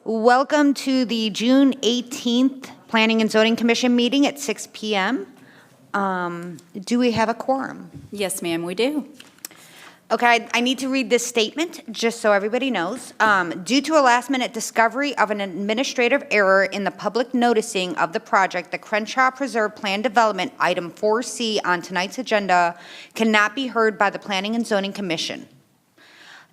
Welcome to the June 18th Planning and Zoning Commission meeting at 6 p.m. Do we have a quorum? Yes, ma'am, we do. Okay, I need to read this statement just so everybody knows. Due to a last-minute discovery of an administrative error in the public noticing of the project, the Crenshaw Preserve Plan Development, item 4C on tonight's agenda, cannot be heard by the Planning and Zoning Commission.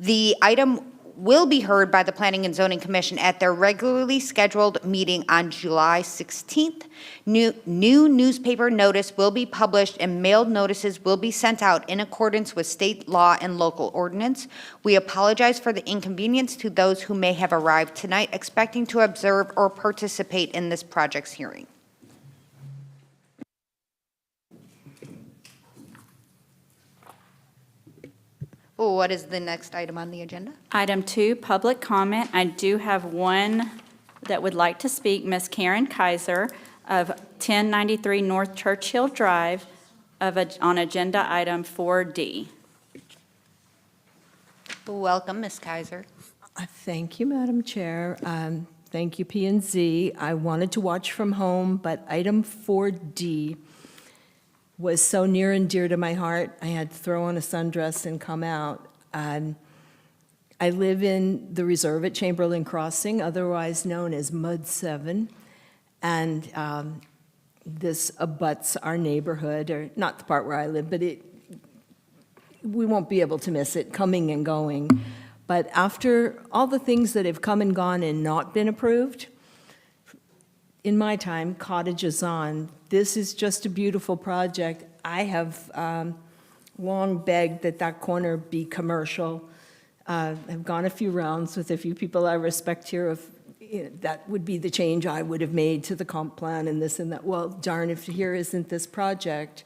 The item will be heard by the Planning and Zoning Commission at their regularly scheduled meeting on July 16th. New newspaper notice will be published and mailed notices will be sent out in accordance with state law and local ordinance. We apologize for the inconvenience to those who may have arrived tonight expecting to observe or participate in this project's hearing. What is the next item on the agenda? Item 2, public comment. I do have one that would like to speak, Ms. Karen Kaiser of 1093 North Churchill Drive on agenda item 4D. Welcome, Ms. Kaiser. Thank you, Madam Chair. Thank you, P&Z. I wanted to watch from home, but item 4D was so near and dear to my heart, I had to throw on a sundress and come out. I live in the reserve at Chamberlain Crossing, otherwise known as Mud 7, and this abuts our neighborhood, or not the part where I live, but we won't be able to miss it coming and going. But after all the things that have come and gone and not been approved, in my time, cottages on, this is just a beautiful project. I have long begged that that corner be commercial. I've gone a few rounds with a few people I respect here of, that would be the change I would have made to the comp plan and this and that. Well, darn, if here isn't this project,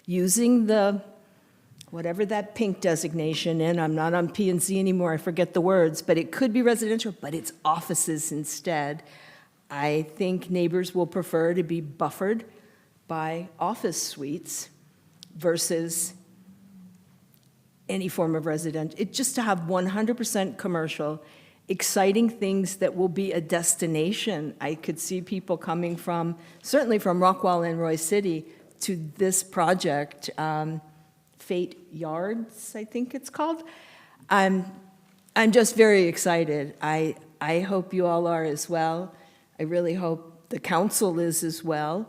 using the, whatever that pink designation, and I'm not on P&Z anymore, I forget the words, but it could be residential, but it's offices instead. I think neighbors will prefer to be buffered by office suites versus any form of residential. It's just to have 100% commercial, exciting things that will be a destination. I could see people coming from, certainly from Rockwall and Roy City, to this project, Fate Yards, I think it's called. I'm just very excited. I hope you all are as well. I really hope the council is as well.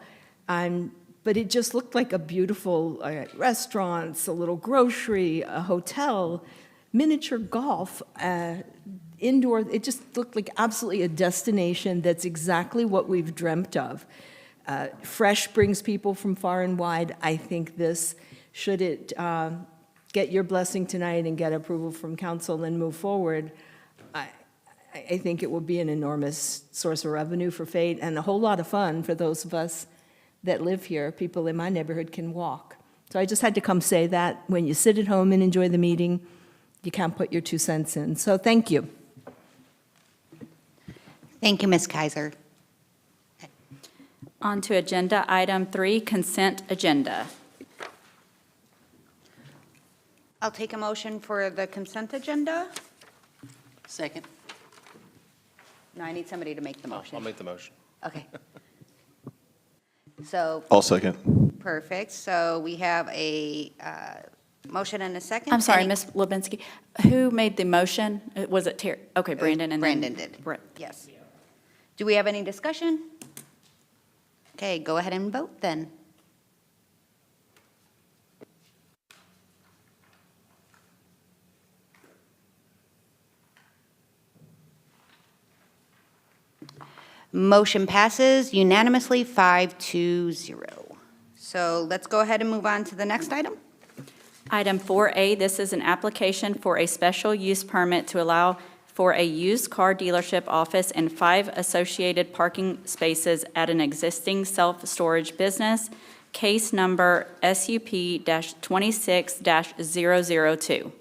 But it just looked like a beautiful restaurants, a little grocery, a hotel, miniature golf, indoor. It just looked like absolutely a destination that's exactly what we've dreamt of. Fresh brings people from far and wide. I think this, should it get your blessing tonight and get approval from council and move forward, I think it will be an enormous source of revenue for Fate and a whole lot of fun for those of us that live here. People in my neighborhood can walk. So I just had to come say that. When you sit at home and enjoy the meeting, you can't put your 2 cents in. So thank you. Thank you, Ms. Kaiser. On to agenda item 3, consent agenda. I'll take a motion for the consent agenda. Second. No, I need somebody to make the motion. I'll make the motion. Okay. So, I'll second. perfect. So we have a motion and a second. I'm sorry, Any- Ms. Lubinsky. Who made the motion? Was it Terry? Okay, Brandon and then Brandon did. Brett. Yes. Do we have any discussion? Okay, go ahead and vote then. Motion passes unanimously 5-0. So let's go ahead and move on to the next item. Item 4A, this is an application for a special use permit to allow for a used car dealership office and 5 associated parking spaces at an existing self-storage business, case number SUP-26-002.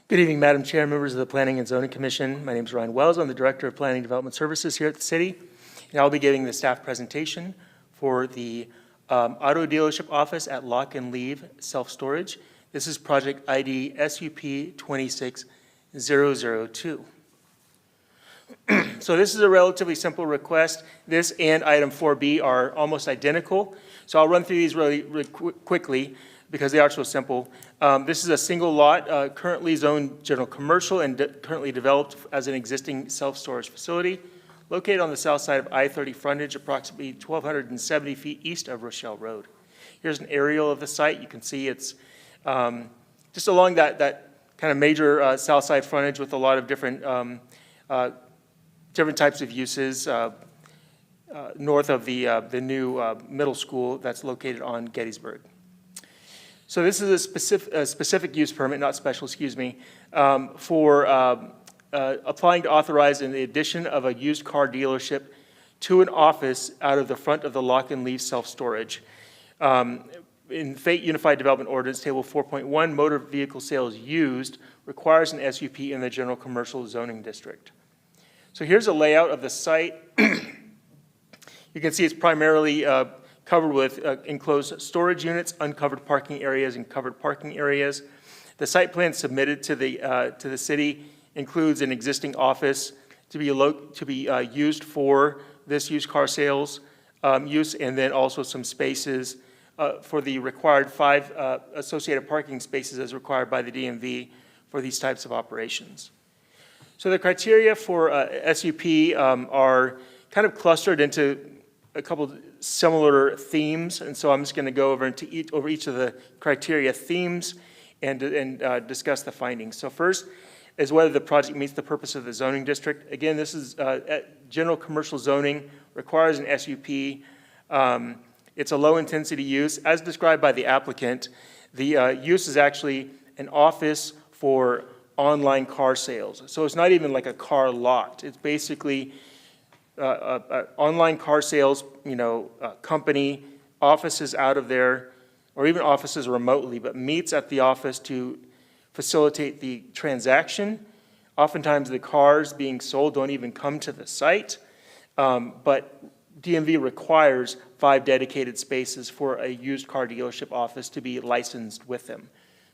Good evening, Madam Chair, members of the Planning and Zoning Commission. My name is Ryan Wells. I'm the Director of Planning Development Services here at the city. And I'll be giving the staff presentation for the auto dealership office at Lock and Leave Self-Storage. This is project ID SUP 26002. So this is a relatively simple request. This and item 4B are almost identical. So I'll run through these really quickly because they are so simple. This is a single lot currently zoned general commercial and currently developed as an existing self-storage facility located on the south side of I-30 frontage, approximately 1,270 feet east of Rochelle Road. Here's an aerial of the site. You can see it's just along that kind of major south side frontage with a lot of different types of uses north of the new middle school that's located on Gettysburg. So this is a specific use permit, not special, excuse me, for applying to authorize the addition of a used car dealership to an office out of the front of the Lock and Leave self-storage. In Fate Unified Development Ordinance, Table 4.1, motor vehicle sales used requires an SUP in the general commercial zoning district. So here's a layout of the site. You can see it's primarily covered with enclosed storage units, uncovered parking areas, and covered parking areas. The site plan submitted to the city includes an existing office to be used for this used car sales use, and then also some spaces for the required 5 associated parking spaces as required by the DMV for these types of operations. So the criteria for SUP are kind of clustered into a couple similar themes, and so I'm just going to go over each of the criteria themes and discuss the findings. So first is whether the project meets the purpose of the zoning district. Again, this is general commercial zoning, requires an SUP. It's a low intensity use. As described by the applicant, the use is actually an office for online car sales. So it's not even like a car lot. It's basically online car sales, company, offices out of there, or even offices remotely, but meets at the office to facilitate the transaction. Oftentimes the cars being sold don't even come to the site, but DMV requires 5 dedicated spaces for a used car dealership office to be licensed with them.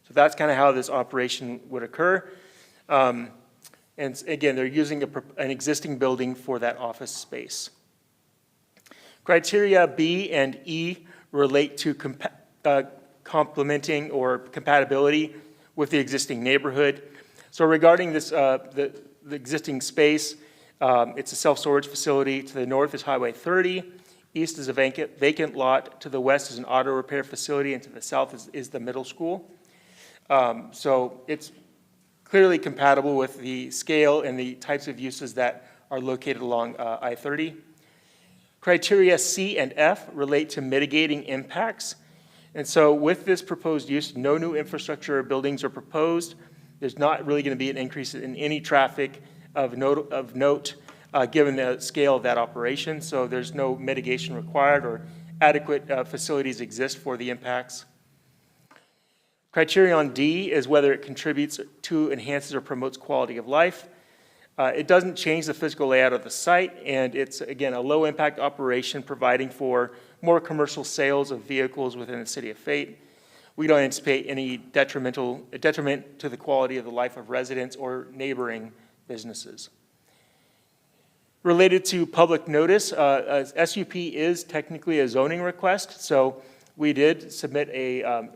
So that's kind of how this operation would occur. And again, they're using an existing building for that office space. Criteria B and E relate to complementing or compatibility with the existing neighborhood. So regarding this, the existing space, it's a self-storage facility. To the north is Highway 30. East is a vacant lot. To the west is an auto repair facility. And to the south is the middle school. So it's clearly compatible with the scale and the types of uses that are located along I-30. Criteria C and F relate to mitigating impacts. And so with this proposed use, no new infrastructure or buildings are proposed. There's not really going to be an increase in any traffic of note given the scale of that operation. So there's no mitigation required or adequate facilities exist for the impacts. Criterion D is whether it contributes to, enhances, or promotes quality of life. It doesn't change the physical layout of the site, and it's, again, a low-impact operation providing for more commercial sales of vehicles within the city of Fate. We don't anticipate any detriment to the quality of the life of residents or neighboring businesses. Related to public notice, SUP is technically a zoning request, so we did submit a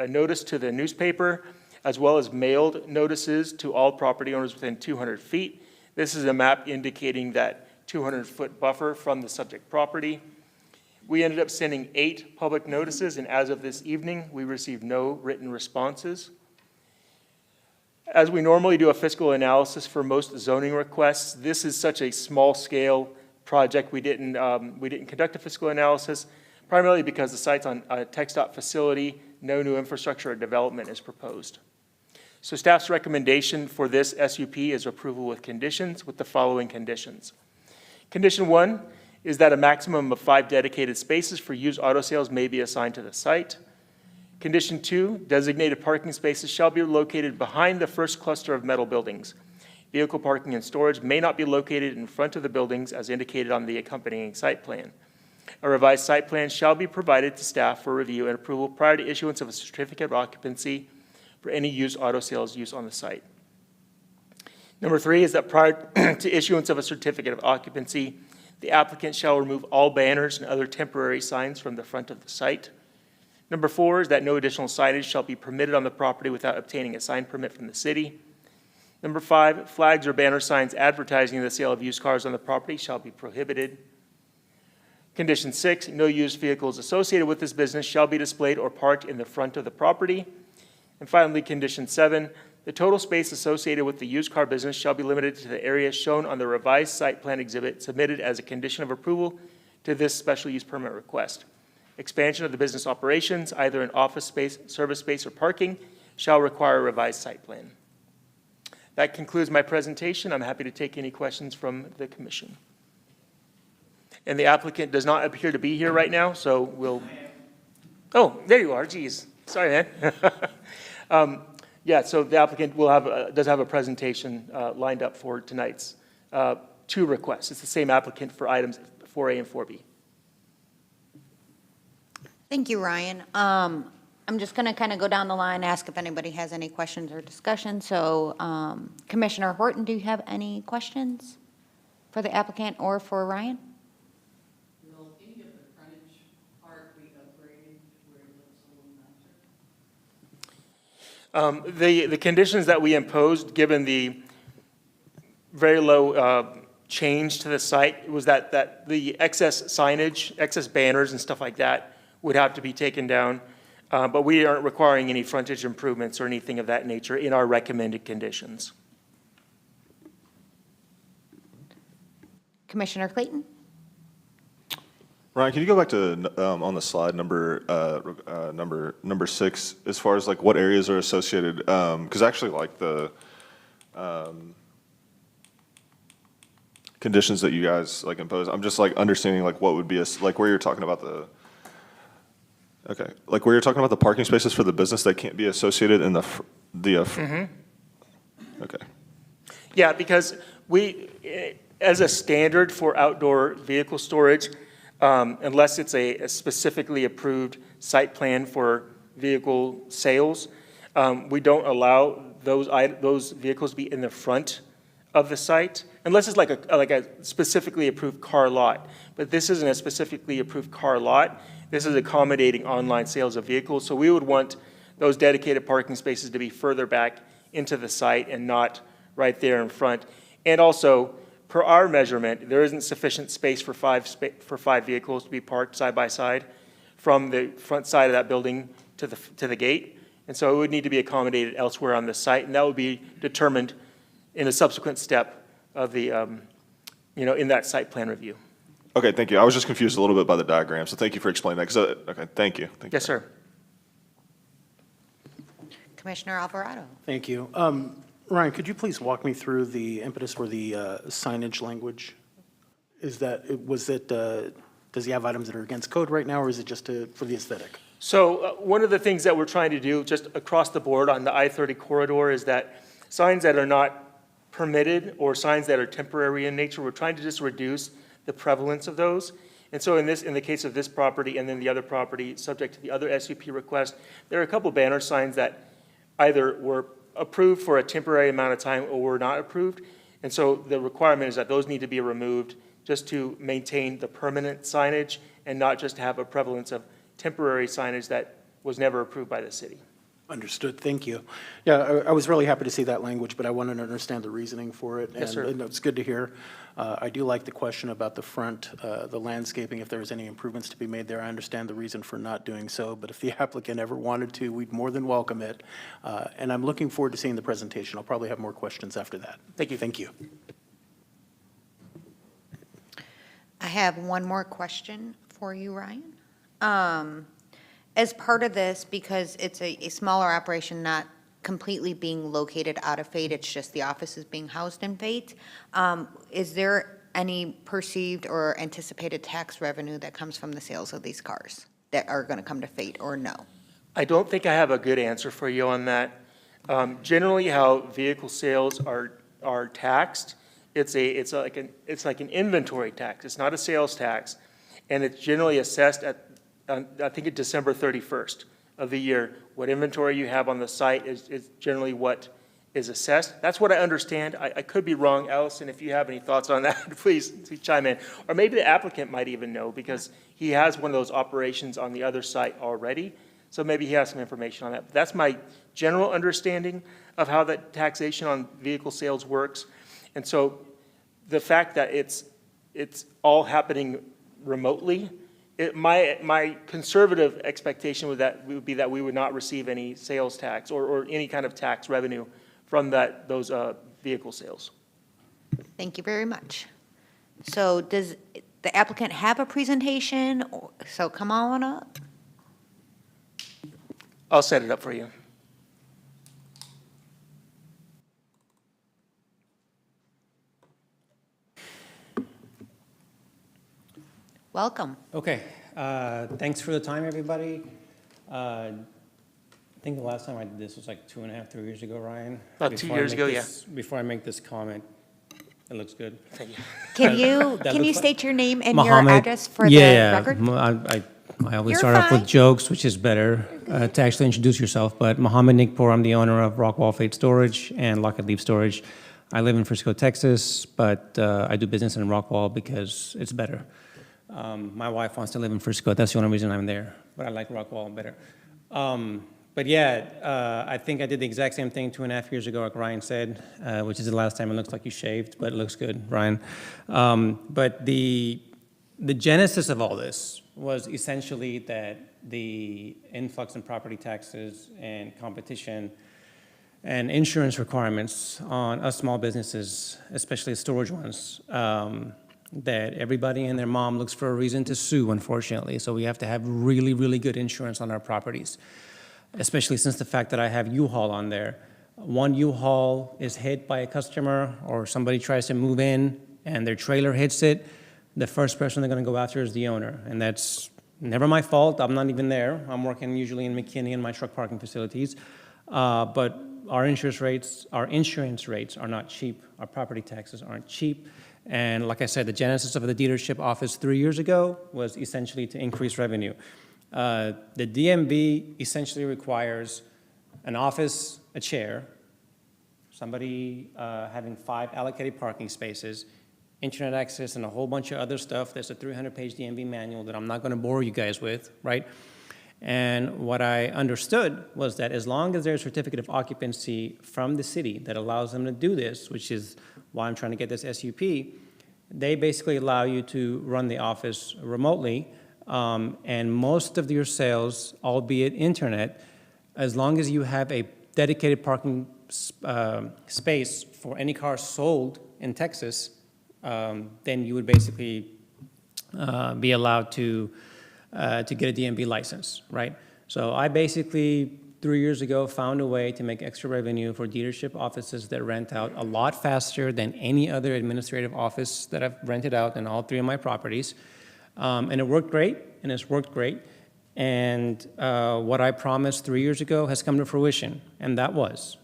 notice to the newspaper, as well as mailed notices to all property owners within 200 feet. This is a map indicating that 200-foot buffer from the subject property. We ended up sending 8 public notices, and as of this evening, we received no written responses. As we normally do a fiscal analysis for most zoning requests, this is such a small-scale project, we didn't conduct a fiscal analysis, primarily because the site's on a TxDOT facility. No new infrastructure or development is proposed. So staff's recommendation for this SUP is approval with conditions, with the following conditions. Condition 1 is that a maximum of 5 dedicated spaces for used auto sales may be assigned to the site. Condition 2, designated parking spaces shall be located behind the first cluster of metal buildings. Vehicle parking and storage may not be located in front of the buildings as indicated on the accompanying site plan. A revised site plan shall be provided to staff for review and approval prior to issuance of a certificate of occupancy for any used auto sales use on the site. Number 3 is that prior to issuance of a certificate of occupancy, the applicant shall remove all banners and other temporary signs from the front of the site. Number 4 is that no additional signage shall be permitted on the property without obtaining a sign permit from the city. Number 5, flags or banner signs advertising the sale of used cars on the property shall be prohibited. Condition 6, no used vehicles associated with this business shall be displayed or parked in the front of the property. And finally, condition 7, the total space associated with the used car business shall be limited to the area shown on the revised site plan exhibit submitted as a condition of approval to this special use permit request. Expansion of the business operations, either in office space, service space, or parking, shall require a revised site plan. That concludes my presentation. I'm happy to take any questions from the commission. And the applicant does not appear to be here right now, so we'll... Oh, there you are. Geez. Sorry, man. Yeah, so the applicant will does have a presentation lined up for tonight's 2 requests. It's the same applicant for items 4A and 4B. Thank you, Ryan. I'm just going to kind of go down the line, ask if anybody has any questions or discussion. So Commissioner Horton, do you have any questions for the applicant or for Ryan? Will any of the frontage part be upgraded where it looks a little nicer? The conditions that we imposed, given the very low change to the site, was that the excess signage, excess banners and stuff like that would have to be taken down. But we aren't requiring any frontage improvements or anything of that nature in our recommended conditions. Commissioner Clayton? Ryan, can you go back to on the slide number 6, as far as like what areas are associated? Because actually, like the conditions that you guys like impose, I'm just like understanding like what would be like where you're talking about the. Okay, like where you're talking about the parking spaces for the business that can't be associated in Okay. Yeah, because we, as a standard for outdoor vehicle storage, unless it's a specifically approved site plan for vehicle sales, we don't allow those vehicles to be in the front of the site, unless it's like a specifically approved car lot. But this isn't a specifically approved car lot. This is accommodating online sales of vehicles. So we would want those dedicated parking spaces to be further back into the site and not right there in front. And also, per our measurement, there isn't sufficient space for five vehicles to be parked side by side from the front side of that building to the gate. And so it would need to be accommodated elsewhere on the site, and that would be determined in a subsequent step of the, in that site plan review. Okay, thank you. I was just confused a little bit by the diagram, so thank you for explaining that. Okay, thank you. Yes, sir. Commissioner Alvarado? Thank you. Ryan, could you please walk me through the impetus for the signage language? Does he have items that are against code right now, or is it just for the aesthetic? So one of the things that we're trying to do just across the board on the I-30 corridor is that signs that are not permitted or signs that are temporary in nature, we're trying to just reduce the prevalence of those. And so in the case of this property and then the other property, subject to the other SUP request, there are a couple banner signs that either were approved for a temporary amount of time or were not approved. And so the requirement is that those need to be removed just to maintain the permanent signage and not just have a prevalence of temporary signage that was never approved by the city. Understood, thank you. Yeah, I was really happy to see that language, but I wanted to understand the reasoning for it. Yes, sir. And it's good to hear. I do like the question about the front, the landscaping, if there was any improvements to be made there. I understand the reason for not doing so, but if the applicant ever wanted to, we'd more than welcome it. And I'm looking forward to seeing the presentation. I'll probably have more questions after that. Thank you. Thank you. I have one more question for you, Ryan. As part of this, because it's a smaller operation, not completely being located out of Fate, it's just the office is being housed in Fate, is there any perceived or anticipated tax revenue that comes from the sales of these cars that are going to come to Fate, or no? I don't think I have a good answer for you on that. Generally, how vehicle sales are taxed, it's like an inventory tax. It's not a sales tax, and it's generally assessed at, I think it's December 31st of the year. What inventory you have on the site is generally what is assessed. That's what I understand. I could be wrong. Allison, if you have any thoughts on that, please chime in. Or maybe the applicant might even know, because he has one of those operations on the other site already. So maybe he has some information on that. But that's my general understanding of how that taxation on vehicle sales works. And so the fact that it's all happening remotely, my conservative expectation would be that we would not receive any sales tax or any kind of tax revenue from those vehicle sales. Thank you very much. So does the applicant have a presentation? So come on up. I'll set it up for you. Welcome. Okay, thanks for the time, everybody. I think the last time I did this was like 2.5, 3 years ago, Ryan. About 2 years ago, yeah. Before I make this comment, it looks good. Can you That looks state your name and Mohammed- your address for the yeah, record? I always You're start off fine. with jokes, which is better to actually introduce yourself. But Mohammed Nikpour, I'm the owner of Rockwall Freight Storage and Lock and Leave Storage. I live in Frisco, Texas, but I do business in Rockwall because it's better. My wife wants to live in Frisco. That's the only reason I'm there, but I like Rockwall better. But yeah, I think I did the exact same thing 2.5 years ago, like Ryan said, which is the last time it looks like you shaved, but it looks good, Ryan. But the genesis of all this was essentially that the influx in property taxes and competition and insurance requirements on us small businesses, especially storage ones, that everybody and their mom looks for a reason to sue, unfortunately. So we have to have really, really good insurance on our properties, especially since the fact that I have U-Haul on there. One U-Haul is hit by a customer or somebody tries to move in and their trailer hits it, the first person they're gonna go after is the owner. And that's never my fault, I'm not even there. I'm working usually in McKinney in my truck parking facilities. But our insurance rates are not cheap. Our property taxes aren't cheap. And like I said, the genesis of the dealership office 3 years ago was essentially to increase revenue. The DMV essentially requires an office, a chair, somebody having 5 allocated parking spaces, internet access, and a whole bunch of other stuff. There's a 300-page DMV manual that I'm not going to bore you guys with, right? And what I understood was that as long as there's a certificate of occupancy from the city that allows them to do this, which is why I'm trying to get this SUP, they basically allow you to run the office remotely, and most of your sales, albeit internet, as long as you have a dedicated parking space for any car sold in Texas, then you would basically be allowed to get a DMV license, right? So I basically, 3 years ago, found a way to make extra revenue for dealership offices that rent out a lot faster than any other administrative office that I've rented out in all 3 of my properties. And it worked great, and it's worked great. And what I promised 3 years ago has come to fruition, and that was,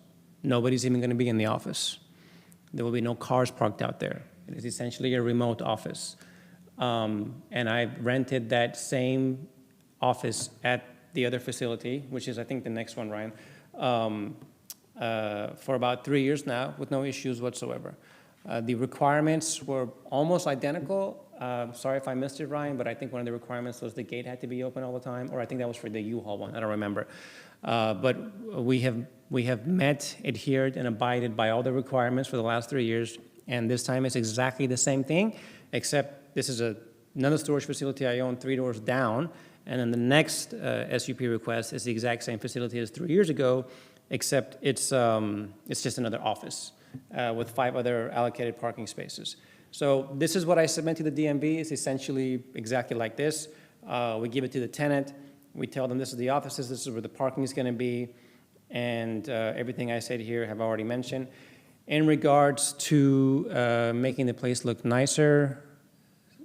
nobody's even gonna be in the office. There will be no cars parked out there. It is essentially a remote office. And I rented that same office at the other facility, which is, I think, the next one, Ryan, for about 3 years now with no issues whatsoever. The requirements were almost identical. Sorry if I missed it, Ryan, but I think one of the requirements was the gate had to be open all the time, or I think that was for the U-Haul one, I don't remember. But we have met, adhered, and abided by all the requirements for the last 3 years, and this time it's exactly the same thing, except this is another storage facility I own 3 doors down, and then the next SUP request is the exact same facility as 3 years ago, except it's just another office with 5 other allocated parking spaces. So this is what I submit to the DMV. It's essentially exactly like this. We give it to the tenant. We tell them this is the offices, this is where the parking is going to be, and everything I said here have already mentioned. In regards to making the place look nicer,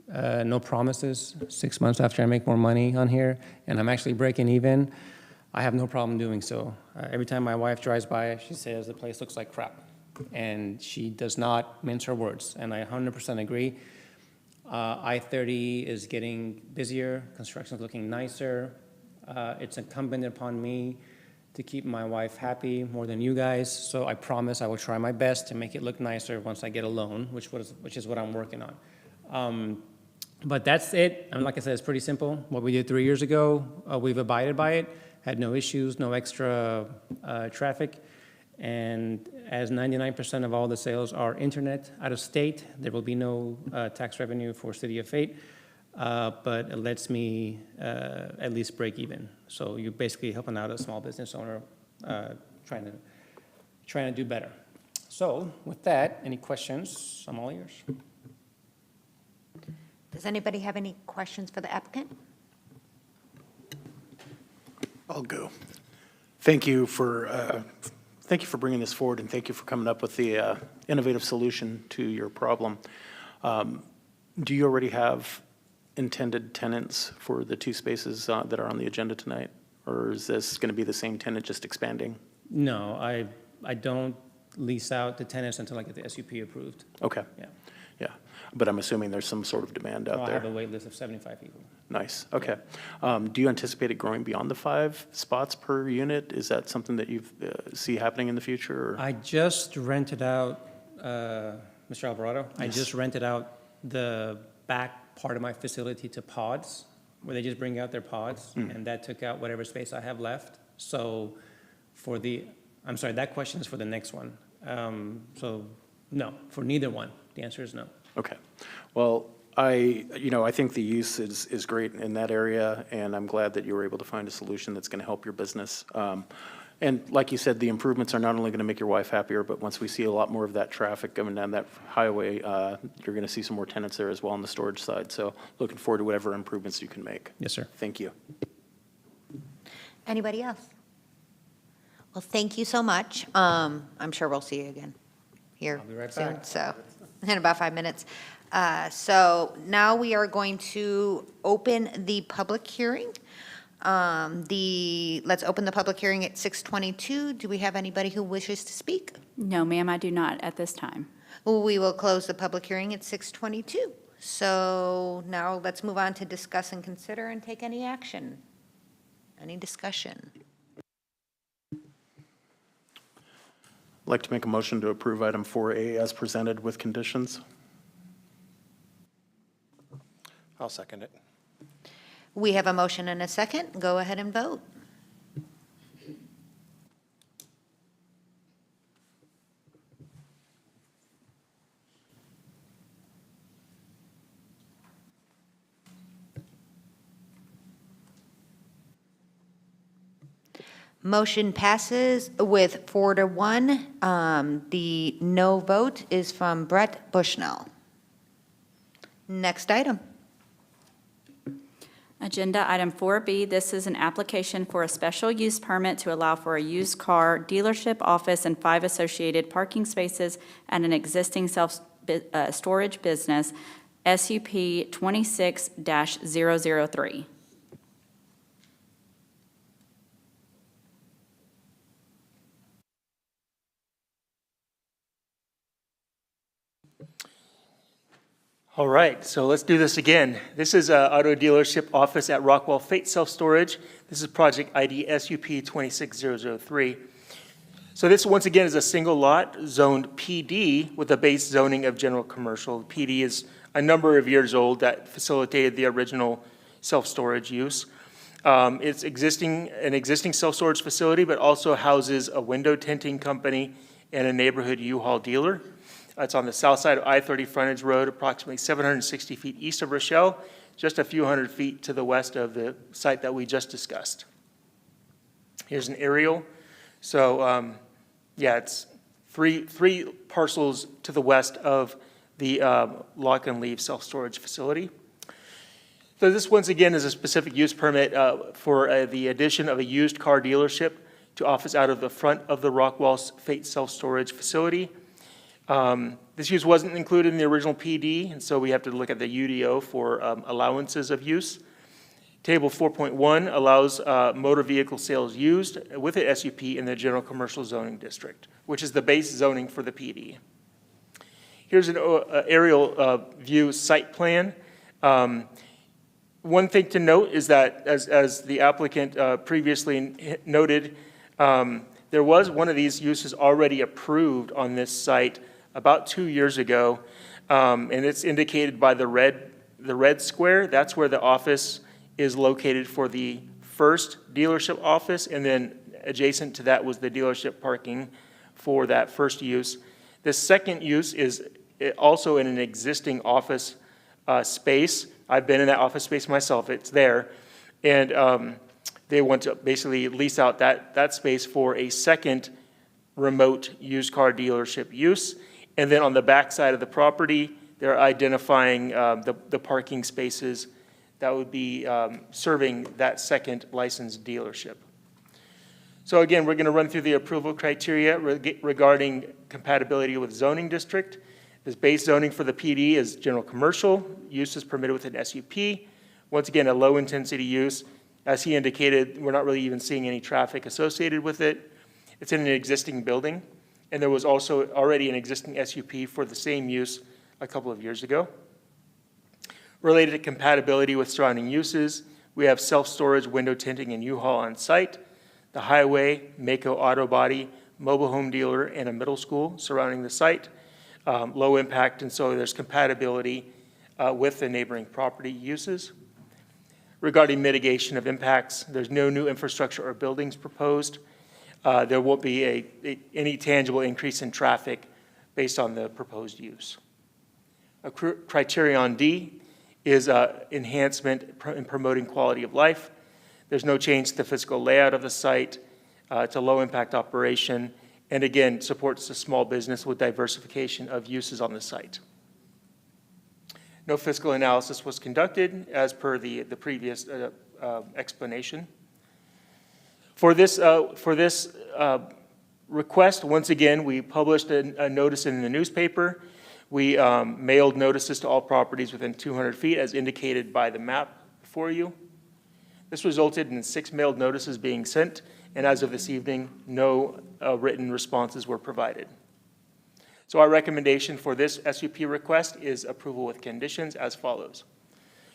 no promises. 6 months after I make more money on here, and I'm actually breaking even. I have no problem doing so. Every time my wife drives by, she says the place looks like crap. And she does not mince her words, and I 100% agree. I-30 is getting busier, construction's looking nicer. It's incumbent upon me to keep my wife happy more than you guys, so I promise I will try my best to make it look nicer once I get a loan, which is what I'm working on. But that's it. And like I said, it's pretty simple. What we did 3 years ago, we've abided by it, had no issues, no extra traffic. And as 99% of all the sales are internet out of state, there will be no tax revenue for City of Fate, but it lets me at least break even. So you're basically helping out a small business owner trying to do better. So with that, any questions? I'm all ears. Does anybody have any questions for the applicant? I'll go. Thank you for bringing this forward, and thank you for coming up with the innovative solution to your problem. Do you already have intended tenants for the 2 spaces that are on the agenda tonight? Or is this going to be the same tenant, just expanding? No, I don't lease out to tenants until I get the SUP approved. Okay. Yeah. Yeah, but I'm assuming there's some sort of demand out I there. have a wait list of 75 people. Nice, okay. Do you anticipate it growing beyond the 5 spots per unit? Is that something that you see happening in the future? Or? I just rented out, Mr. Alvarado, I just rented out the back part of my facility to pods, where they just bring out their pods, and that took out whatever space I have left. So I'm sorry, that question is for the next one. So no, for neither one. The answer is no. Okay. Well, I think the use is great in that area, and I'm glad that you were able to find a solution that's going to help your business. And like you said, the improvements are not only going to make your wife happier, but once we see a lot more of that traffic coming down that highway, you're going to see some more tenants there as well on the storage side. So looking forward to whatever improvements you can make. Yes, sir. Thank you. Anybody else? Well, thank you so much. I'm sure we'll see you again here I'll be right soon, back. so, in about 5 minutes. So now we are going to open the public hearing. Let's open the public hearing at 6:22. Do we have anybody who wishes to speak? No, ma'am, I do not at this time. We will close the public hearing at 6:22. So now let's move on to discuss and consider and take any action. Any discussion? I'd like to make a motion to approve item 4A as presented with conditions. I'll second it. We have a motion and a second. Go ahead and vote. Motion passes with 4-1. The no vote is from Brett Bushnell. Next item. Agenda item 4B, this is an application for a special use permit to allow for a used car dealership, office, and 5 associated parking spaces at an existing self-storage business, SUP 26-003. All right, so let's do this again. This is an auto dealership office at Rockwell Fate Self-Storage. This is project ID SUP 26003. So this, once again, is a single lot zoned PD with a base zoning of general commercial. PD is a number of years old that facilitated the original self-storage use. It's an existing self-storage facility, but also houses a window tinting company and a neighborhood U-Haul dealer. It's on the south side of I-30 frontage road, approximately 760 feet east of Rochelle, just a few hundred feet to the west of the site that we just discussed. Here's an aerial. So, yeah, it's three parcels to the west of the lock and leave self-storage facility. So this, once again, is a specific use permit for the addition of a used car dealership to office out of the front of the Rockwell Fate Self-Storage facility. This use wasn't included in the original PD, and so we have to look at the UDO for allowances of use. Table 4.1 allows motor vehicle sales used with an SUP in the general commercial zoning district, which is the base zoning for the PD. Here's an aerial view site plan. One thing to note is that, as the applicant previously noted, there was one of these uses already approved on this site about 2 years ago, and it's indicated by the red square. That's where the office is located for the first dealership office, and then adjacent to that was the dealership parking for that first use. The second use is also in an existing office space. I've been in that office space myself. It's there. And they want to basically lease out that space for a second remote used car dealership use. And then on the back side of the property, they're identifying the parking spaces that would be serving that second licensed dealership. So again, we're going to run through the approval criteria regarding compatibility with zoning district. This base zoning for the PD is general commercial. Use is permitted with an SUP. Once again, a low-intensity use. As he indicated, we're not really even seeing any traffic associated with it. It's in an existing building, and there was also already an existing SUP for the same use a couple of years ago. Related to compatibility with surrounding uses, we have self-storage, window tinting, and U-Haul on site, the highway, Mako Auto Body, mobile home dealer, and a middle school surrounding the site. Low impact, and so there's compatibility with the neighboring property uses. Regarding mitigation of impacts, there's no new infrastructure or buildings proposed. There won't be any tangible increase in traffic based on the proposed use. Criterion D is enhancement in promoting quality of life. There's no change to the physical layout of the site. It's a low-impact operation, and again, supports the small business with diversification of uses on the site. No fiscal analysis was conducted as per the previous explanation. For this request, once again, we published a notice in the newspaper. We mailed notices to all properties within 200 feet as indicated by the map before you. This resulted in 6 mailed notices being sent, and as of this evening, no written responses were provided. So our recommendation for this SUP request is approval with conditions as follows.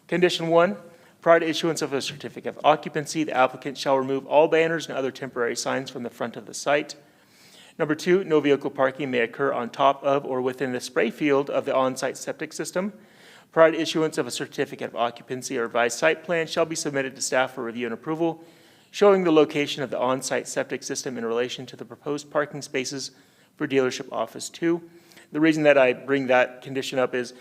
Condition 1, prior to issuance of a certificate of occupancy, the applicant shall remove all banners and other temporary signs from the front of the site. Number 2, no vehicle parking may occur on top of or within the spray field of the on-site septic system. Prior to issuance of a certificate of occupancy or revised site plan shall be submitted to staff for review and approval, showing the location of the on-site septic system in relation to the proposed parking spaces for dealership office 2. The reason that I bring that condition up is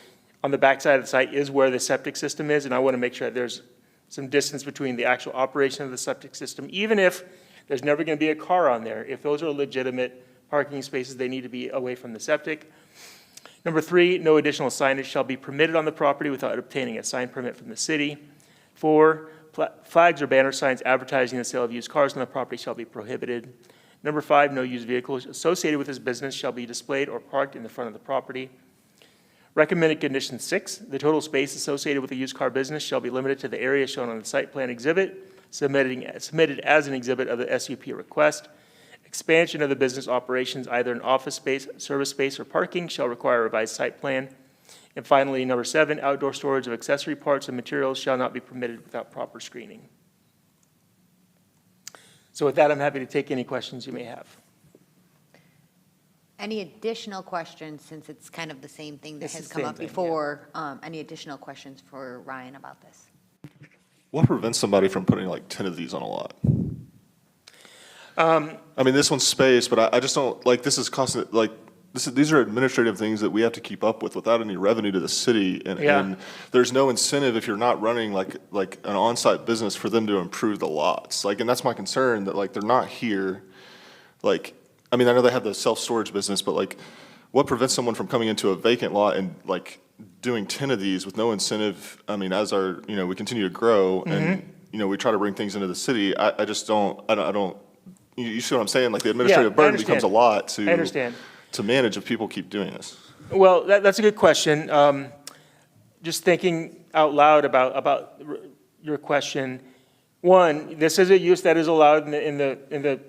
on the back side of the site is where the septic system is, and I want to make sure that there's some distance between the actual operation of the septic system, even if there's never going to be a car on there. If those are legitimate parking spaces, they need to be away from the septic. Number 3, no additional signage shall be permitted on the property without obtaining a sign permit from the city. 4, flags or banner signs advertising the sale of used cars on the property shall be prohibited. Number 5, no used vehicles associated with this business shall be displayed or parked in the front of the property. Recommended condition 6, the total space associated with the used car business shall be limited to the area shown on the site plan exhibit, submitted as an exhibit of the SUP request. Expansion of the business operations, either in office space, service space, or parking, shall require a revised site plan. And finally, number 7, outdoor storage of accessory parts and materials shall not be permitted without proper screening. So with that, I'm happy to take any questions you may have. Any additional questions, since it's kind of the same thing that It's has the come same up thing, before? Any additional questions for Ryan about this? What prevents somebody from putting like 10 of these on a lot? I mean, this one's space, but I just don't, like, this is costing, like, these are administrative things that we have to keep up with without any revenue to the city. And there's no incentive if you're not running like an on-site business for them to improve the lots. Like, and that's my concern, that like they're not here. Like, I mean, I know they have the self-storage business, but like, what prevents someone from coming into a vacant lot and like doing 10 of these with no incentive? I mean, as our, we continue to grow and, we try to bring things into the city. I just don't, you see what I'm saying? Like the administrative burden becomes a lot to manage if people keep doing this. Well, that's a good question. Just thinking out loud about your question, one, this is a use that is allowed in the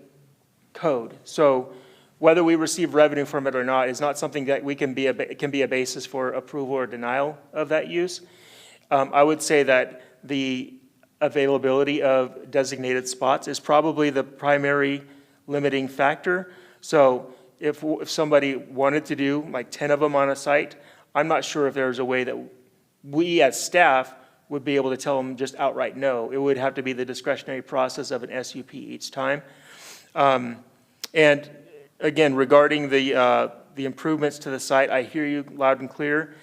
code. So whether we receive revenue from it or not is not something that can be a basis for approval or denial of that use. I would say that the availability of designated spots is probably the primary limiting factor. So if somebody wanted to do like 10 of them on a site, I'm not sure if there's a way that we as staff would be able to tell them just outright no. It would have to be the discretionary process of an SUP each time. And again, regarding the improvements to the site, I hear you loud and clear.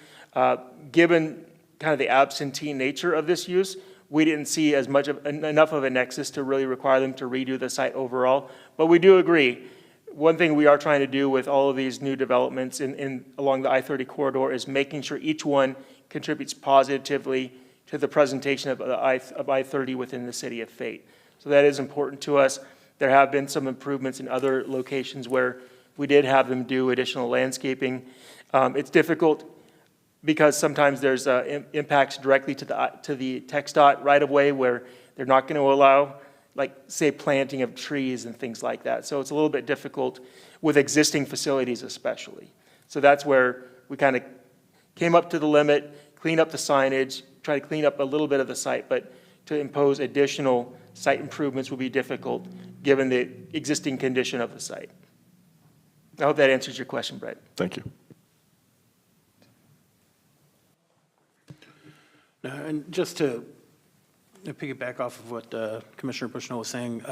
Given kind of the absentee nature of this use, we didn't see as much of enough of a nexus to really require them to redo the site overall. But we do agree. One thing we are trying to do with all of these new developments along the I-30 corridor is making sure each one contributes positively to the presentation of I-30 within the city of Fate. So that is important to us. There have been some improvements in other locations where we did have them do additional landscaping. It's difficult because sometimes there's impacts directly to the TxDOT right-of-way where they're not going to allow, like, say, planting of trees and things like that. So it's a little bit difficult with existing facilities especially. So that's where we kind of came up to the limit, clean up the signage, try to clean up a little bit of the site, but to impose additional site improvements will be difficult given the existing condition of the site. I hope that answers your question, Brett. Thank you. And just to piggyback off of what Commissioner Bushnell was saying,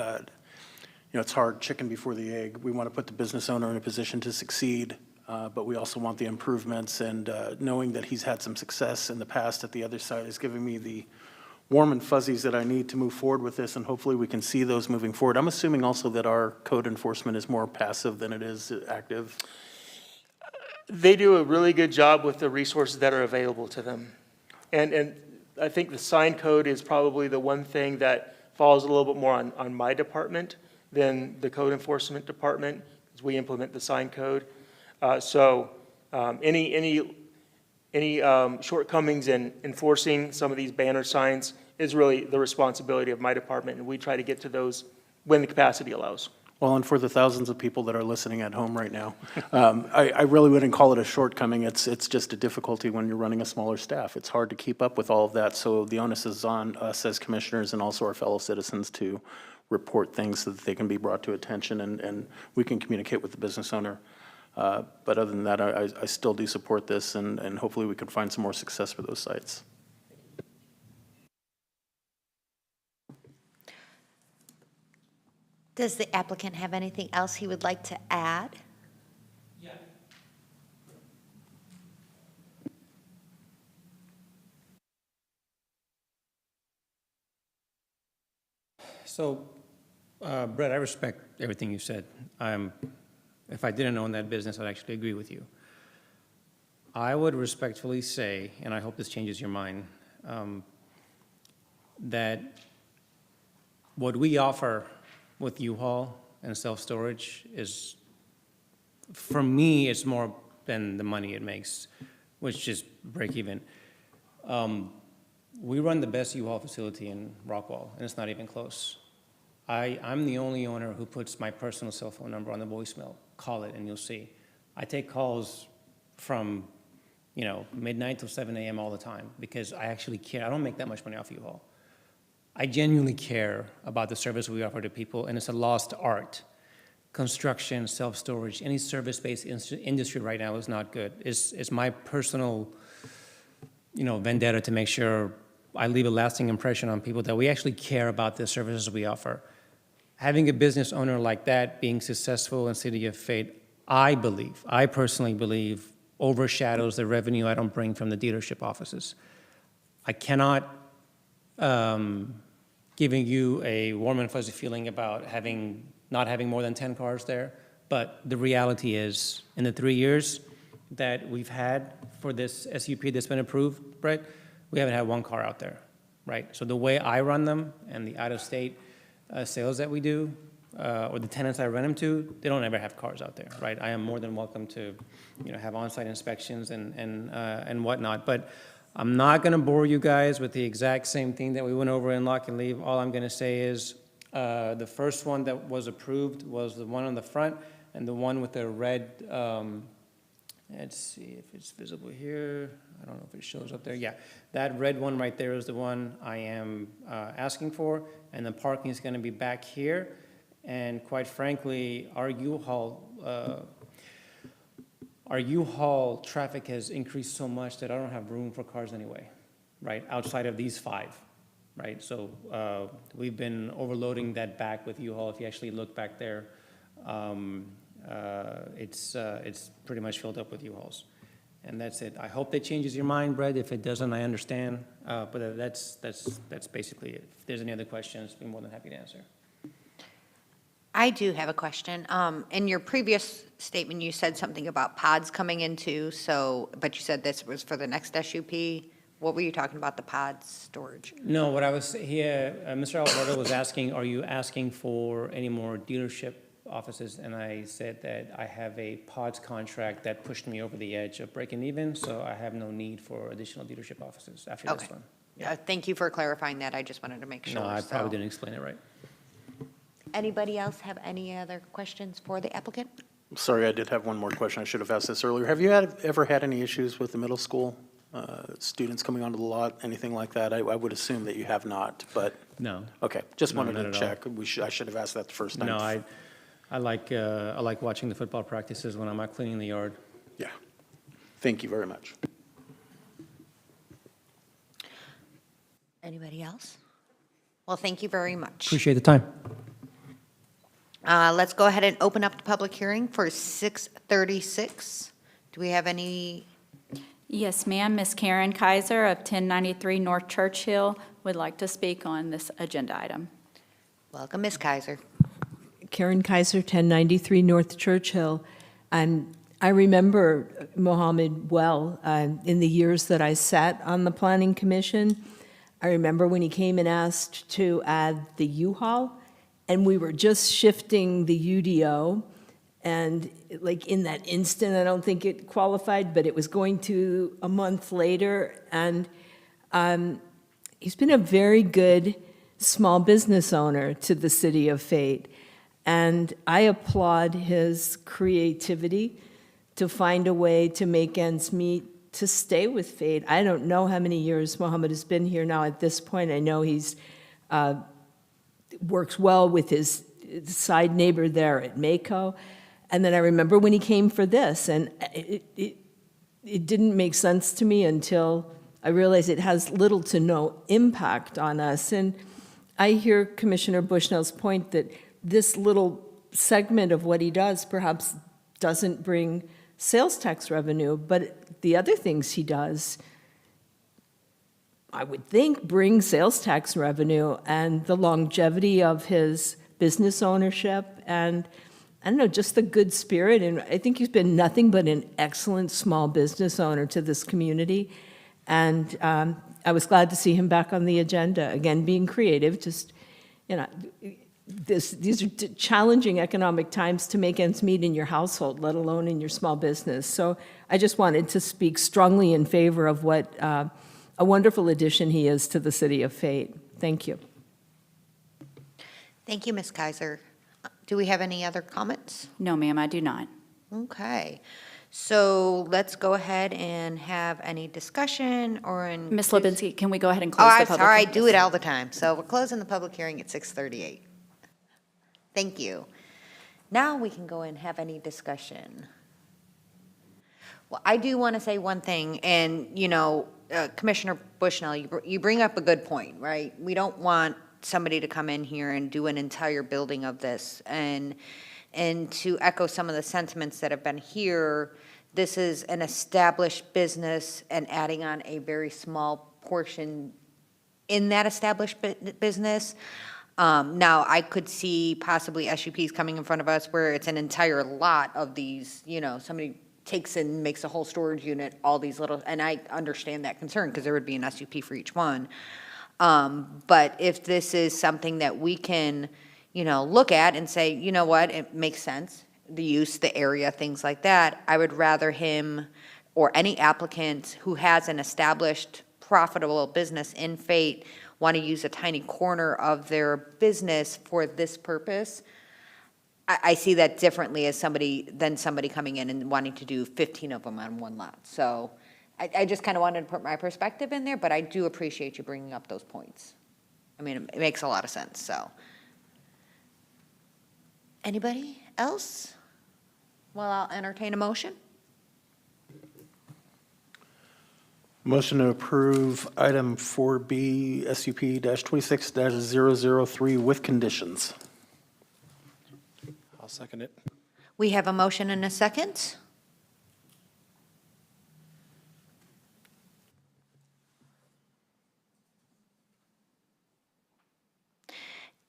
it's hard, chicken before the egg. We want to put the business owner in a position to succeed, but we also want the improvements. And knowing that he's had some success in the past at the other side is giving me the warm and fuzzies that I need to move forward with this, and hopefully we can see those moving forward. I'm assuming also that our code enforcement is more passive than it is active. They do a really good job with the resources that are available to them. And I think the sign code is probably the one thing that falls a little bit more on my department than the code enforcement department, because we implement the sign code. Any shortcomings in enforcing some of these banner signs is really the responsibility of my department, and we try to get to those when the capacity allows. Well, and for the thousands of people that are listening at home right now, I really wouldn't call it a shortcoming. It's just a difficulty when you're running a smaller staff. It's hard to keep up with all of that, so the onus is on us as commissioners and also our fellow citizens to report things so that they can be brought to attention and we can communicate with the business owner. But other than that, I still do support this, and hopefully we can find some more success for those sites. Does the applicant have anything else he would like to add? Yeah. So, Brett, I respect everything you said. If I didn't own that business, I'd actually agree with you. I would respectfully say, and I hope this changes your mind, that what we offer with U-Haul and self-storage is, for me, it's more than the money it makes, which is break even. We run the best U-Haul facility in Rockwall, and it's not even close. I'm the only owner who puts my personal cell phone number on the voicemail. Call it and you'll see. I take calls from, midnight till 7 a.m. all the time because I actually care. I don't make that much money off U-Haul. I genuinely care about the service we offer to people, and it's a lost art. Construction, self-storage, any service-based industry right now is not good. It's my personal, vendetta to make sure I leave a lasting impression on people that we actually care about the services we offer. Having a business owner like that being successful in City of Fate, I personally believe, overshadows the revenue I don't bring from the dealership offices. I cannot giving you a warm and fuzzy feeling about not having more than 10 cars there, but the reality is, in the 3 years that we've had for this SUP that's been approved, Brett, we haven't had one car out there, right? So the way I run them and the out-of-state sales that we do, or the tenants I rent them to, they don't ever have cars out there, right? I am more than welcome to, have on-site inspections and whatnot. But I'm not going to bore you guys with the exact same thing that we went over in Lock and Leave. All I'm going to say is the first one that was approved was the one on the front and the one with the red, let's see if it's visible here. I don't know if it shows up there. Yeah, that red one right there is the one I am asking for, and the parking is going to be back here. And quite frankly, our U-Haul traffic has increased so much that I don't have room for cars anyway, right, outside of these 5, right? So we've been overloading that back with U-Haul. If you actually look back there, it's pretty much filled up with U-Hauls. And that's it. I hope that changes your mind, Brett. If it doesn't, I understand. But that's basically it. If there's any other questions, I'd be more than happy to answer. I do have a question. In your previous statement, you said something about pods coming in too, but you said this was for the next SUP. What were you talking about, the pods storage? No, what I was here, Mr. Alberto was asking, are you asking for any more dealership offices? And I said that I have a pods contract that pushed me over the edge of breaking even, so I have no need for additional dealership offices after this Okay. one. Thank you for clarifying that. I just wanted to make sure. No, I So- probably didn't explain it right. Anybody else have any other questions for the applicant? Sorry, I did have one more question. I should have asked this earlier. Have you ever had any issues with the middle school students coming onto the lot, anything like that? I would assume that you have not, but, No. okay, just No, wanted not to at all. check. I should have asked that the first time. No, I like watching the football practices when I'm out cleaning the yard. Yeah. Thank you very much. Anybody else? Well, thank you very much. Appreciate the time. Let's go ahead and open up the public hearing for 6:36. Do we have any? Yes, ma'am. Ms. Karen Kaiser of 1093 North Churchill would like to speak on this agenda item. Welcome, Ms. Kaiser. Karen Kaiser, 1093 North Churchill. I remember Mohammed well in the years that I sat on the Planning Commission. I remember when he came and asked to add the U-Haul, and we were just shifting the UDO, and like in that instant, I don't think it qualified, but it was going to a month later, and he's been a very good small business owner to the city of Fate. And I applaud his creativity to find a way to make ends meet, to stay with Fate. I don't know how many years Mohammed has been here now at this point. I know he's works well with his side neighbor there at Mako. And then I remember when he came for this, and it didn't make sense to me until I realized it has little to no impact on us. And I hear Commissioner Bushnell's point that this little segment of what he does perhaps doesn't bring sales tax revenue, but the other things he does, I would think, bring sales tax revenue, and the longevity of his business ownership, and I don't know, just the good spirit. And I think he's been nothing but an excellent small business owner to this community. And I was glad to see him back on the agenda, again, being creative. Just, these are challenging economic times to make ends meet in your household, let alone in your small business. So I just wanted to speak strongly in favor of what a wonderful addition he is to the city of Fate. Thank you. Thank you, Ms. Kaiser. Do we have any other comments? No, ma'am, I do not. Okay. So let's go ahead and have any discussion or in. Ms. Lipinski, can we go ahead and Oh, close the I'm public? sorry, I hearing? do it all the time. So we're closing the public hearing at 6:38. Thank you. Now we can go and have any discussion. Well, I do want to say one thing, and, Commissioner Bushnell, you bring up a good point, right? We don't want somebody to come in here and do an entire building of this. And to echo some of the sentiments that have been here, this is an established business, and adding on a very small portion in that established business. Now, I could see possibly SUPs coming in front of us where it's an entire lot of these, somebody takes and makes a whole storage unit, all these little, and I understand that concern because there would be an SUP for each one. But if this is something that we can, look at and say, you know what, it makes sense, the use, the area, things like that, I would rather him or any applicant who has an established profitable business in Fate want to use a tiny corner of their business for this purpose, I see that differently as than somebody coming in and wanting to do 15 of them on one lot. So I just kind of wanted to put my perspective in there, but I do appreciate you bringing up those points. I mean, it makes a lot of sense, so. Anybody else? Well, I'll entertain a motion. Motion to approve item 4B, SUP-26-003 with conditions. I'll second it. We have a motion and a second.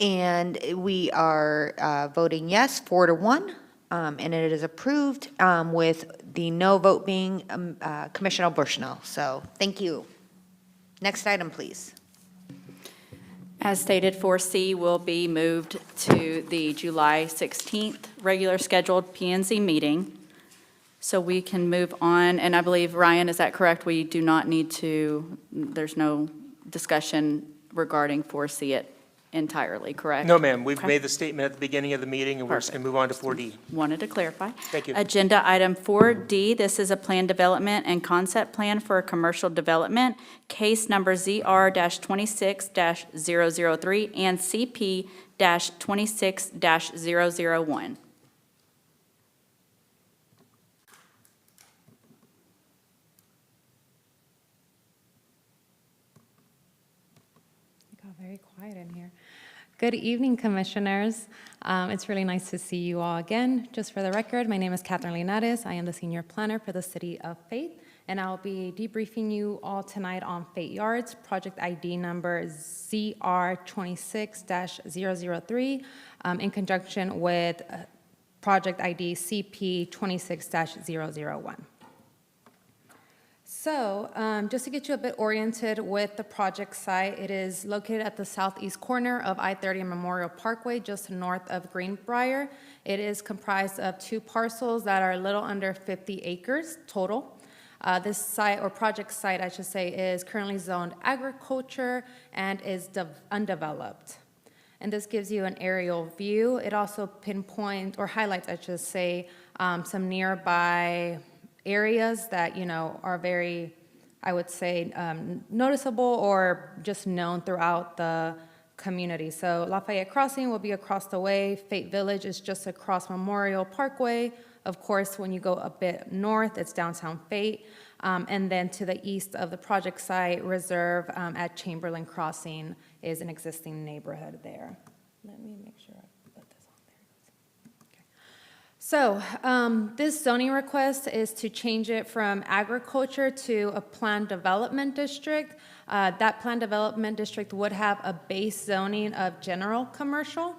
And we are voting yes, 4-1, and it is approved with the no vote being Commissioner Bushnell. So thank you. Next item, please. As stated, 4C will be moved to the July 16th regular scheduled P and Z meeting. So we can move on, and I believe, Ryan, is that correct? We do not need to, there's no discussion regarding 4C it entirely, correct? No, ma'am, we've Okay. made the statement at the beginning of the meeting, and we're just going to move on to 4D. Wanted to clarify. Thank you. Agenda item 4D, this is a plan development and concept plan for a commercial development, case number ZR-26-003 and CP-26-001. It got very quiet in here. Good evening, Commissioners. It's really nice to see you all again. Just for the record, my name is Catherine Linares. I am the Senior Planner for the City of Fate, and I'll be debriefing you all tonight on Fate Yards, project ID number ZR26-003, in conjunction with project ID CP-26-001. So, just to get you a bit oriented with the project site, it is located at the southeast corner of I-30 Memorial Parkway, just north of Greenbrier. It is comprised of 2 parcels that are a little under 50 acres total. This site, or project site, I should say, is currently zoned agriculture and is undeveloped. And this gives you an aerial view. It also pinpoints, or highlights, I should say, some nearby areas that, are very, I would say, noticeable or just known throughout the community. So Lafayette Crossing will be across the way. Fate Village is just across Memorial Parkway. Of course, when you go a bit north, it's downtown Fate. And then to the east of the project site, Reserve at Chamberlain Crossing is an existing neighborhood there. Let me make sure I put this on there. Okay. So this zoning request is to change it from agriculture to a planned development district. That planned development district would have a base zoning of general commercial.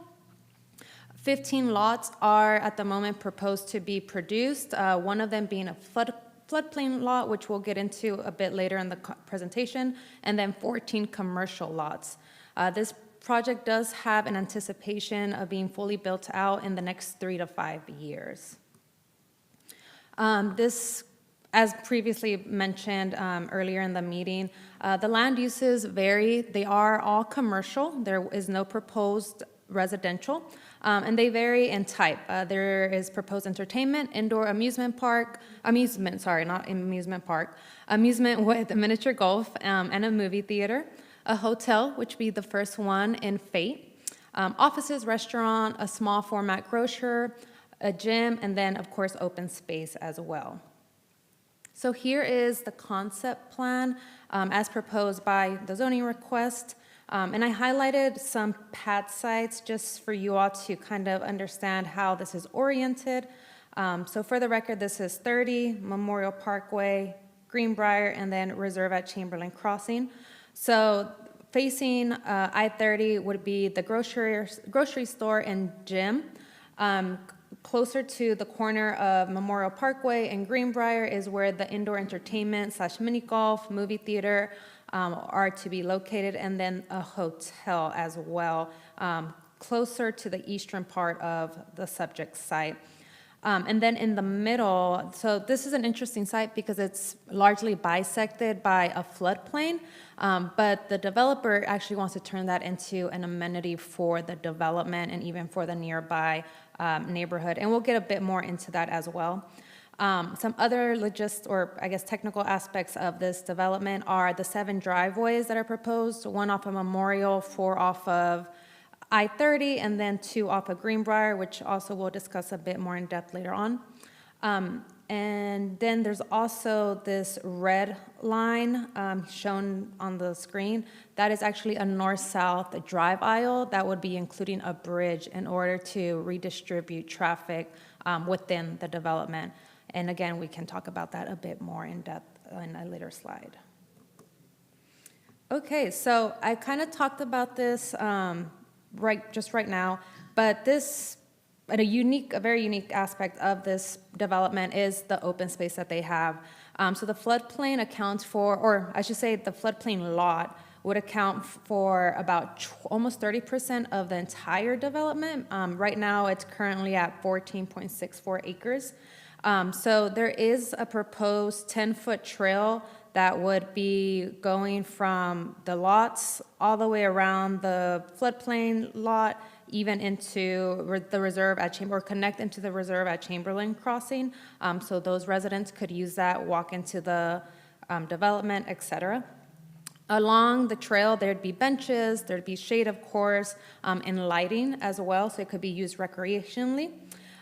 15 lots are at the moment proposed to be produced, one of them being a floodplain lot, which we'll get into a bit later in the presentation, and then 14 commercial lots. This project does have an anticipation of being fully built out in the next 3 to 5 years. This, as previously mentioned earlier in the meeting, the land uses vary. They are all commercial. There is no proposed residential, and they vary in type. There is proposed entertainment, indoor amusement with a miniature golf and a movie theater, a hotel, which would be the first one in Fate, offices, restaurant, a small format grocer, a gym, and then, of course, open space as well. So here is the concept plan as proposed by the zoning request. And I highlighted some pad sites just for you all to kind of understand how this is oriented. So for the record, this is 30 Memorial Parkway, Greenbrier, and then Reserve at Chamberlain Crossing. So facing I-30 would be the grocery store and gym. Closer to the corner of Memorial Parkway and Greenbrier is where the indoor entertainment / mini golf, movie theater are to be located, and then a hotel as well, closer to the eastern part of the subject site. And then in the middle, so this is an interesting site because it's largely bisected by a floodplain, but the developer actually wants to turn that into an amenity for the development and even for the nearby neighborhood. And we'll get a bit more into that as well. Some other technical aspects of this development are the 7 driveways that are proposed, 1 off of Memorial, 4 off of I-30, and then 2 off of Greenbrier, which also we'll discuss a bit more in depth later on. And then there's also this red line shown on the screen. That is actually a north-south drive aisle that would be including a bridge in order to redistribute traffic within the development. And again, we can talk about that a bit more in depth in a later slide. Okay, so I kind of talked about this right now, but a very unique aspect of this development is the open space that they have. So the floodplain accounts for, or I should say the floodplain lot would account for about almost 30% of the entire development. Right now, it's currently at 14.64 acres. So there is a proposed 10-foot trail that would be going from the lots all the way around the floodplain lot, even into the reserve at or connect into the reserve at Chamberlain Crossing. So those residents could use that, walk into the development, etc. Along the trail, there'd be benches, there'd be shade, of course, and lighting as well, so it could be used recreationally.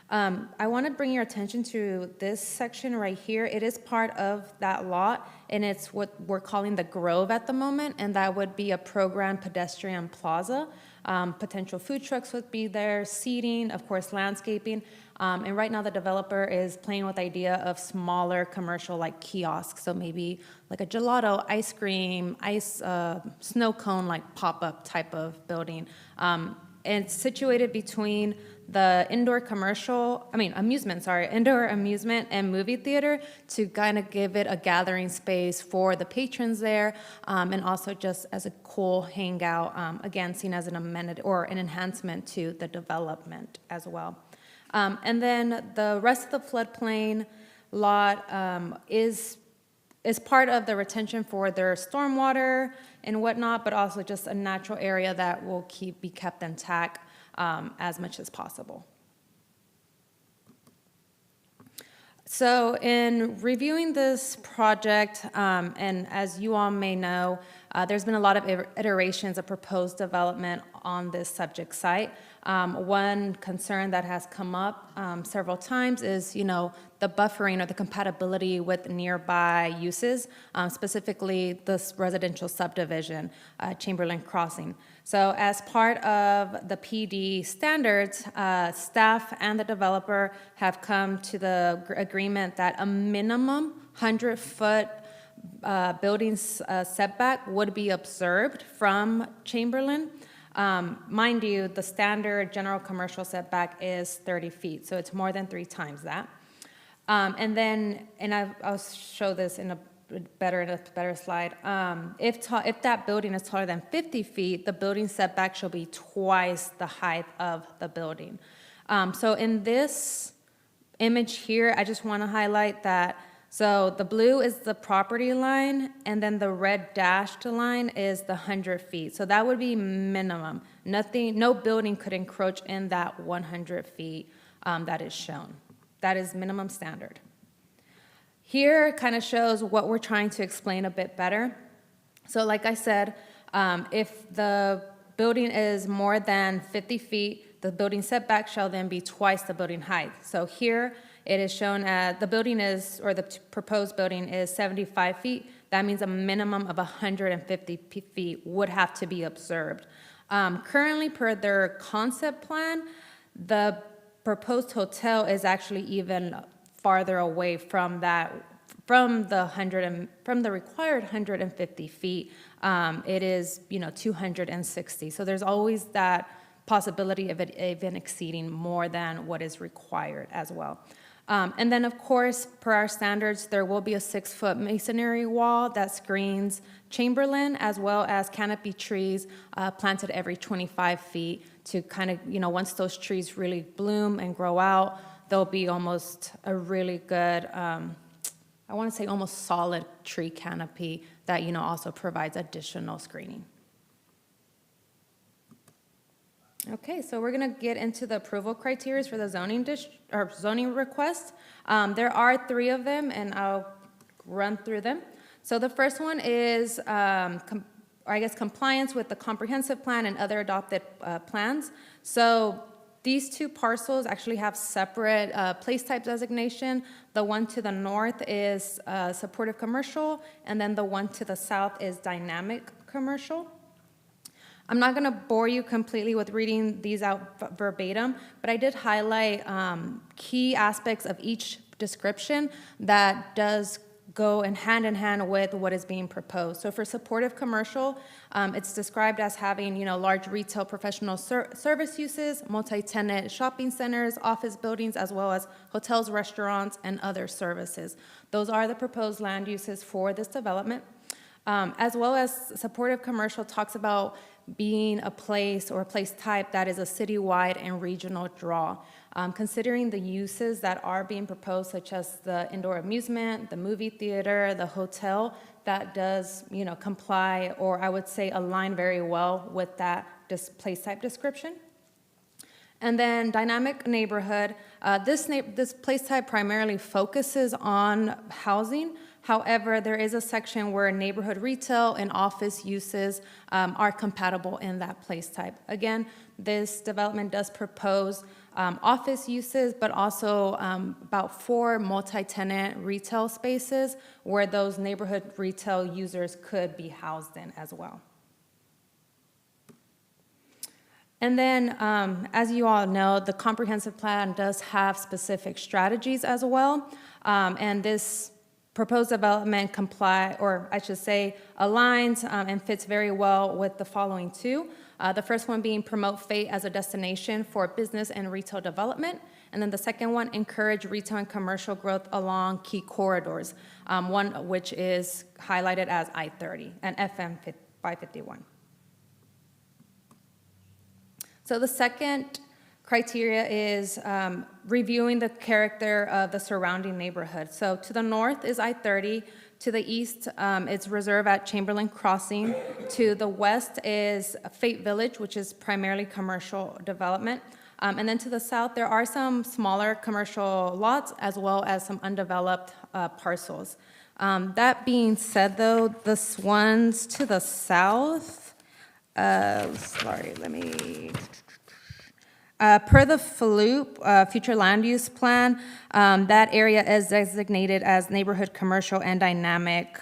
I want to bring your attention to this section right here. It is part of that lot, and it's what we're calling the Grove at the moment, and that would be a programmed pedestrian plaza. Potential food trucks would be there, seating, of course, landscaping. And right now the developer is playing with the idea of smaller commercial like kiosks, so maybe like a gelato, ice cream, snow cone like pop-up type of building. And it's situated between the indoor amusement and movie theater to kind of give it a gathering space for the patrons there, and also just as a cool hangout, again, seen as an amenity or an enhancement to the development as well. And then the rest of the floodplain lot is part of the retention for their stormwater and whatnot, but also just a natural area that will be kept intact as much as possible. So in reviewing this project, and as you all may know, there's been a lot of iterations of proposed development on this subject site. One concern that has come up several times is, the buffering or the compatibility with nearby uses, specifically this residential subdivision, Chamberlain Crossing. So as part of the PD standards, staff and the developer have come to the agreement that a minimum 100-foot building setback would be observed from Chamberlain. Mind you, the standard general commercial setback is 30 feet, so it's more than 3 times that. I'll show this in a better slide. If that building is taller than 50 feet, the building setback shall be twice the height of the building. So in this image here, I just want to highlight that. So the blue is the property line, and then the red dashed line is the 100 feet. So that would be minimum. No building could encroach in that 100 feet that is shown. That is minimum standard. Here kind of shows what we're trying to explain a bit better. So like I said, if the building is more than 50 feet, the building setback shall then be twice the building height. So here it is shown as the proposed building is 75 feet. That means a minimum of 150 feet would have to be observed. Currently, per their concept plan, the proposed hotel is actually even farther away from the required 150 feet. It is 260. So there's always that possibility of it even exceeding more than what is required as well. And then, of course, per our standards, there will be a 6-foot masonry wall that screens Chamberlain, as well as canopy trees planted every 25 feet to kind of, once those trees really bloom and grow out, there'll be almost a really good, I want to say almost solid tree canopy that, also provides additional screening. Okay, so we're going to get into the approval criteria for the zoning request. There are 3 of them, and I'll run through them. So the first one is, compliance with the comprehensive plan and other adopted plans. So these 2 parcels actually have separate place type designation. The one to the north is supportive commercial, and then the one to the south is dynamic commercial. I'm not going to bore you completely with reading these out verbatim, but I did highlight key aspects of each description that does go in hand with what is being proposed. So for supportive commercial, it's described as having, large retail professional service uses, multi-tenant shopping centers, office buildings, as well as hotels, restaurants, and other services. Those are the proposed land uses for this development. As well as supportive commercial talks about being a place or a place type that is a citywide and regional draw. Considering the uses that are being proposed, such as the indoor amusement, the movie theater, the hotel, that does, comply, or I would say align very well with that place type description. And then dynamic neighborhood, this place type primarily focuses on housing. However, there is a section where neighborhood retail and office uses are compatible in that place type. Again, this development does propose office uses, but also about 4 multi-tenant retail spaces where those neighborhood retail users could be housed in as well. And then, as you all know, the comprehensive plan does have specific strategies as well, and this proposed development aligns and fits very well with the following 2. The first one being promote Fate as a destination for business and retail development, and then the second one, encourage retail and commercial growth along key corridors, one which is highlighted as I-30 and FM 551. So the second criteria is reviewing the character of the surrounding neighborhood. So to the north is I-30. To the east, it's Reserve at Chamberlain Crossing. To the west is Fate Village, which is primarily commercial development. And then to the south, there are some smaller commercial lots as well as some undeveloped parcels. That being said, though, this one's to the south. Per the FLUP, Future Land Use Plan, that area is designated as neighborhood commercial and dynamic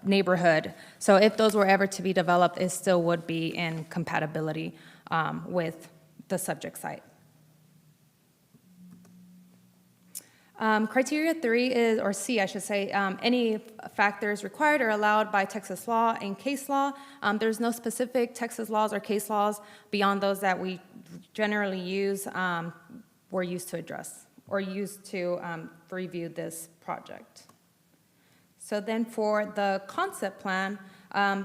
neighborhood. So if those were ever to be developed, it still would be in compatibility with the subject site. Criteria 3 is, or C, I should say, any factors required or allowed by Texas law and case law. There's no specific Texas laws or case laws beyond those that we generally use, were used to address or used to review this project. So then for the concept plan,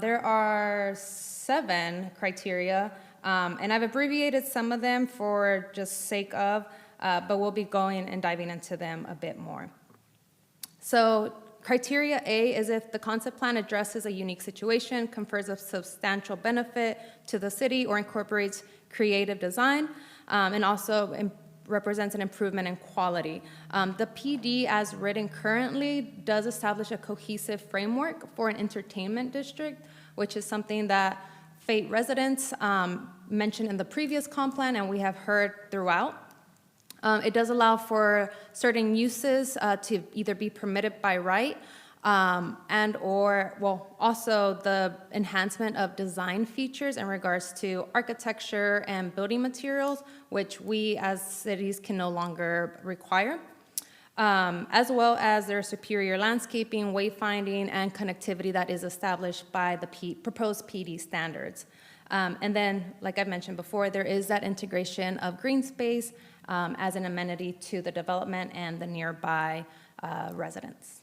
there are 7 criteria, and I've abbreviated some of them for just sake of, but we'll be going and diving into them a bit more. So criteria A is if the concept plan addresses a unique situation, confers a substantial benefit to the city, or incorporates creative design, and also represents an improvement in quality. The PD, as written currently, does establish a cohesive framework for an entertainment district, which is something that Fate residents mentioned in the previous comp plan and we have heard throughout. It does allow for certain uses to either be permitted by right and or, well, also the enhancement of design features in regards to architecture and building materials, which we as cities can no longer require, as well as their superior landscaping, wayfinding, and connectivity that is established by the proposed PD standards. And then, like I mentioned before, there is that integration of green space as an amenity to the development and the nearby residents.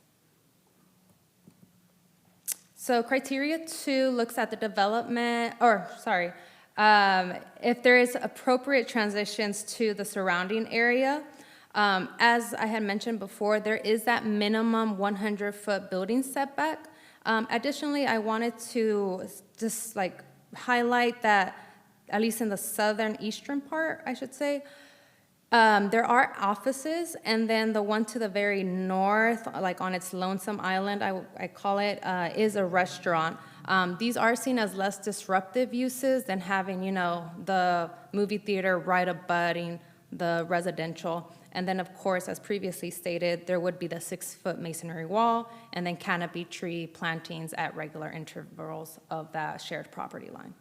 So criteria 2 looks at the development, If there is appropriate transitions to the surrounding area, as I had mentioned before, there is that minimum 100-foot building setback. Additionally, I wanted to just like highlight that, at least in the southern eastern part, I should say, there are offices, and then the one to the very north, like on its lonesome island, I call it, is a restaurant. These are seen as less disruptive uses than having, the movie theater right abutting the residential. And then, of course, as previously stated, there would be the 6-foot masonry wall and then canopy tree plantings at regular intervals of that shared property line.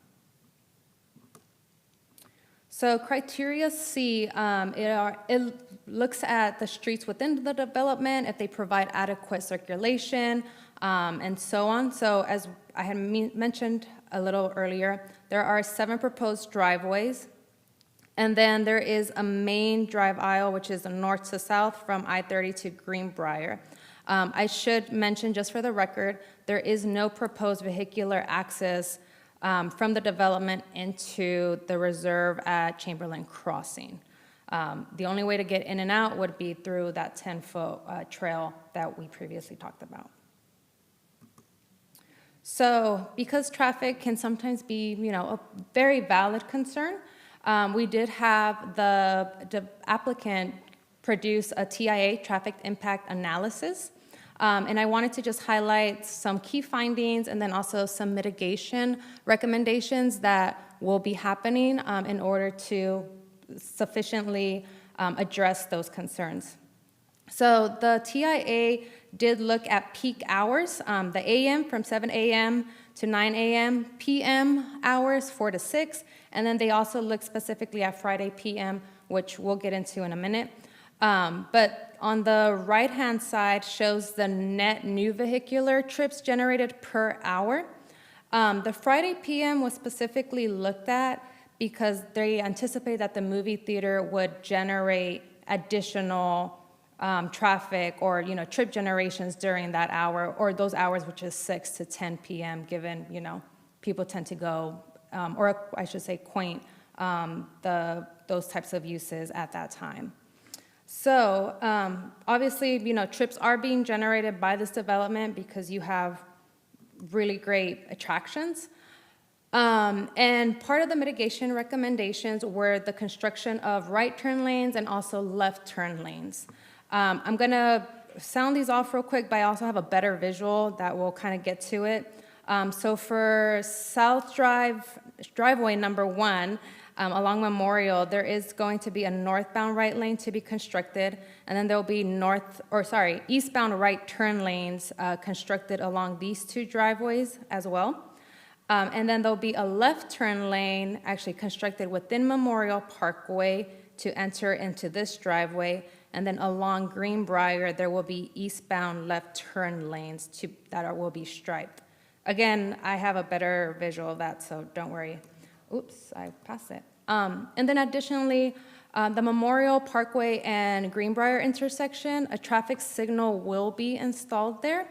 So criteria C, it looks at the streets within the development, if they provide adequate circulation, and so on. So as I had mentioned a little earlier, there are 7 proposed driveways. And then there is a main drive aisle, which is north to south from I-30 to Greenbrier. I should mention, just for the record, there is no proposed vehicular access from the development into the reserve at Chamberlain Crossing. The only way to get in and out would be through that 10-foot trail that we previously talked about. So because traffic can sometimes be, a very valid concern, we did have the applicant produce a TIA, traffic impact analysis. And I wanted to just highlight some key findings and then also some mitigation recommendations that will be happening in order to sufficiently address those concerns. So the TIA did look at peak hours, the AM from 7 a.m. to 9 a.m., PM hours 4 to 6, and then they also looked specifically at Friday PM, which we'll get into in a minute. But on the right-hand side shows the net new vehicular trips generated per hour. The Friday PM was specifically looked at because they anticipate that the movie theater would generate additional traffic or, trip generations during that hour, or those hours, which is 6 to 10 p.m., given, people tend to go, or I should say quaint, those types of uses at that time. So obviously, trips are being generated by this development because you have really great attractions. And part of the mitigation recommendations were the construction of right turn lanes and also left turn lanes. I'm going to sound these off real quick, but I also have a better visual that will kind of get to it. So for South driveway number 1, along Memorial, there is going to be a northbound right lane to be constructed, and then there'll be eastbound right turn lanes constructed along these 2 driveways as well. And then there'll be a left turn lane actually constructed within Memorial Parkway to enter into this driveway. And then along Greenbrier, there will be eastbound left turn lanes that will be striped. Again, I have a better visual of that, so don't worry. Oops, I passed it. And then additionally, the Memorial Parkway and Greenbrier intersection, a traffic signal will be installed there.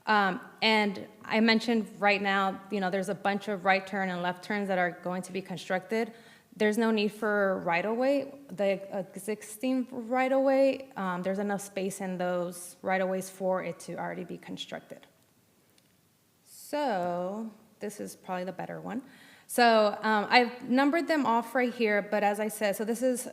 And I mentioned right now, there's a bunch of right turn and left turns that are going to be constructed. There's no need for right-of-way. The existing right-of-way, there's enough space in those right-of-ways for it to already be constructed. So this is probably the better one. So I've numbered them off right here, but as I said, so this is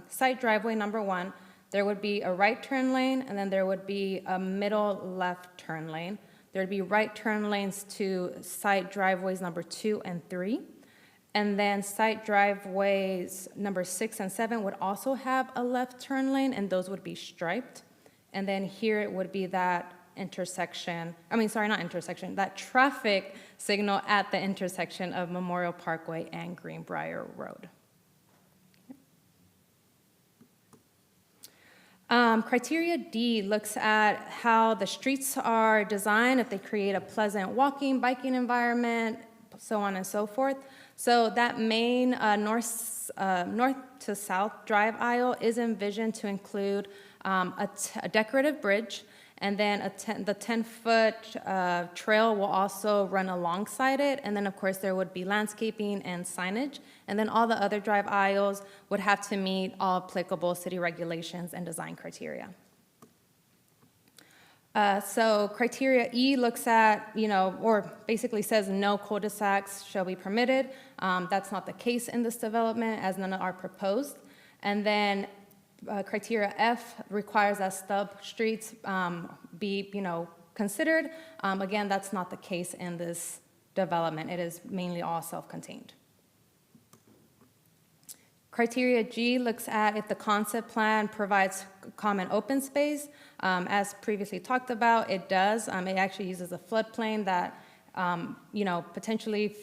site driveway number 1. There would be a right turn lane, and then there would be a middle left turn lane. There would be right turn lanes to site driveways number 2 and 3. And then site driveways number 6 and 7 would also have a left turn lane, and those would be striped. And then here it would be that that traffic signal at the intersection of Memorial Parkway and Greenbrier Road. Criteria D looks at how the streets are designed, if they create a pleasant walking, biking environment, so on and so forth. So that main north to south drive aisle is envisioned to include a decorative bridge, And then the 10-foot trail will also run alongside it. And then, of course, there would be landscaping and signage. And then all the other drive aisles would have to meet all applicable city regulations and design criteria. So criteria E looks at, or basically says no cul-de-sacs shall be permitted. That's not the case in this development, as none are proposed. And then criteria F requires that stub streets be, considered. Again, that's not the case in this development. It is mainly all self-contained. Criteria G looks at if the concept plan provides common open space. As previously talked about, it does. It actually uses a floodplain that, potentially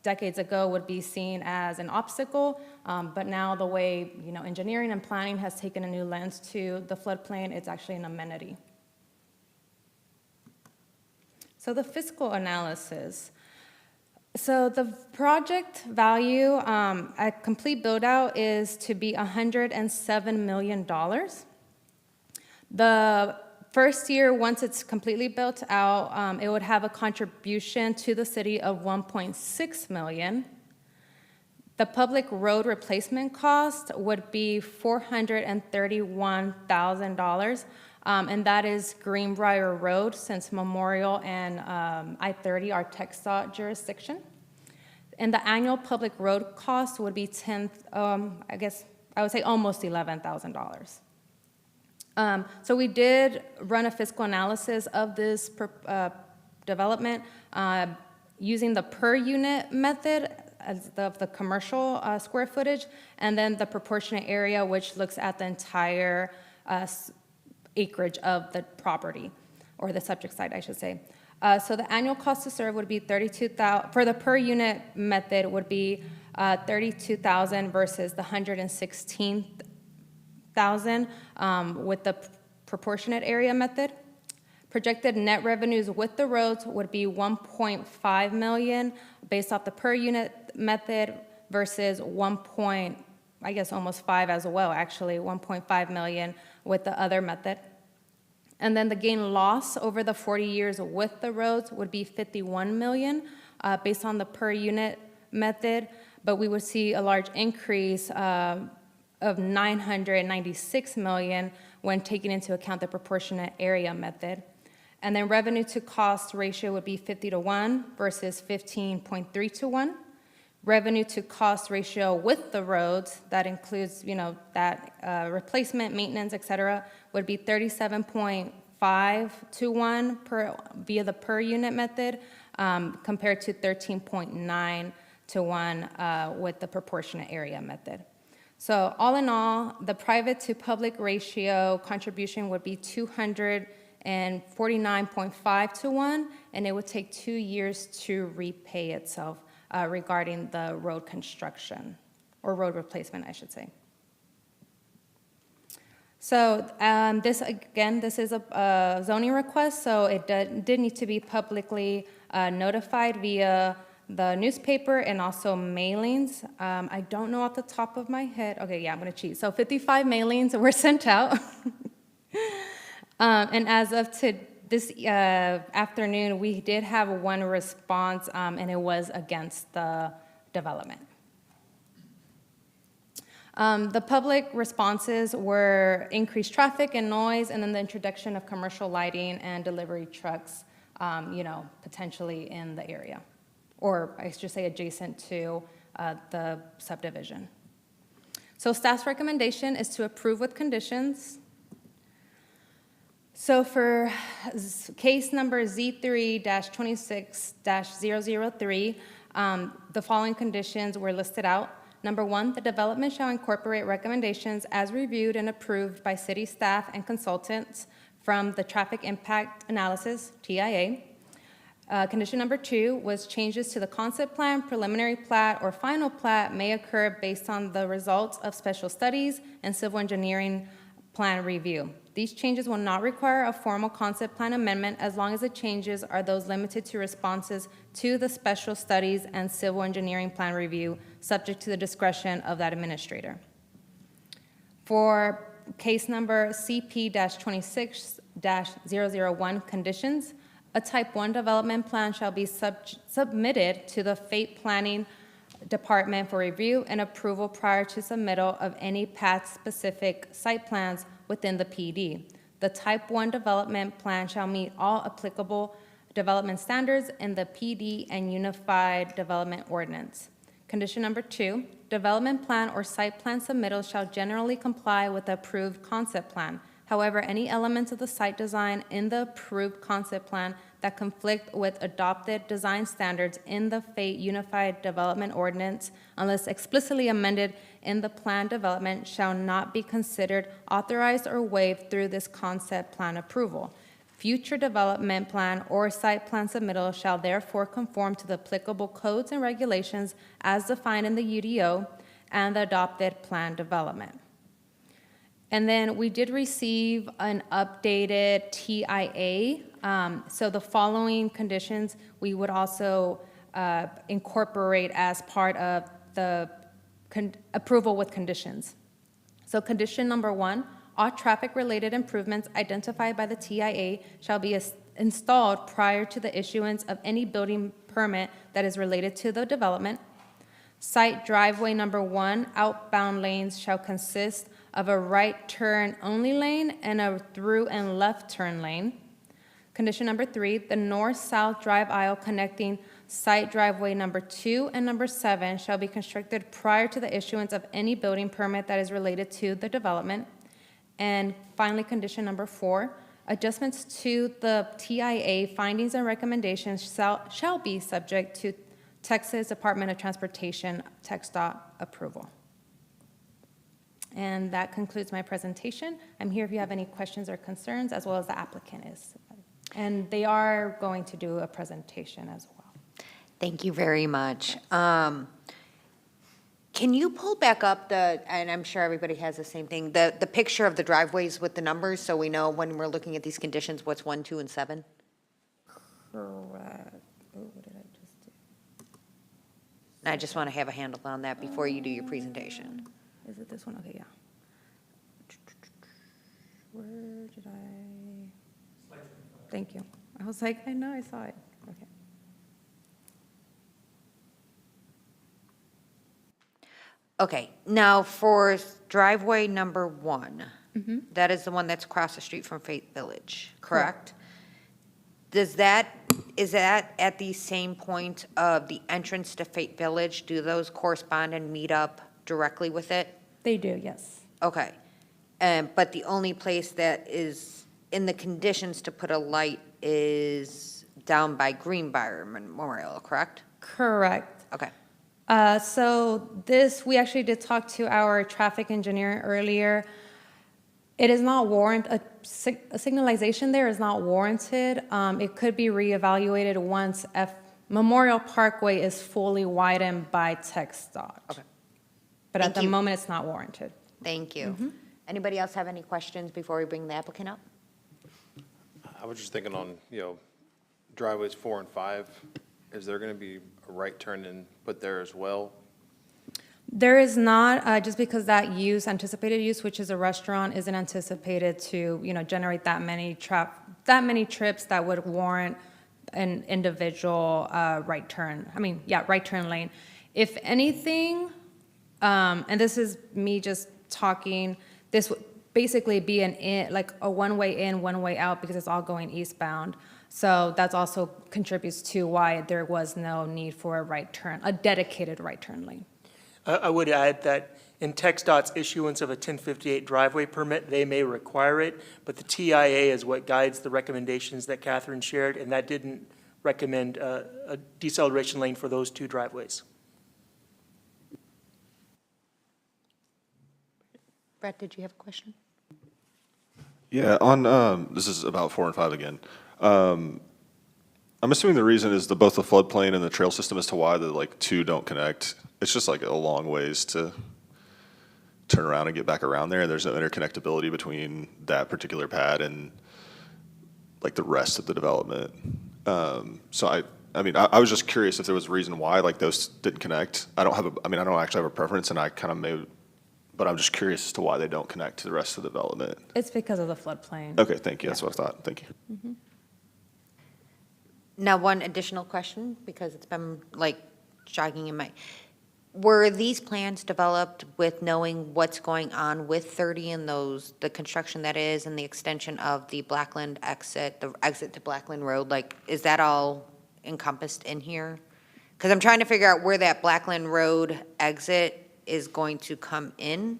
decades ago would be seen as an obstacle, but now the way, engineering and planning has taken a new lens to the floodplain, it's actually an amenity. So the fiscal analysis. So the project value at complete build-out is to be $107 million. The first year, once it's completely built out, it would have a contribution to the city of $1.6 million. The public road replacement cost would be $431,000, and that is Greenbrier Road, since Memorial and I-30 are TxDOT jurisdiction. And the annual public road cost would be almost $11,000. So we did run a fiscal analysis of this development using the per unit method of the commercial square footage, and then the proportionate area, which looks at the entire acreage of the property, or the subject site, I should say. So the annual cost to serve would be $32,000, for the per unit method would be $32,000 versus the $116,000 with the proportionate area method. Projected net revenues with the roads would be $1.5 million based off the per unit method versus almost 5 as well, actually, $1.5 million with the other method. And then the gain loss over the 40 years with the roads would be $51 million based on the per unit method, but we would see a large increase of $996 million when taking into account the proportionate area method. And then revenue to cost ratio would be 50-1 versus 15.3-1. Revenue to cost ratio with the roads, that includes, that replacement, maintenance, et cetera, would be 37.5-1 via the per unit method, compared to 13.9-1 with the proportionate area method. So all in all, the private to public ratio contribution would be 249.5-1, and it would take 2 years to repay itself regarding the road construction, or road replacement, I should say. So this is a zoning request, so it did need to be publicly notified via the newspaper and also mailings. I don't know off the top of my head. Okay, yeah, I'm gonna cheat. So 55 mailings were sent out. And as of this afternoon, we did have one response, and it was against the development. The public responses were increased traffic and noise, and then the introduction of commercial lighting and delivery trucks, potentially in the area, or I should say adjacent to the subdivision. So staff's recommendation is to approve with conditions. So for case number Z3-26-003, the following conditions were listed out. Number 1, the development shall incorporate recommendations as reviewed and approved by city staff and consultants from the Traffic Impact Analysis, TIA. Condition number 2 was changes to the concept plan, preliminary plat, or final plat may occur based on the results of special studies and civil engineering plan review. These changes will not require a formal concept plan amendment as long as the changes are those limited to responses to the special studies and civil engineering plan review, subject to the discretion of that administrator. For case number CP-26, 2022-001 conditions. A Type 1 development plan shall be submitted to the Fate Planning Department for review and approval prior to submittal of any path-specific site plans within the PD. The Type 1 development plan shall meet all applicable development standards in the PD and Unified Development Ordinance. Condition number 2, development plan or site plan submittal shall generally comply with the approved concept plan. However, any elements of the site design in the approved concept plan that conflict with adopted design standards in the Fate Unified Development Ordinance, unless explicitly amended in the plan development, shall not be considered authorized or waived through this concept plan approval. Future development plan or site plan submittal shall therefore conform to the applicable codes and regulations as defined in the UDO and the adopted plan development. And then we did receive an updated TIA. So the following conditions we would also incorporate as part of the approval with conditions. So condition number 1, all traffic-related improvements identified by the TIA shall be installed prior to the issuance of any building permit that is related to the development. Site driveway number 1, outbound lanes shall consist of a right turn only lane and a through and left turn lane. Condition number 3, the north-south drive aisle connecting site driveway number 2 and number 7 shall be constructed prior to the issuance of any building permit that is related to the development. And finally, condition number 4, adjustments to the TIA findings and recommendations shall be subject to Texas Department of Transportation TxDOT approval. And that concludes my presentation. I'm here if you have any questions or concerns, as well as the applicant is. And they are going to do a presentation as well. Thank you very much. Can you pull back up and I'm sure everybody has the same thing, the picture of the driveways with the numbers, so we know when we're looking at these conditions, what's 1, 2, and 7? Correct. Oh, what did I just do? I just want to have a handle on that before you do your presentation. Is it this one? Okay, yeah. Where did I? Thank you. I was like, I know I saw it. Okay. Okay, now for driveway number 1, that is the one that's across the street from Faith Village, correct? Is that at the same point of the entrance to Faith Village? Do those correspond and meet up directly with it? They do, yes. Okay. But the only place that is in the conditions to put a light is down by Greenbrier Memorial, correct? Correct. Okay. So we actually did talk to our traffic engineer earlier. It is not a signalization there is not warranted. It could be reevaluated once Memorial Parkway is fully widened by TxDOT. Okay. But Thank at the you. moment, it's not warranted. Thank you. Anybody else have any questions before we bring the applicant up? I was just thinking on, driveways 4 and 5, is there going to be a right turn in put there as well? There is not, just because that anticipated use, which is a restaurant, isn't anticipated to, generate that many trips that would warrant an individual right turn lane. If anything, and this is me just talking, this would basically be a one-way in, one-way out, because it's all going eastbound. So that's also contributes to why there was no need for a dedicated right turn lane. I would add that in TxDOT's issuance of a 1058 driveway permit, they may require it, but the TIA is what guides the recommendations that Catherine shared, and that didn't recommend a deceleration lane for those 2 driveways. Brett, did you have a question? Yeah, this is about 4 and 5 again. I'm assuming the reason is both the floodplain and the trail system as to why the 2 don't connect. It's just a long ways to turn around and get back around there. There's no interconnectability between that particular pad and the rest of the development. So I was just curious if there was a reason why those didn't connect. I don't actually have a preference, and I kind of may, but I'm just curious as to why they don't connect to the rest of the development. It's because of the floodplain. Okay, thank you. That's what I thought. Thank you. Now, one additional question, because it's been like jogging in my, were these plans developed with knowing what's going on with 30 and those, the construction that is and the extension of the Blackland exit, the exit to Blackland Road? Like, is that all encompassed in here? Because I'm trying to figure out where that Blackland Road exit is going to come in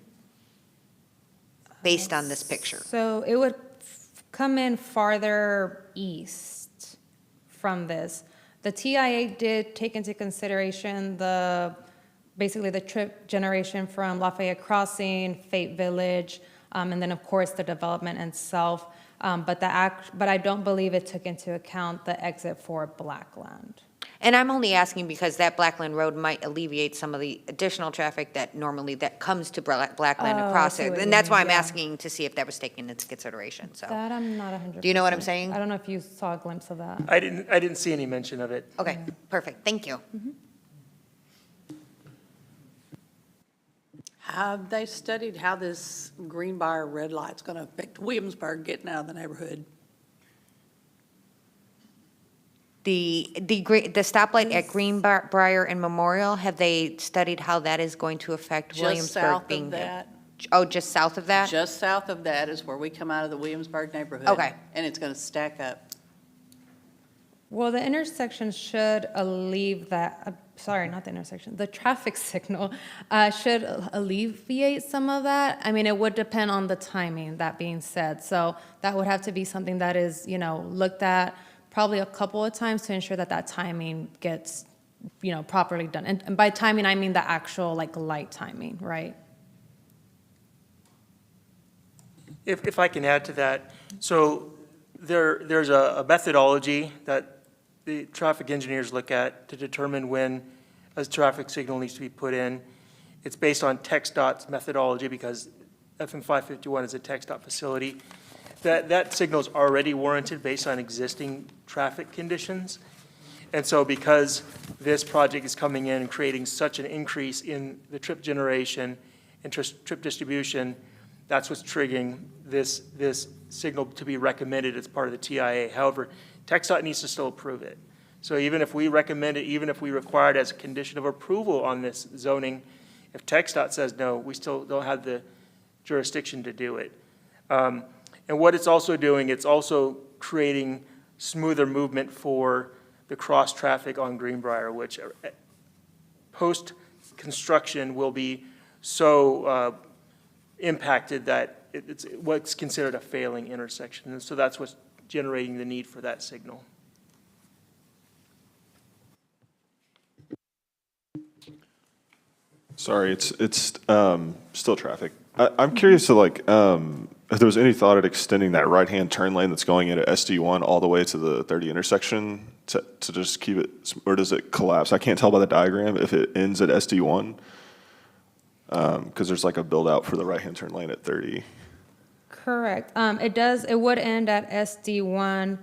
based on this picture. So it would come in farther east from this. The TIA did take into consideration basically the trip generation from Lafayette Crossing, Fate Village, and then of course the development itself. But I don't believe it took into account the exit for Blackland. And I'm only asking because that Blackland Road might alleviate some of the additional traffic that normally that comes to Blackland Oh, I across see it. what you And that's mean, why I'm yeah. asking to see if that was taken into consideration, so. That I'm not 100%. Do you know what I'm saying? I don't know if you saw a glimpse of that. I didn't see any mention of it. Okay, perfect, thank you. Have they studied how this Greenbrier red light's going to affect Williamsburg getting out of the neighborhood? The stoplight at Greenbrier and Memorial, have they studied how that is going to affect Just Williamsburg south being of there? that, Oh, just south of that? just south of that is where we come out of the Williamsburg neighborhood. Okay. And it's going to stack up. Well, the intersection should alleviate that, sorry, not the intersection, the traffic signal should alleviate some of that. I mean, it would depend on the timing, that being said. So that would have to be something that is, looked at probably a couple of times to ensure that that timing gets, properly done. And by timing, I mean the actual, light timing, right? If I can add to that, so there's a methodology that the traffic engineers look at to determine when a traffic signal needs to be put in. It's based on TxDOT's methodology because FM 551 is a TxDOT facility. That signal is already warranted based on existing traffic conditions. And so because this project is coming in and creating such an increase in the trip generation and trip distribution, that's what's triggering this signal to be recommended as part of the TIA. However, TxDOT needs to still approve it. So even if we recommend it, even if we require it as a condition of approval on this zoning, if TxDOT says no, we still don't have the jurisdiction to do it. And what it's also doing, it's also creating smoother movement for the cross traffic on Greenbrier, which post-construction will be so impacted that it's what's considered a failing intersection. And so that's what's generating the need for that signal. Sorry, it's still traffic. I'm curious to if there was any thought at extending that right-hand turn lane that's going into SD1 all the way to the 30 intersection to just keep it, or does it collapse? I can't tell by the diagram if it ends at SD1 because there's a build out for the right-hand turn lane at 30. Correct. It would end at SD1.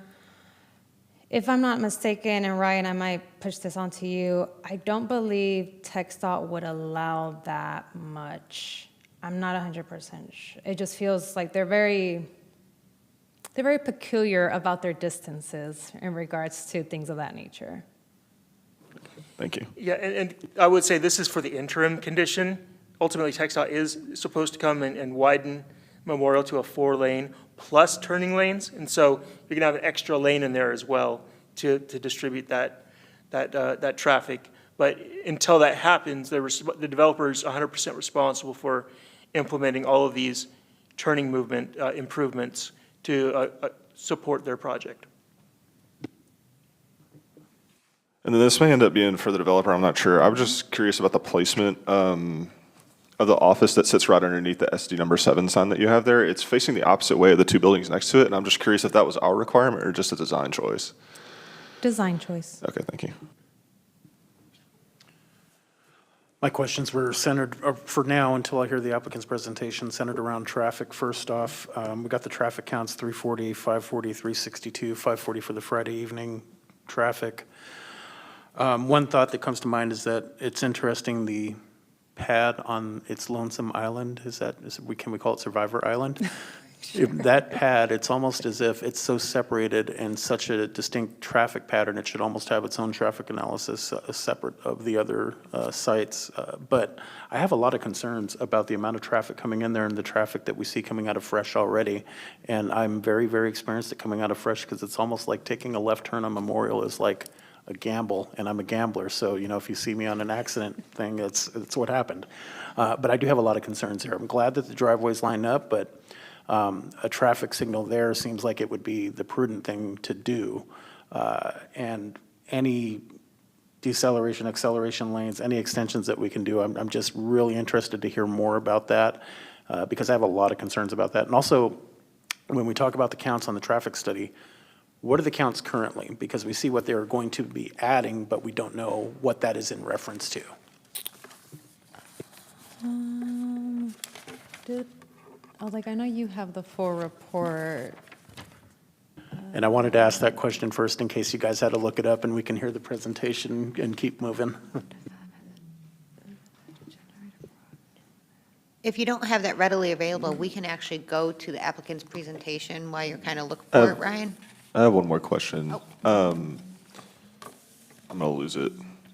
If I'm not mistaken, and Ryan, I might push this onto you, I don't believe TxDOT would allow that much. I'm not 100% sure. It just feels like they're very peculiar about their distances in regards to things of that nature. Thank you. Yeah, and I would say this is for the interim condition. Ultimately, TxDOT is supposed to come and widen Memorial to a 4-lane plus turning lanes, and so you're gonna have an extra lane in there as well to distribute that traffic. But until that happens, the developer is 100% responsible for implementing all of these turning movement improvements to support their project. And then this may end up being for the developer, I'm not sure. I was just curious about the placement of the office that sits right underneath the SD number 7 sign that you have there. It's facing the opposite way of the 2 buildings next to it, and I'm just curious if that was our requirement or just a design choice. Design choice. Okay, thank you. My questions were centered, for now, until I hear the applicant's presentation, centered around traffic. First off, we got the traffic counts, 340, 540, 362, 540 for the Friday evening traffic. One thought that comes to mind is that it's interesting, the pad on its lonesome island, can we call it Survivor Island? That pad, it's almost as if it's so separated and such a distinct traffic pattern, it should almost have its own traffic analysis separate of the other sites. But I have a lot of concerns about the amount of traffic coming in there and the traffic that we see coming out of Fresh already. And I'm very, very experienced at coming out of Fresh because it's almost like taking a left turn on Memorial is like a gamble, and I'm a gambler. So, if you see me on an accident thing, it's what happened. But I do have a lot of concerns here. I'm glad that the driveways line up, but a traffic signal there seems like it would be the prudent thing to do. And any deceleration, acceleration lanes, any extensions that we can do, I'm just really interested to hear more about that because I have a lot of concerns about that. And also, when we talk about the counts on the traffic study, what are the counts currently? Because we see what they're going to be adding, but we don't know what that is in reference to. I know you have the full report. And I wanted to ask that question first in case you guys had to look it up and we can hear the presentation and keep moving. If you don't have that readily available, we can actually go to the applicant's presentation while you're kind of looking for it, Ryan. I have one more question. Oh. I'm gonna lose it.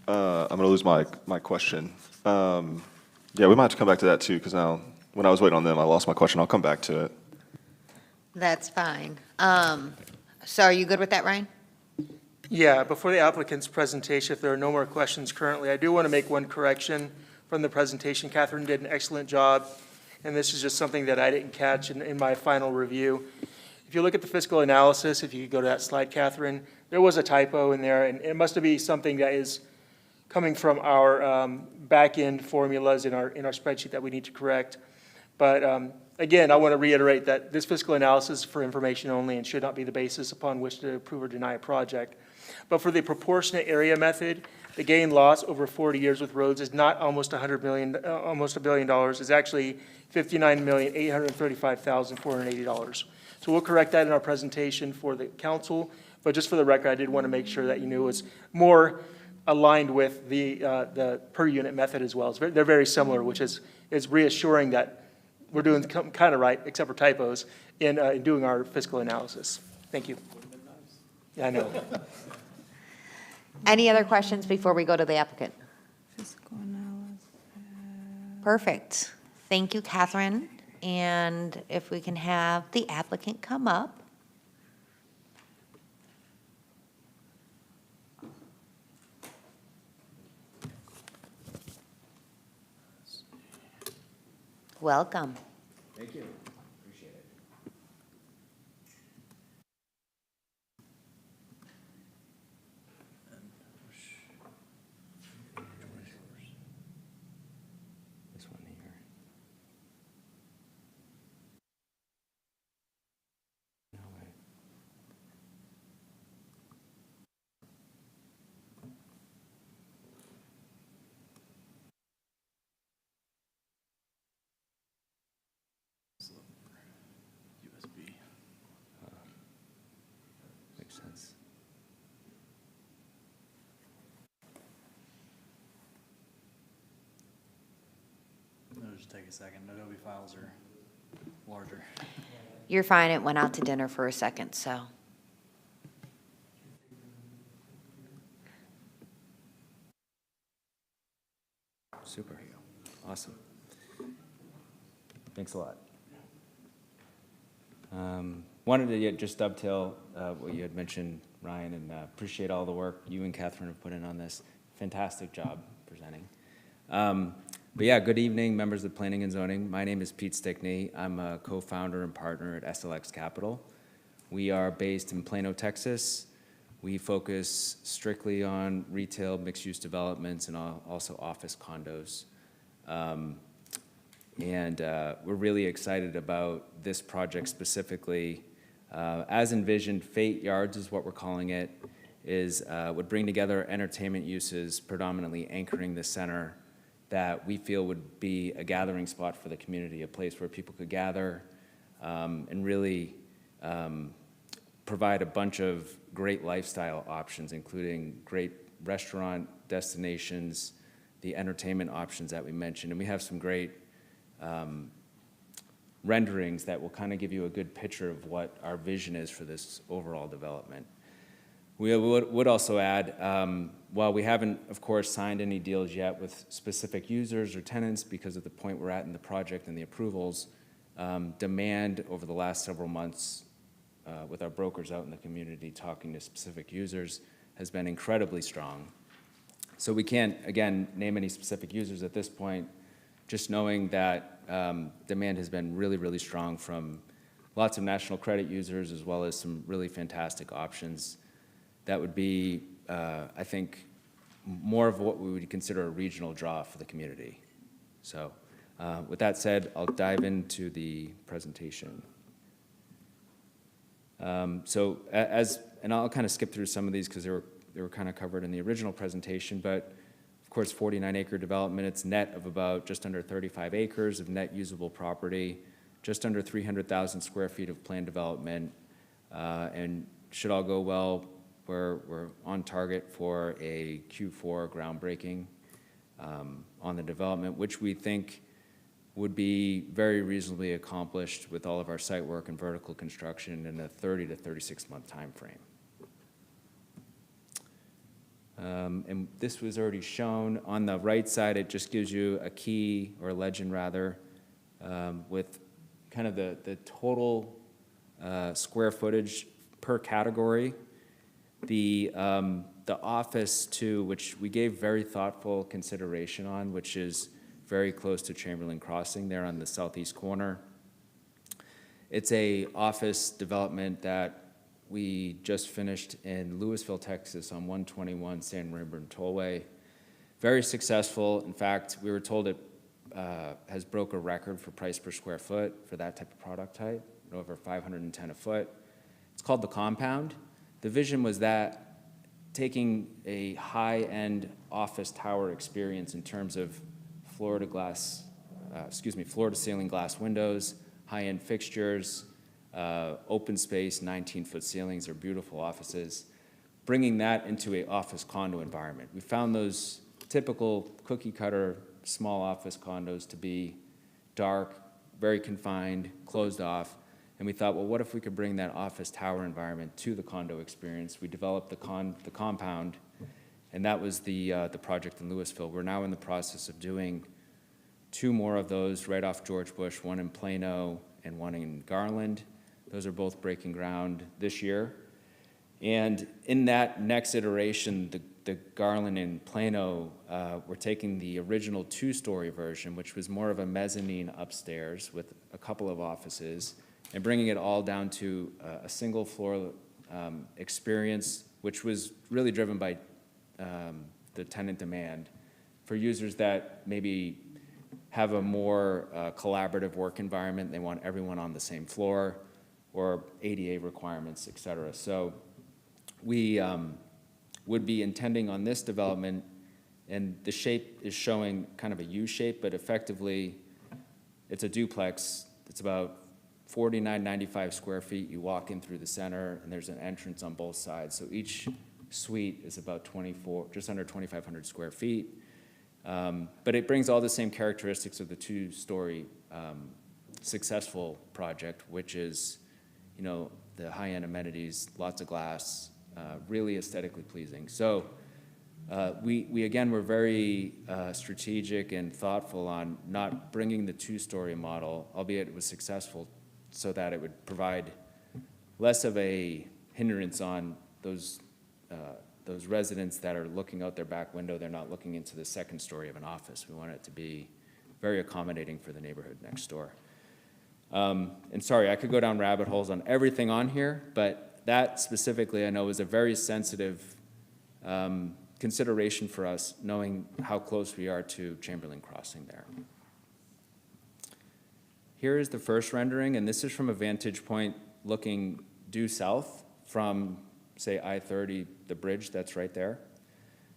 I'm gonna lose my question. Yeah, we might have to come back to that too, because now, when I was waiting on them, I lost my question. I'll come back to it. That's fine. So are you good with that, Ryan? Yeah, before the applicant's presentation, if there are no more questions currently, I do want to make one correction from the presentation. Catherine did an excellent job, and this is just something that I didn't catch in my final review. If you look at the fiscal analysis, if you could go to that slide, Catherine, there was a typo in there, and it must be something that is coming from our back-end formulas in our spreadsheet that we need to correct. But again, I want to reiterate that this fiscal analysis is for information only and should not be the basis upon which to approve or deny a project. But for the proportionate area method, the gain loss over 40 years with roads is not almost $100 million, almost $1 billion. It's actually $59,835,480. So we'll correct that in our presentation for the council. But just for the record, I did want to make sure that you knew it was more aligned with the per unit method as well. They're very similar, which is reassuring that we're doing kind of right, except for typos, in doing our fiscal analysis. Thank you. Yeah, I know. Any other questions before we go to the applicant? Perfect. Thank you, Catherine. And if we can have the applicant come up. Welcome. Thank you. Appreciate it. This one here. No way. USB. Makes sense. It'll just take a second. Adobe files are larger. You're fine. It went out to dinner for a second, so. Super. Awesome. Thanks a lot. Wanted to just dovetail what you had mentioned, Ryan, and appreciate all the work you and Catherine have put in on this. Fantastic job presenting. But yeah, good evening, members of Planning and Zoning. My name is Pete Stickney. I'm a co-founder and partner at SLX Capital. We are based in Plano, Texas. We focus strictly on retail, mixed-use developments, and also office condos. And we're really excited about this project specifically. As envisioned, Fate Yards is what we're calling it, would bring together entertainment uses, predominantly anchoring the center, that we feel would be a gathering spot for the community, a place where people could gather and really provide a bunch of great lifestyle options, including great restaurant destinations, the entertainment options that we mentioned. And we have some great renderings that will kind of give you a good picture of what our vision is for this overall development. We would also add, while we haven't, of course, signed any deals yet with specific users or tenants because of the point we're at in the project and the approvals, demand over the last several months with our brokers out in the community talking to specific users has been incredibly strong. So we can't, again, name any specific users at this point, just knowing that demand has been really, really strong from lots of national credit users as well as some really fantastic options. That would be, I think, more of what we would consider a regional draw for the community. So with that said, I'll dive into the presentation. And I'll kind of skip through some of these because they were kind of covered in the original presentation, but of course, 49-acre development, it's net of about just under 35 acres of net usable property, just under 300,000 square feet of planned development, and should all go well, we're on target for a Q4 groundbreaking on the development, which we think would be very reasonably accomplished with all of our site work and vertical construction in a 30 to 36 month time frame. And this was already shown. On the right side, it just gives you a key, or a legend rather, with kind of the total square footage per category. The office too, which we gave very thoughtful consideration on, which is very close to Chamberlain Crossing there on the southeast corner. It's a office development that we just finished in Lewisville, Texas on 121 San Rayburn Tollway. Very successful. In fact, we were told it has broke a record for price per square foot for that type of product type, over $510 a foot. It's called The Compound. The vision was that taking a high-end office tower experience in terms of floor to ceiling glass windows, high-end fixtures, open space, 19-foot ceilings are beautiful offices, bringing that into an office condo environment. We found those typical cookie-cutter small office condos to be dark, very confined, closed off, and we thought, well, what if we could bring that office tower environment to the condo experience? We developed the compound, and that was the project in Lewisville. We're now in the process of doing 2 more of those right off George Bush, one in Plano and one in Garland. Those are both breaking ground this year. And in that next iteration, the Garland and Plano, we're taking the original 2-story version, which was more of a mezzanine upstairs with a couple of offices, and bringing it all down to a single floor experience, which was really driven by the tenant demand for users that maybe have a more collaborative work environment. They want everyone on the same floor, or ADA requirements, et cetera. So we would be intending on this development, and the shape is showing kind of a U shape, but effectively it's a duplex. It's about 4,995 square feet. You walk in through the center, and there's an entrance on both sides. So each suite is about just under 2,500 square feet. But it brings all the same characteristics of the 2-story successful project, which is, the high-end amenities, lots of glass, really aesthetically pleasing. So we again, were very strategic and thoughtful on not bringing the 2-story model, albeit it was successful, so that it would provide less of a hindrance on those residents that are looking out their back window. They're not looking into the 2nd story of an office. We want it to be very accommodating for the neighborhood next door. And sorry, I could go down rabbit holes on everything on here, but that specifically I know is a very sensitive consideration for us, knowing how close we are to Chamberlain Crossing there. Here is the first rendering, and this is from a vantage point looking due south from, say, I-30, the bridge that's right there.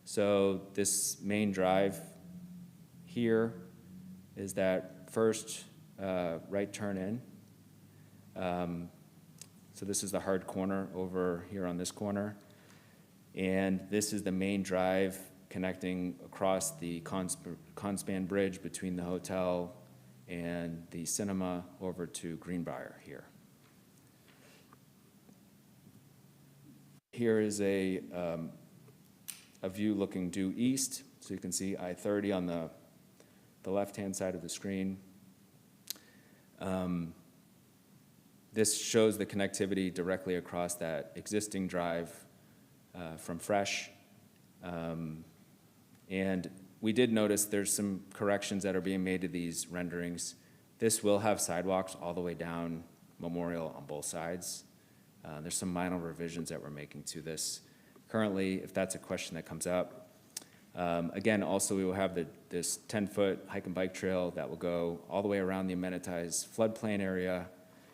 So this main drive here is that first right turn in. So this is the hard corner over here on this corner. And this is the main drive connecting across the Conspan Bridge between the hotel and the cinema over to Greenbrier here. Here is a view looking due east, so you can see I-30 on the left-hand side of the screen. This shows the connectivity directly across that existing drive from Fresh. And we did notice there's some corrections that are being made to these renderings. This will have sidewalks all the way down Memorial on both sides. There's some minor revisions that we're making to this. Currently, if that's a question that comes up, again, also we will have this 10-foot hike and bike trail that will go all the way around the amenitized floodplain area.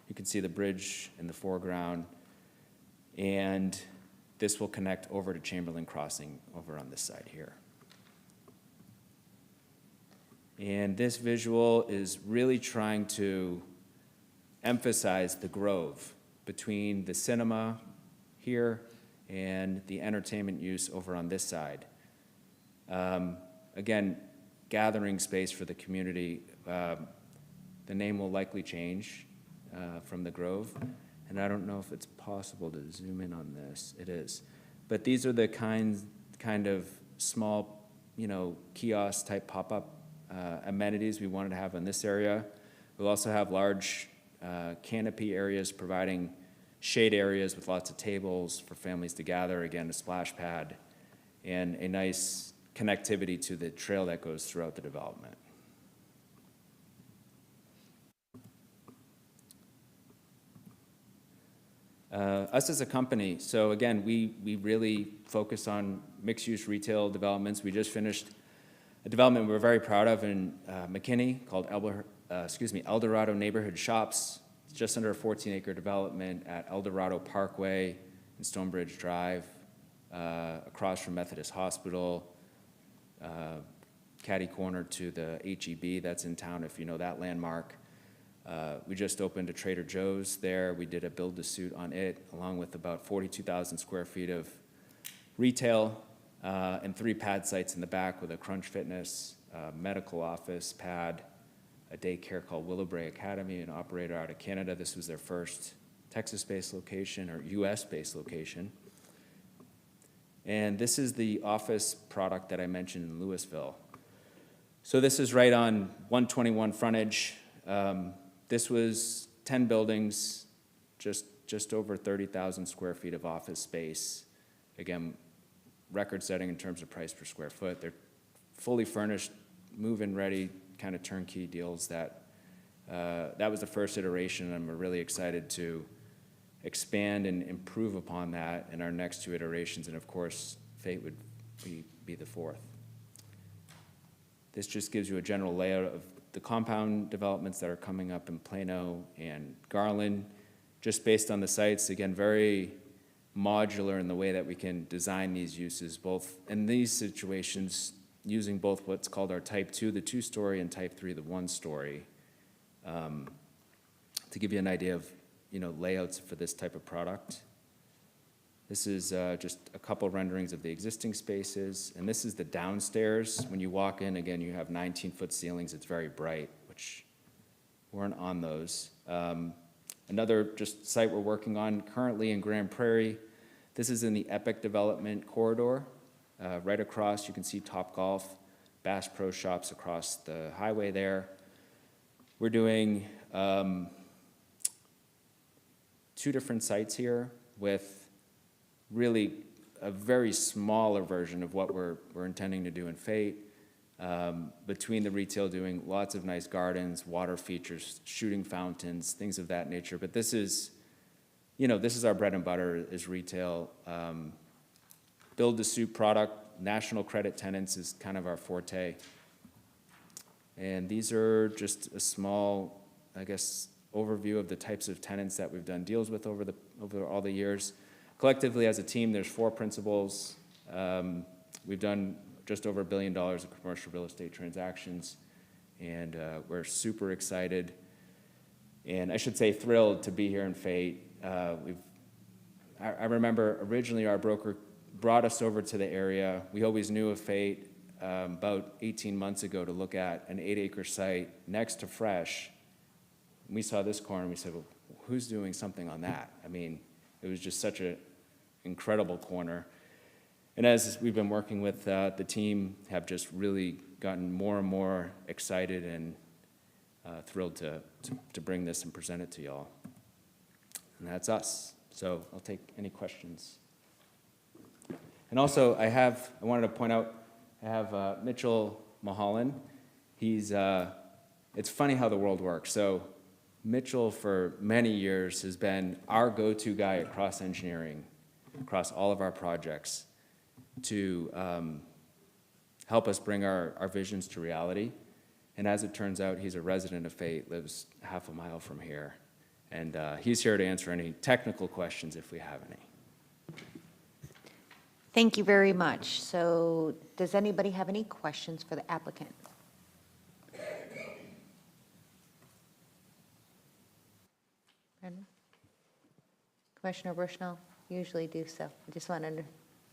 You can see the bridge in the foreground, and this will connect over to Chamberlain Crossing over on this side here. And this visual is really trying to emphasize the grove between the cinema here and the entertainment use over on this side. Again, gathering space for the community. The name will likely change from the Grove, and I don't know if it's possible to zoom in on this. It is. But these are the kind of small, kiosk type pop-up amenities we wanted to have in this area. We'll also have large canopy areas providing shade areas with lots of tables for families to gather, again, a splash pad, and a nice connectivity to the trail that goes throughout the development. Us as a company, so again, we really focus on mixed-use retail developments. We just finished a development we're very proud of in McKinney called Eldorado Neighborhood Shops. It's just under a 14-acre development at Eldorado Parkway and Stonebridge Drive, across from Methodist Hospital, catty corner to the HEB that's in town, if you know that landmark. We just opened a Trader Joe's there. We did a build-to-suit on it, along with about 42,000 square feet of retail, and 3 pad sites in the back with a Crunch Fitness, medical office pad, a daycare called Willowbrae Academy, an operator out of Canada. This was their first Texas-based location or US-based location. And this is the office product that I mentioned in Louisville. So this is right on 121 frontage. This was 10 buildings, just over 30,000 square feet of office space. Again, record-setting in terms of price per square foot. They're fully furnished, move-in ready, kind of turnkey deals that was the first iteration, and we're really excited to expand and improve upon that in our next 2 iterations, and of course, fate would be the 4th. This just gives you a general layout of the compound developments that are coming up in Plano and Garland, just based on the sites. Again, very modular in the way that we can design these uses, both in these situations, using both what's called our Type 2, the 2-story, and Type 3, the 1-story, to give you an idea of layouts for this type of product. This is just a couple renderings of the existing spaces, and this is the downstairs. When you walk in, again, you have 19-foot ceilings. It's very bright, which weren't on those. Another just site we're working on currently in Grand Prairie. This is in the Epic Development Corridor. Right across, you can see Topgolf, Bass Pro Shops across the highway there. We're doing 2 different sites here with really a very smaller version of what we're intending to do in Fate. Between the retail, doing lots of nice gardens, water features, shooting fountains, things of that nature. But this is our bread and butter is retail. Build-to-suit product, national credit tenants is kind of our forte. And these are just a small, overview of the types of tenants that we've done deals with over all the years. Collectively, as a team, there's 4 principals. We've done just over $1 billion of commercial real estate transactions, and we're super excited, and I should say thrilled to be here in Fate. I remember originally our broker brought us over to the area. We always knew of Fate about 18 months ago to look at an 8-acre site next to Fresh. We saw this corner and we said, well, who's doing something on that? I mean, it was just such an incredible corner. And as we've been working with the team, have just really gotten more and more excited and thrilled to bring this and present it to y'all. And that's us. So I'll take any questions. And also, I wanted to point out, I have Mitchell Mulholland. It's funny how the world works. So Mitchell, for many years, has been our go-to guy across engineering, across all of our projects, to help us bring our visions to reality. And as it turns out, he's a resident of Fate, lives half a mile from here. And he's here to answer any technical questions if we have any. Thank you very much. So does anybody have any questions for the applicant? Brandon? Commissioner Bushnell, you usually do so. I just wanted to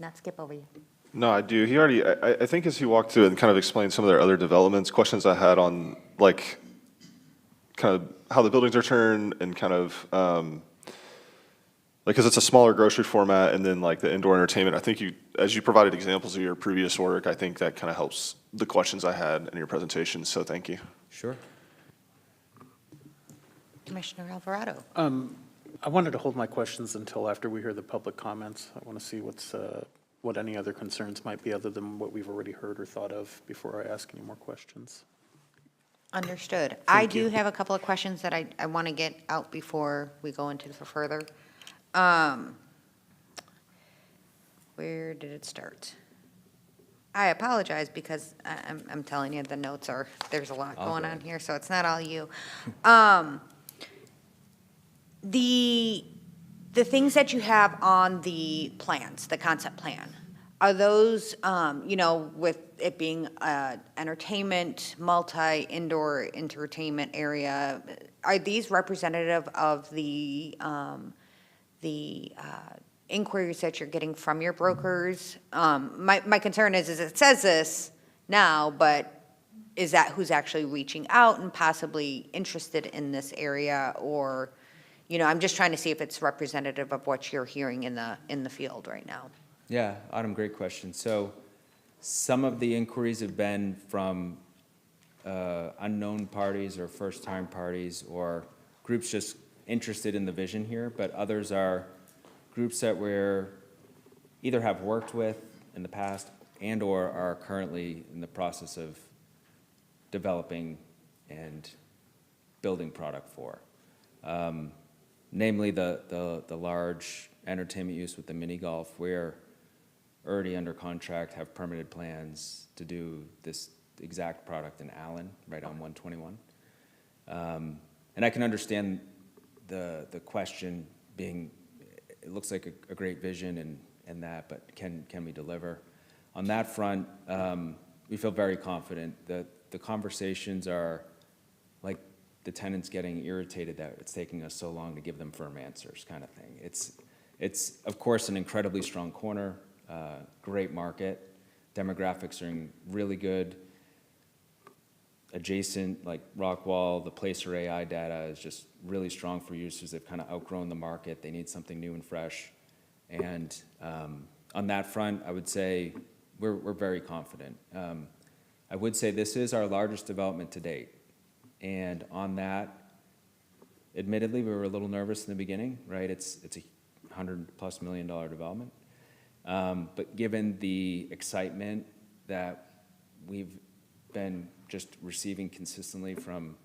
not skip over you. No, I do. He already, I think as he walked through it and kind of explained some of their other developments, questions I had on like kind of how the buildings are turned and kind of, like, because it's a smaller grocery format and then like the indoor entertainment. I think you, as you provided examples of your previous work, I think that kind of helps the questions I had in your presentation. So thank you. Sure. Commissioner Alvarado. I wanted to hold my questions until after we hear the public comments. I want to see what any other concerns might be other than what we've already heard or thought of before I ask any more questions. Understood. I do have a couple of questions that I want to get out before we go into the further. Where did it start? I apologize because I'm telling you, the notes are, there's a lot going on here, so it's not all you. The things that you have on the plans, the concept plan, are those, with it being entertainment, multi-indoor entertainment area, are these representative of the inquiries that you're getting from your brokers? My concern is it says this now, but is that who's actually reaching out and possibly interested in this area? Or, I'm just trying to see if it's representative of what you're hearing in the field right now. Yeah, Autumn, great question. So some of the inquiries have been from unknown parties or first-time parties or groups just interested in the vision here, but others are groups that we're either have worked with in the past and or are currently in the process of developing and building product for. Namely the large entertainment use with the mini golf. We're already under contract, have permitted plans to do this exact product in Allen, right on 121. And I can understand the question being, it looks like a great vision and that, but can we deliver? On that front, we feel very confident that the conversations are like the tenants getting irritated that it's taking us so long to give them firm answers kind of thing. It's of course an incredibly strong corner, great market, demographics are really good. Adjacent, like Rockwall, the Placer AI data is just really strong for users. They've kind of outgrown the market. They need something new and fresh. And on that front, I would say we're very confident. I would say this is our largest development to date. And on that, admittedly, we were a little nervous in the beginning, right? It's a $100+ million development. But given the excitement that we've been just receiving consistently from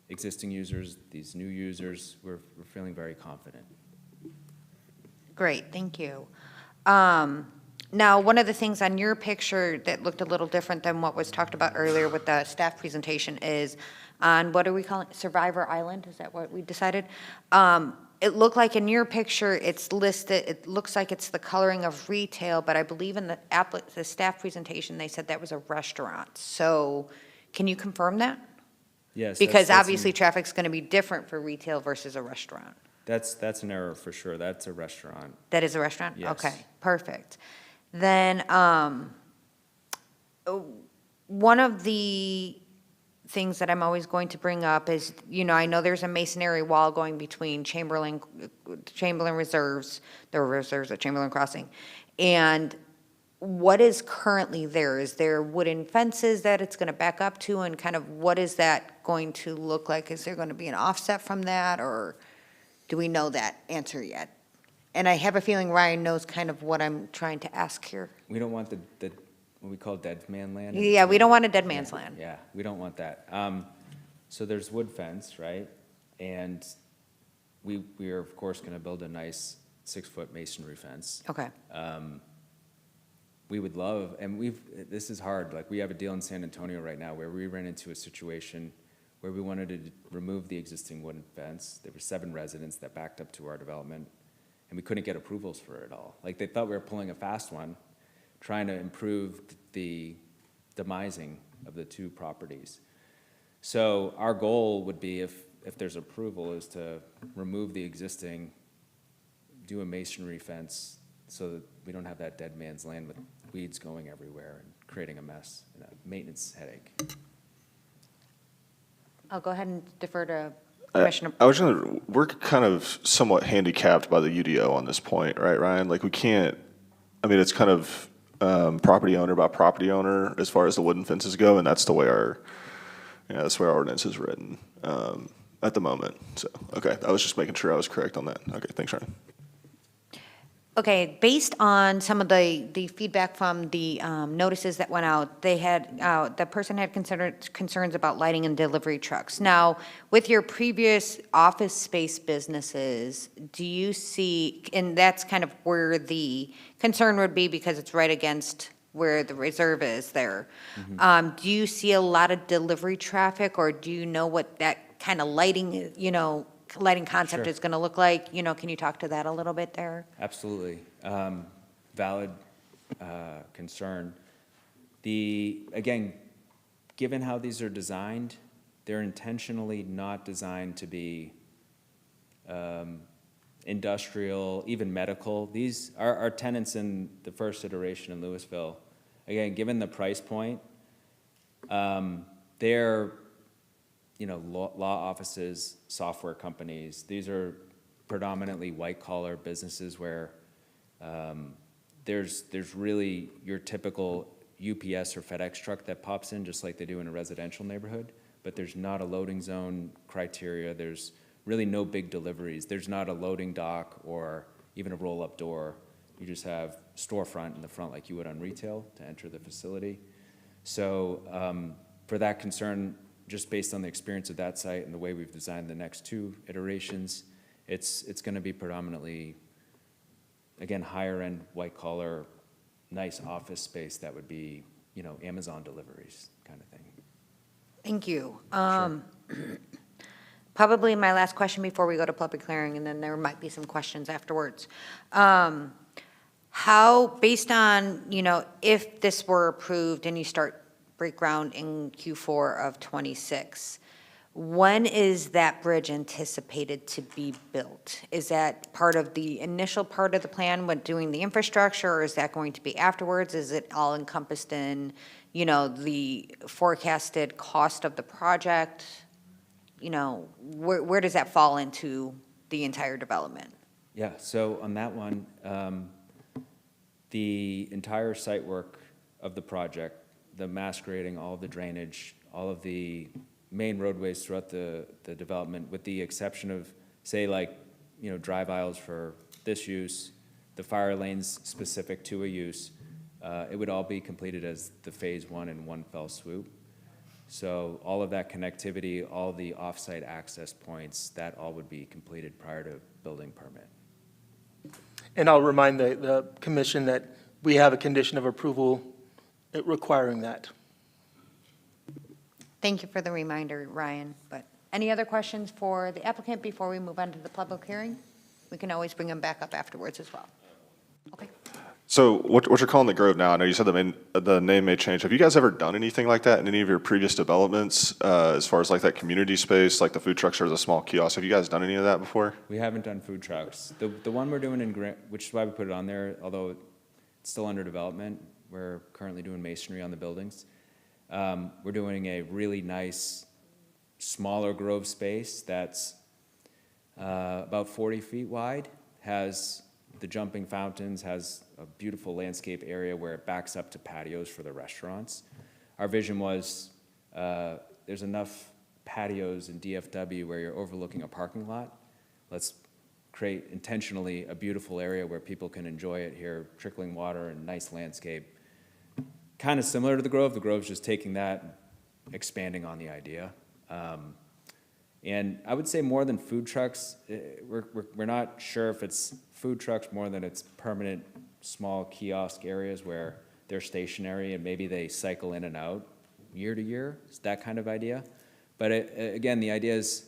existing users, these new users, we're feeling very confident. Great, thank you. Now, one of the things on your picture that looked a little different than what was talked about earlier with the staff presentation is on, what are we calling it, Survivor Island? Is that what we decided? It looked like in your picture, it's listed, it looks like it's the coloring of retail, but I believe in the staff presentation, they said that was a restaurant. So can you confirm that? Yes. Because obviously traffic's going to be different for retail versus a restaurant. That's an error for sure. That's a restaurant. That is a restaurant? Yes. Okay, perfect. Then, one of the things that I'm always going to bring up is, I know there's a masonry wall going between Chamberlain Reserves, the reserves at Chamberlain Crossing, and what is currently there? Is there wooden fences that it's going to back up to, and kind of what is that going to look like? Is there going to be an offset from that, or do we know that answer yet? And I have a feeling Ryan knows kind of what I'm trying to ask here. We don't want the what we call dead man land. Yeah, we don't want a dead man's land. Yeah, we don't want that. So there's wood fence, right? And we are, of course, going to build a nice 6-foot masonry fence. Okay. We would love, and this is hard, like, we have a deal in San Antonio right now where we ran into a situation where we wanted to remove the existing wooden fence. There were 7 residents that backed up to our development, and we couldn't get approvals for it all. Like, they thought we were pulling a fast one, trying to improve the demising of the 2 properties. So our goal would be, if there's approval, is to remove the existing, do a masonry fence so that we don't have that dead man's land with weeds going everywhere and creating a mess and a maintenance headache. I'll go ahead and defer to Commissioner. We're kind of somewhat handicapped by the UDO on this point, right, Ryan? Like, we can't, it's kind of property owner by property owner as far as the wooden fences go, and that's the way our ordinance is written at the moment. So, okay, I was just making sure I was correct on that. Okay, thanks, Ryan. Okay, based on some of the feedback from the notices that went out, the person had concerns about lighting and delivery trucks. Now, with your previous office space businesses, do you see, and that's kind of where the concern would be because it's right against where the reserve is there. Do you see a lot of delivery traffic, or do you know what that kind of lighting, lighting concept Sure. is going to look like? Can you talk to that a little bit there? Absolutely. Valid concern. Again, given how these are designed, they're intentionally not designed to be industrial, even medical. These are our tenants in the first iteration in Louisville. Again, given the price point, they're law offices, software companies. These are predominantly white-collar businesses where there's really your typical UPS or FedEx truck that pops in just like they do in a residential neighborhood, but there's not a loading zone criteria. There's really no big deliveries. There's not a loading dock or even a roll-up door. You just have storefront in the front like you would on retail to enter the facility. So for that concern, just based on the experience of that site and the way we've designed the next 2 iterations, it's going to be predominantly, again, higher-end, white-collar, nice office space that would be, Amazon deliveries kind of thing. Thank you. Probably my last question before we go to public hearing, and then there might be some questions afterwards. How, based on, if this were approved and you start break ground in Q4 of '26, when is that bridge anticipated to be built? Is that part of the initial part of the plan when doing the infrastructure, or is that going to be afterwards? Is it all encompassed in, the forecasted cost of the project? Where does that fall into the entire development? Yeah, so on that one, the entire site work of the project, the mass grading, all of the drainage, all of the main roadways throughout the development, with the exception of, say, drive aisles for this use, the fire lanes specific to a use, it would all be completed as the phase 1 in one fell swoop. So all of that connectivity, all the off-site access points, that all would be completed prior to building permit. And I'll remind the commission that we have a condition of approval requiring that. Thank you for the reminder, Ryan. But any other questions for the applicant before we move on to the public hearing? We can always bring them back up afterwards as well. Okay. So what you're calling the Grove now, I know you said the name may change. Have you guys ever done anything like that in any of your previous developments, as far as like that community space, like the food trucks or the small kiosks? Have you guys done any of that before? We haven't done food trucks. The one we're doing in Grant, which is why we put it on there, although It's still under development. We're currently doing masonry on the buildings. We're doing a really nice, smaller grove space that's about 40 feet wide, has the jumping fountains, has a beautiful landscape area where it backs up to patios for the restaurants. Our vision was there's enough patios in DFW where you're overlooking a parking lot. Let's create intentionally a beautiful area where people can enjoy it here, trickling water and nice landscape. Kind of similar to the Grove. The Grove's just taking that, expanding on the idea. And I would say more than food trucks, we're not sure if it's food trucks more than it's permanent small kiosk areas where they're stationary and maybe they cycle in and out year to year. It's that kind of idea. But again, the idea is,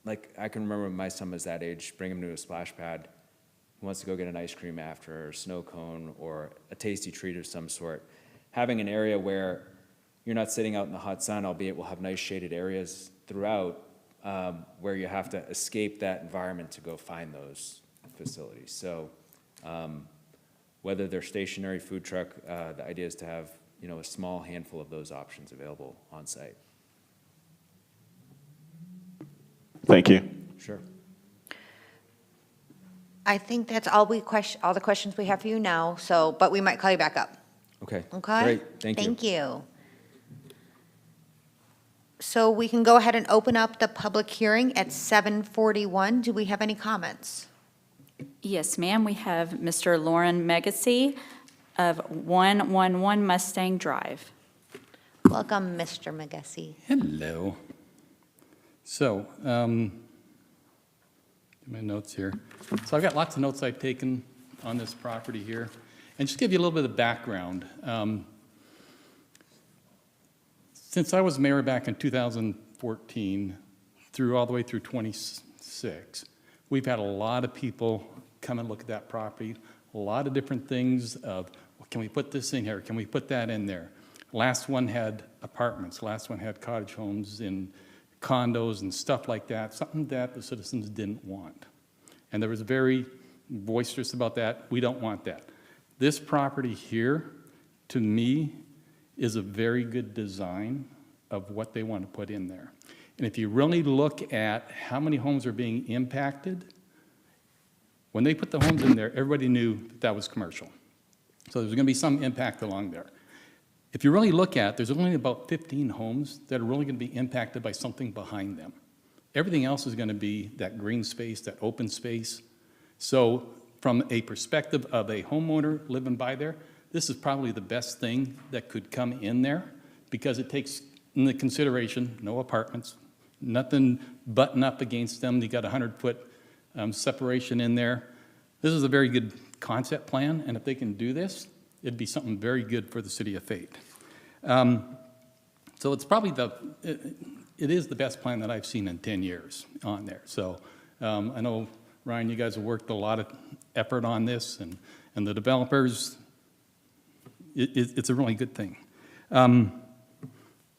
like I can remember when my son was that age, bring him to a splash pad. He wants to go get an ice cream after, or a snow cone, or a tasty treat of some sort. Having an area where you're not sitting out in the hot sun, albeit we'll have nice shaded areas throughout, where you have to escape that environment to go find those facilities. So whether they're stationary food truck, the idea is to have a small handful of those options available on site. Thank you. Sure. I think that's all the questions we have for you now, but we might call you back up. Okay. Okay? Great. Thank you. Thank you. So we can go ahead and open up the public hearing at 7:41. Do we have any comments? Yes, ma'am. We have Mr. Lauren Megacy of 111 Mustang Drive. Welcome, Mr. Magessi. Hello. So, my notes here. So I've got lots of notes I've taken on this property here. And just to give you a little bit of background. Since I was mayor back in 2014, all the way through 26, we've had a lot of people come and look at that property. A lot of different things of, well, can we put this in here? Can we put that in there? Last one had apartments. Last one had cottage homes in condos and stuff like that, something that the citizens didn't want. And there was very boisterous about that. We don't want that. This property here, to me, is a very good design of what they want to put in there. And if you really look at how many homes are being impacted, when they put the homes in there, everybody knew that was commercial. So there's going to be some impact along there. If you really look at, there's only about 15 homes that are really going to be impacted by something behind them. Everything else is going to be that green space, that open space. So from a perspective of a homeowner living by there, this is probably the best thing that could come in there because it takes into consideration no apartments, nothing button up against them. You got 100-foot separation in there. This is a very good concept plan, and if they can do this, it'd be something very good for the city of Fate. So it's probably it is the best plan that I've seen in 10 years on there. So I know, Ryan, you guys have worked a lot of effort on this, and the developers, it's a really good thing.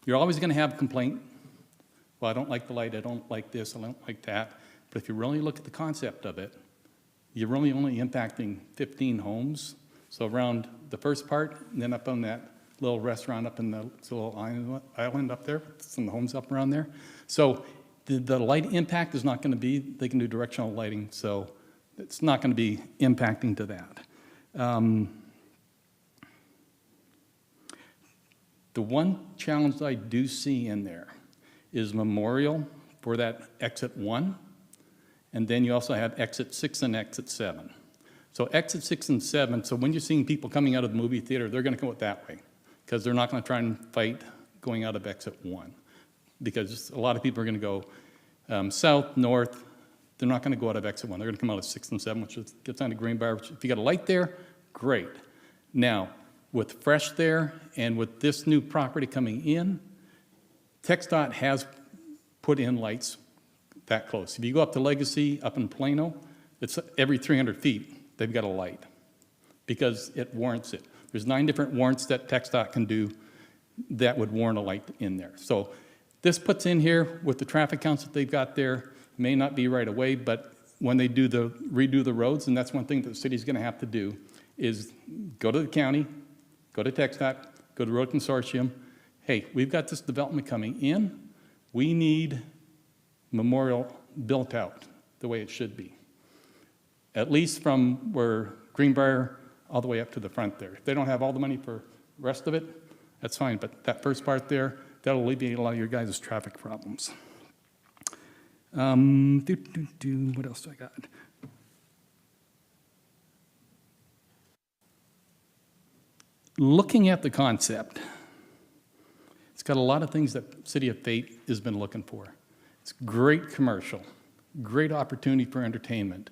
You're always going to have a complaint. Well, I don't like the light, I don't like this, I don't like that. But if you really look at the concept of it, you're really only impacting 15 homes. So around the first part, and then up on that little restaurant up in the little island up there, some homes up around there. So the light impact is not going to be, they can do directional lighting, so it's not going to be impacting to that. The one challenge I do see in there is memorial for that exit 1, and then you also have exit 6 and exit 7. So exit 6 and 7, so when you're seeing people coming out of the movie theater, they're going to go out that way because they're not going to try and fight going out of exit 1 because a lot of people are going to go south, north. They're not going to go out of exit 1. They're going to come out of 6 and 7, which gets on to Greenbrier. If you got a light there, great. Now, with Fresh there and with this new property coming in, TxDOT has put in lights that close. If you go up to Legacy, up in Plano, it's every 300 feet, they've got a light because it warrants it. There's 9 different warrants that TxDOT can do that would warrant a light in there. So this puts in here with the traffic counts that they've got there, may not be right away, but when they redo the roads, and that's one thing that the city's gonna have to do, is go to the county, go to TxDOT, go to Road Consortium. Hey, we've got this development coming in. We need Memorial built out the way it should be. At least from where Greenbrier all the way up to the front there. If they don't have all the money for the rest of it, that's fine, but that first part there, that'll alleviate a lot of your guys' traffic problems. What else do I got? Looking at the concept, it's got a lot of things that City of Fate has been looking for. It's great commercial, great opportunity for entertainment.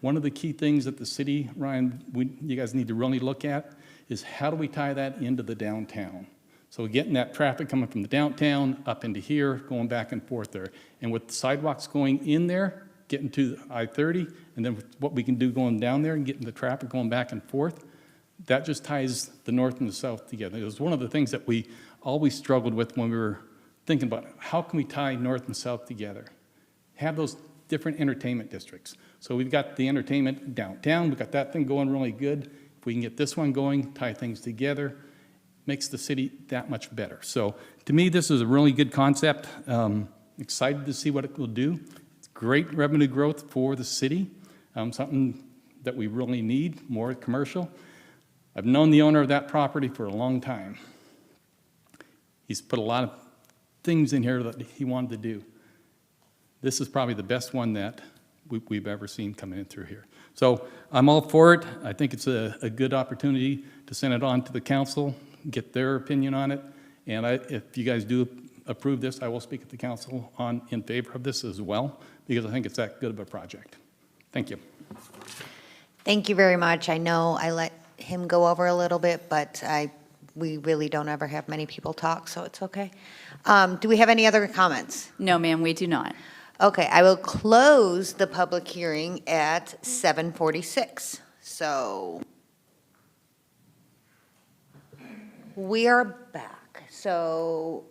One of the key things that the city, Ryan, you guys need to really look at is how do we tie that into the downtown? So getting that traffic coming from the downtown up into here, going back and forth there. And with the sidewalks going in there, getting to I-30, and then with what we can do going down there and getting the traffic going back and forth, that just ties the north and the south together. It was one of the things that we always struggled with when we were thinking about how can we tie north and south together? Have those different entertainment districts. So we've got the entertainment downtown, we've got that thing going really good. If we can get this one going, tie things together, makes the city that much better. So to me, this is a really good concept. Excited to see what it will do. It's great revenue growth for the city, something that we really need, more commercial. I've known the owner of that property for a long time. He's put a lot of things in here that he wanted to do. This is probably the best one that we've ever seen coming in through here. So I'm all for it. I think it's a good opportunity to send it on to the council, get their opinion on it. And if you guys do approve this, I will speak at the council in favor of this as well, because I think it's that good of a project. Thank you. Thank you very much. I know I let him go over a little bit, but we really don't ever have many people talk, so it's okay. Do we have any other comments? No, ma'am, we do not. Okay, I will close the public hearing at 7:46. So we are back. So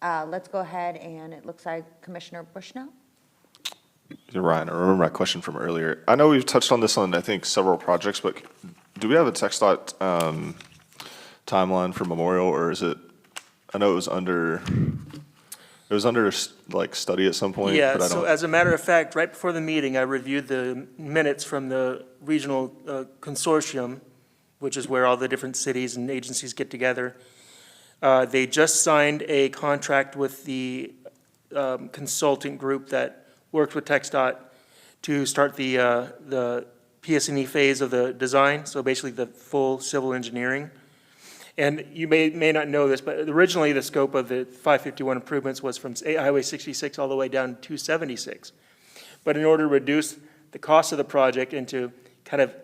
let's go ahead, and it looks like Commissioner Bushnell. You're Ryan, I remember my question from earlier. I know we've touched on this on, I think, several projects, but do we have a TxDOT timeline for Memorial, or is it, I know it was under like study at some point, Yeah, but I so don't. as a matter of fact, right before the meeting, I reviewed the minutes from the regional consortium, which is where all the different cities and agencies get together. They just signed a contract with the consulting group that worked with TxDOT to start the PS&E phase of the design, so basically the full civil engineering. And you may not know this, but originally the scope of the 551 improvements was from Highway 66 all the way down to 276. But in order to reduce the cost of the project and to kind of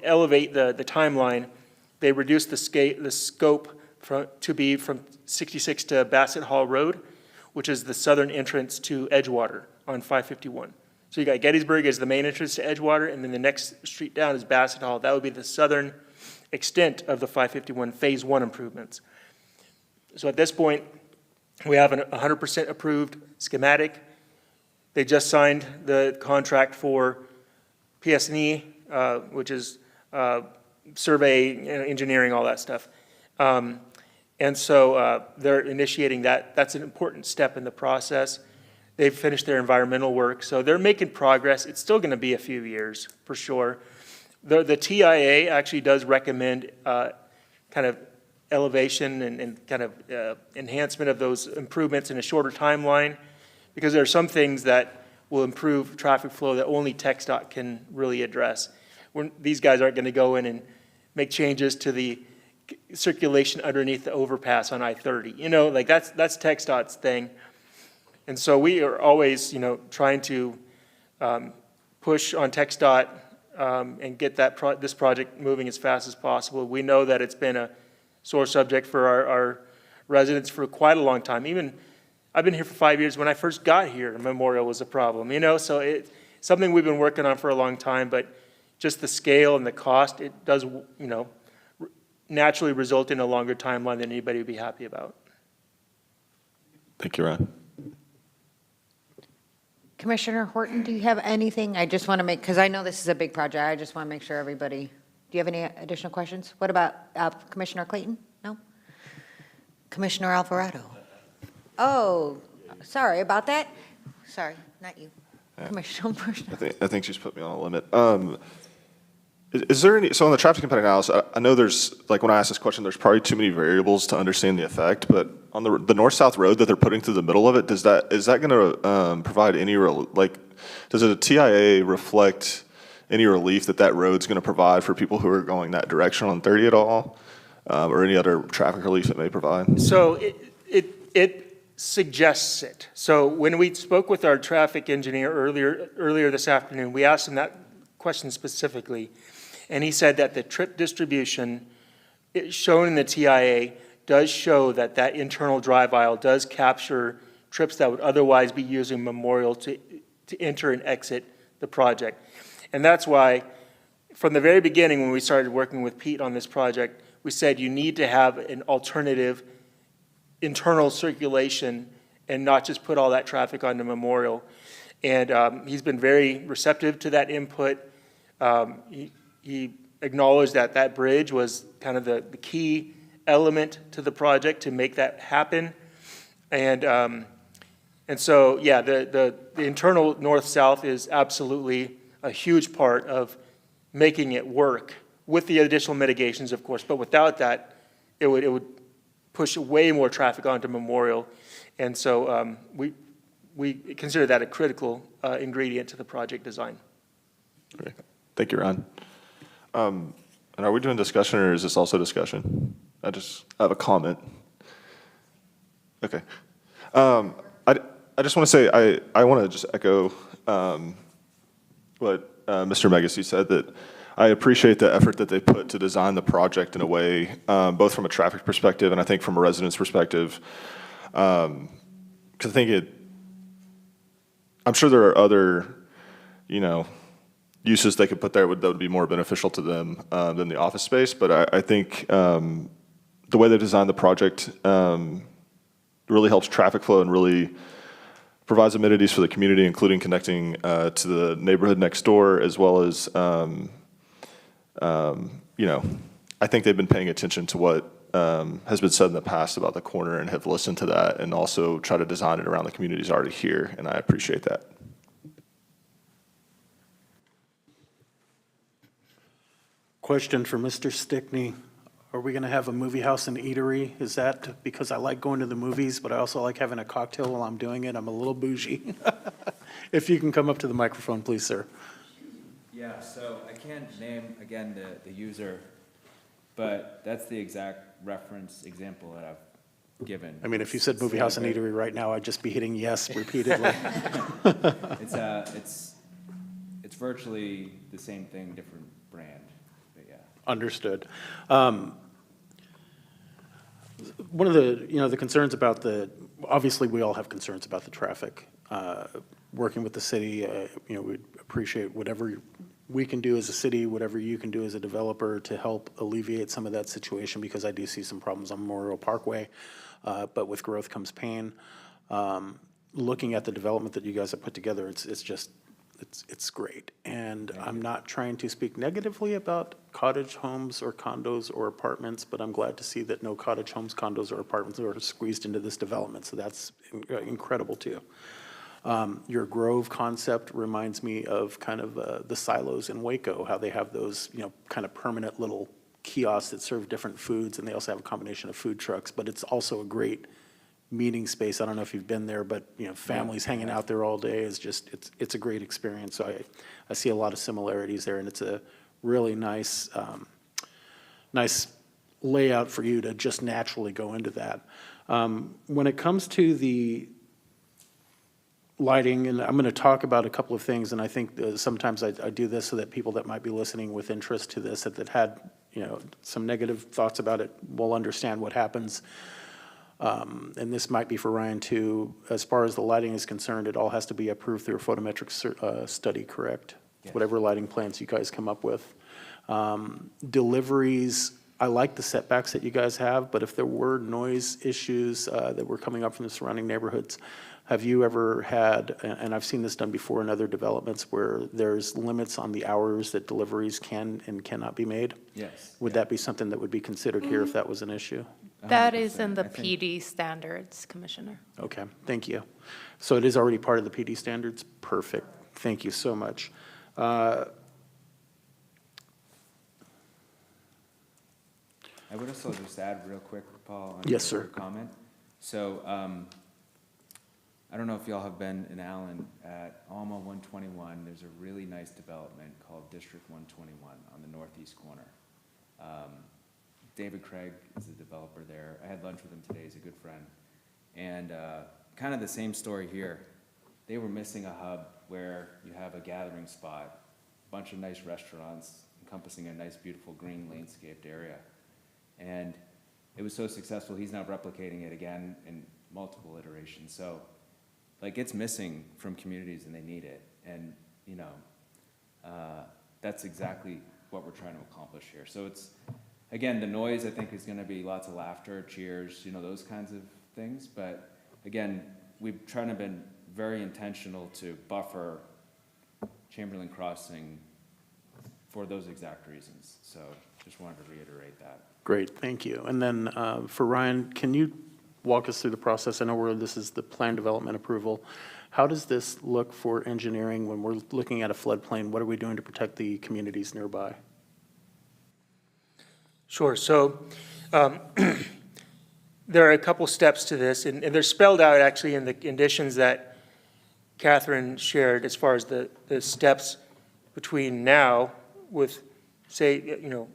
elevate the timeline, they reduced the scope to be from 66 to Bassett Hall Road, which is the southern entrance to Edgewater on 551. So you got Gettysburg as the main entrance to Edgewater, and then the next street down is Bassett Hall. That would be the southern extent of the 551 Phase 1 improvements. So at this point, we have a 100% approved schematic. They just signed the contract for PS&E, which is survey, engineering, all that stuff. And so they're initiating that. That's an important step in the process. They've finished their environmental work, so they're making progress. It's still going to be a few years, for sure. The TIA actually does recommend kind of elevation and kind of enhancement of those improvements in a shorter timeline, because there are some things that will improve traffic flow that only TxDOT can really address. These guys aren't going to go in and make changes to the circulation underneath the overpass on I-30. Like that's TxDOT's thing. And so we are always, trying to push on TxDOT and get this project moving as fast as possible. We know that it's been a sore subject for our residents for quite a long time. Even I've been here for 5 years. When I first got here, Memorial was a problem, so it's something we've been working on for a long time, but just the scale and the cost, it does, naturally result in a longer timeline than anybody would be happy about. Thank you, Ryan. Commissioner Horton, do you have anything? I just want to make, because I know this is a big project, I just want to make sure everybody, do you have any additional questions? What about Commissioner Clayton? No? Commissioner Alvarado? Oh, sorry about that. Sorry, not you. Commissioner Burschel. I think she's put me on a limit. Is there any, so on the traffic impact analysis, I know there's, like, when I ask this question, there's probably too many variables to understand the effect, but on the north-south road that they're putting through the middle of it, is that going to provide any, does a TIA reflect any relief that road's going to provide for people who are going that direction on 30 at all? Or any other traffic relief it may provide? So it suggests it. So when we spoke with our traffic engineer earlier this afternoon, we asked him that question specifically, and he said that the trip distribution shown in the TIA does show that internal drive aisle does capture trips that would otherwise be using Memorial to enter and exit the project. And that's why, from the very beginning when we started working with Pete on this project, we said you need to have an alternative internal circulation and not just put all that traffic onto Memorial. And he's been very receptive to that input. He acknowledged that bridge was kind of the key element to the project to make that happen. And so, yeah, the internal north-south is absolutely a huge part of making it work, with the additional mitigations, of course. But without that, it would push way more traffic onto Memorial. And so we consider that a critical ingredient to the project design. Okay. Thank you, Ron. And are we doing discussion, or is this also discussion? I have a comment. Okay. I just want to say, I want to just echo what Mr. Megacy said, that I appreciate the effort that they put to design the project in a way, both from a traffic perspective and I think from a resident's perspective, because I think I'm sure there are other, uses they could put there that would be more beneficial to them than the office space. But I think the way they designed the project really helps traffic flow and really provides amenities for the community, including connecting to the neighborhood next door, as well as, I think they've been paying attention to what has been said in the past about the corner and have listened to that, and also try to design it around the communities already here, and I appreciate that. Question for Mr. Stickney. Are we going to have a movie house and eatery? Is that because I like going to the movies, but I also like having a cocktail while I'm doing it? I'm a little bougie. If you can come up to the microphone, please, sir. Yeah, so I can't name, again, the user, but that's the exact reference example that I've given. I mean, if you said movie house and eatery right now, I'd just be hitting yes repeatedly. It's virtually the same thing, different brand. Understood. One of the concerns about obviously we all have concerns about the traffic. Working with the city, we'd appreciate whatever we can do as a city, whatever you can do as a developer to help alleviate some of that situation, because I do see some problems on Memorial Parkway, but with growth comes pain. Looking at the development that you guys have put together, it's great. And I'm not trying to speak negatively about cottage homes or condos or apartments, but I'm glad to see that no cottage homes, condos, or apartments are squeezed into this development. So that's incredible too. Your Grove concept reminds me of kind of the silos in Waco, how they have those, kind of permanent little kiosks that serve different foods, and they also have a combination of food trucks, but it's also a great meeting space. I don't know if you've been there, but families hanging out there all day is just, it's a great experience. So I see a lot of similarities there, and it's a really nice layout for you to just naturally go into that. When it comes to the lighting, and I'm going to talk about a couple of things, and I think sometimes I do this so that people that might be listening with interest to this that had some negative thoughts about it will understand what happens. And this might be for Ryan too. As far as the lighting is concerned, it all has to be approved through a photometric study, correct? Yes. Whatever lighting plans you guys come up with. Deliveries I like the setbacks that you guys have, but if there were noise issues that were coming up from the surrounding neighborhoods, have you ever had, and I've seen this done before in other developments, where there's limits on the hours that deliveries can and cannot be made? Yes. Would that be something that would be considered here if that was an issue? That is in 100%. the I think- PD standards, Commissioner. Okay, thank you. So it is already part of the PD standards? Perfect. Thank you so much. I would also just add real quick, Paul, on Yes, your sir. comment. So, I don't know if y'all have been in Allen at Alma 121. There's a really nice development called District 121 on the northeast corner. David Craig is the developer there. I had lunch with him today. He's a good friend. And kind of the same story here. They were missing a hub where you have a gathering spot, a bunch of nice restaurants encompassing a nice, beautiful green landscaped area. And it was so successful, he's now replicating it again in multiple iterations. So, like, it's missing from communities and they need it. And, you know, that's exactly what we're trying to accomplish here. So it's, again, the noise, I think, is gonna be lots of laughter, cheers, you know, those kinds of things. But again, we've tried to been very intentional to buffer Chamberlain Crossing for those exact reasons. So just wanted to reiterate that. Great, thank you. And then for Ryan, can you walk us through the process? I know this is the plan development approval. How does this look for engineering when we're looking at a floodplain? What are we doing to protect the communities nearby? Sure. So there are a couple steps to this, and they're spelled out actually in the conditions that Catherine shared as far as the steps between now with, say, you know,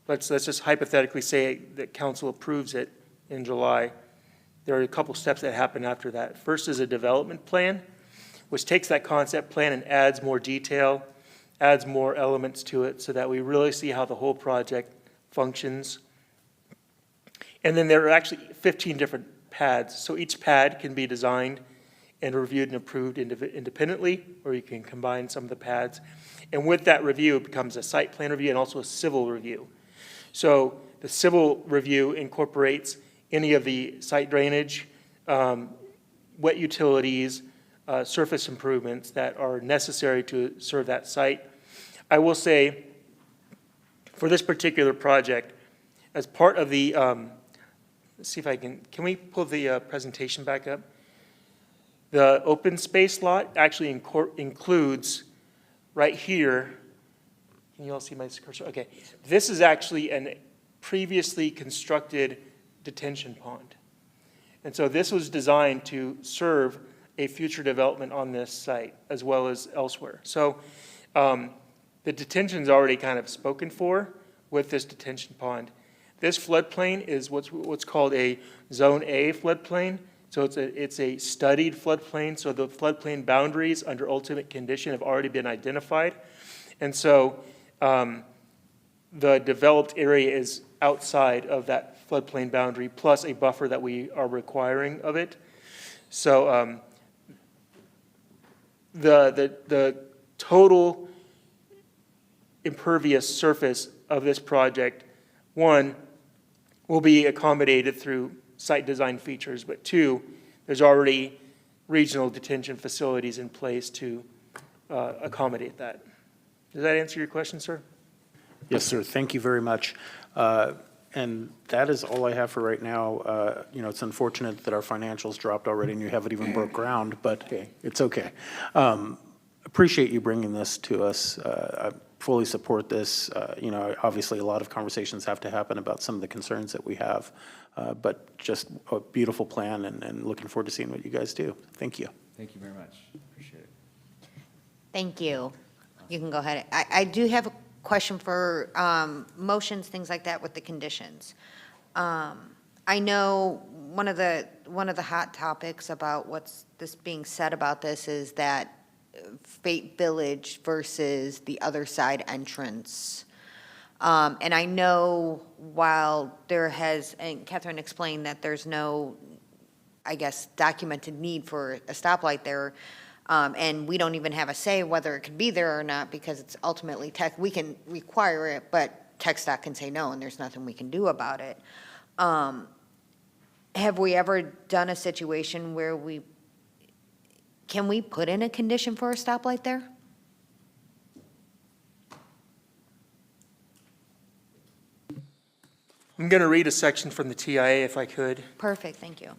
let's just hypothetically say that council approves it in July. There are a couple steps that happen after that. First is a development plan, which takes that concept plan and adds more detail, adds more elements to it so that we really see how the whole project functions. And then there are actually 15 different pads. So each pad can be designed and reviewed and approved independently, or you can combine some of the pads. And with that review, it becomes a site plan review and also a civil review. So the civil review incorporates any of the site drainage, wet utilities, surface improvements that are necessary to serve that site. I will say, for this particular project, as part of the, let's see if I can we pull the presentation back up? The open space lot actually includes right here, can you all see my cursor? Okay, this is actually a previously constructed detention pond. And so this was designed to serve a future development on this site as well as elsewhere. So the detention's already kind of spoken for with this detention pond. This floodplain is what's called a Zone A floodplain. So it's a studied floodplain. So the floodplain boundaries under ultimate condition have already been identified. And so the developed area is outside of that floodplain boundary, plus a buffer that we are requiring of it. So the total impervious surface of this project, one, will be accommodated through site design features, but two, there's already regional detention facilities in place to accommodate that. Does that answer your question, sir? Yes, sir. Thank you very much. And that is all I have for right now. You know, it's unfortunate that our financials dropped already and you haven't even broke ground, but hey, it's okay. Appreciate you bringing this to us. I fully support this. You know, obviously a lot of conversations have to happen about some of the concerns that we have, but just a beautiful plan and looking forward to seeing what you guys do. Thank you. Thank you very much. Appreciate it. Thank you. You can go ahead. I do have a question for motions, things like that with the conditions. I know one of the hot topics about what's this being said about this is that Fate Village versus the other side entrance. And I know while there has, and Catherine explained that there's no, I guess, documented need for a stoplight there, and we don't even have a say whether it could be there or not because it's ultimately we can require it, but TxDOT can say no, and there's nothing we can do about it. Have we ever done a situation where can we put in a condition for a stoplight there? I'm going to read a section from the TIA if I could. Perfect, thank you.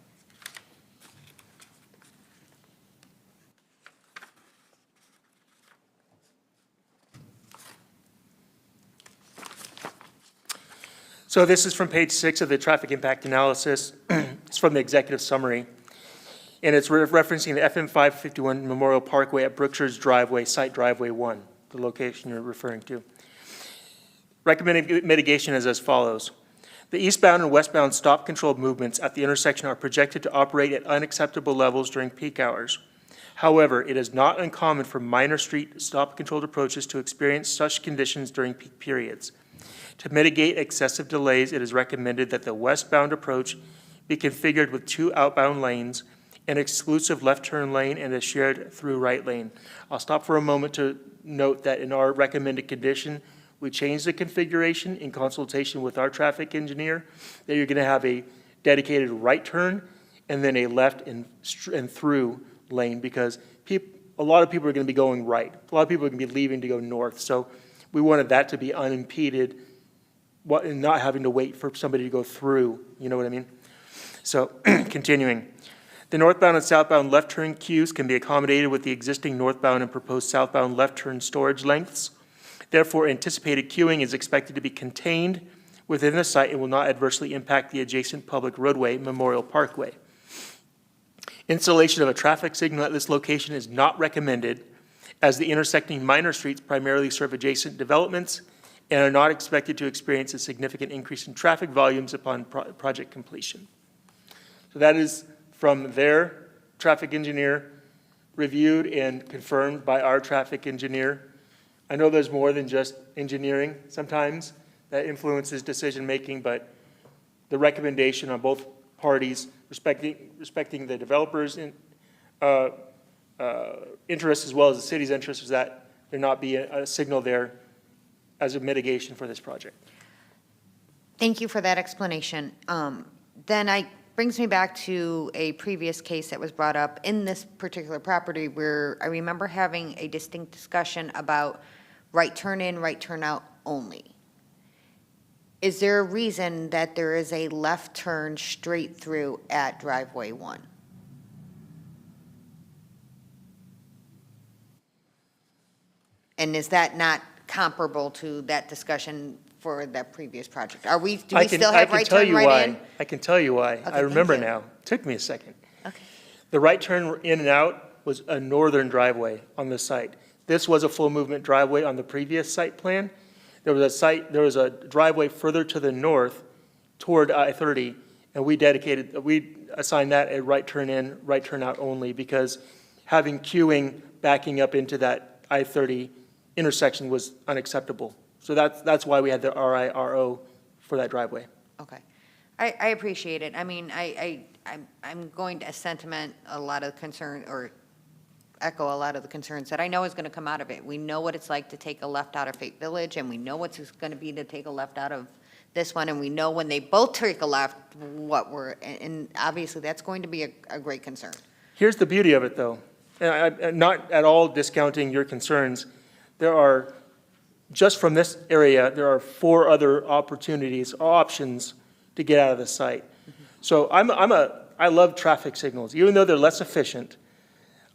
So this is from page 6 of the traffic impact analysis. It's from the executive summary. And it's referencing the FM 551 Memorial Parkway at Brookshire's driveway, site driveway 1, the location you're referring to. Recommended mitigation is as follows. The eastbound and westbound stop control movements at the intersection are projected to operate at unacceptable levels during peak hours. However, it is not uncommon for minor street stop controlled approaches to experience such conditions during peak periods. To mitigate excessive delays, it is recommended that the westbound approach be configured with 2 outbound lanes, an exclusive left turn lane, and a shared through right lane. I'll stop for a moment to note that in our recommended condition, we changed the configuration in consultation with our traffic engineer, that you're going to have a dedicated right turn and then a left and through lane, because a lot of people are going to be going right. A lot of people are going to be leaving to go north. So we wanted that to be unimpeded and not having to wait for somebody to go through, you know what I mean? So continuing. The northbound and southbound left turn queues can be accommodated with the existing northbound and proposed southbound left turn storage lengths. Therefore, anticipated queuing is expected to be contained within the site and will not adversely impact the adjacent public roadway, Memorial Parkway. Installation of a traffic signal at this location is not recommended, as the intersecting minor streets primarily serve adjacent developments and are not expected to experience a significant increase in traffic volumes upon project completion. So that is from their traffic engineer, reviewed and confirmed by our traffic engineer. I know there's more than just engineering sometimes that influences decision-making, but the recommendation on both parties, respecting the developers' interests as well as the city's interests, is that there not be a signal there as a mitigation for this project. Thank you for that explanation. Then brings me back to a previous case that was brought up in this particular property where I remember having a distinct discussion about right turn in, right turn out only. Is there a reason that there is a left turn straight through at driveway 1? And is that not comparable to that discussion for that previous project? Do we still have right turn right in? I can tell you why. Okay, I remember thank you. now. It took me a second. Okay. The right turn in and out was a northern driveway on the site. This was a full movement driveway on the previous site plan. There was a driveway further to the north toward I-30, and we assigned that a right turn in, right turn out only, because having queuing backing up into that I-30 intersection was unacceptable. So that's why we had the RIRO for that driveway. Okay. I appreciate it. I mean, I'm going to sentiment a lot of concern, or echo a lot of the concerns that I know is going to come out of it. We know what it's like to take a left out of Fate Village, and we know what it's going to be to take a left out of this one, and we know when they both take a left, and obviously that's going to be a great concern. Here's the beauty of it, though. And I'm not at all discounting your concerns. There are, just from this area, there are 4 other options to get out of the site. So I love traffic signals, even though they're less efficient.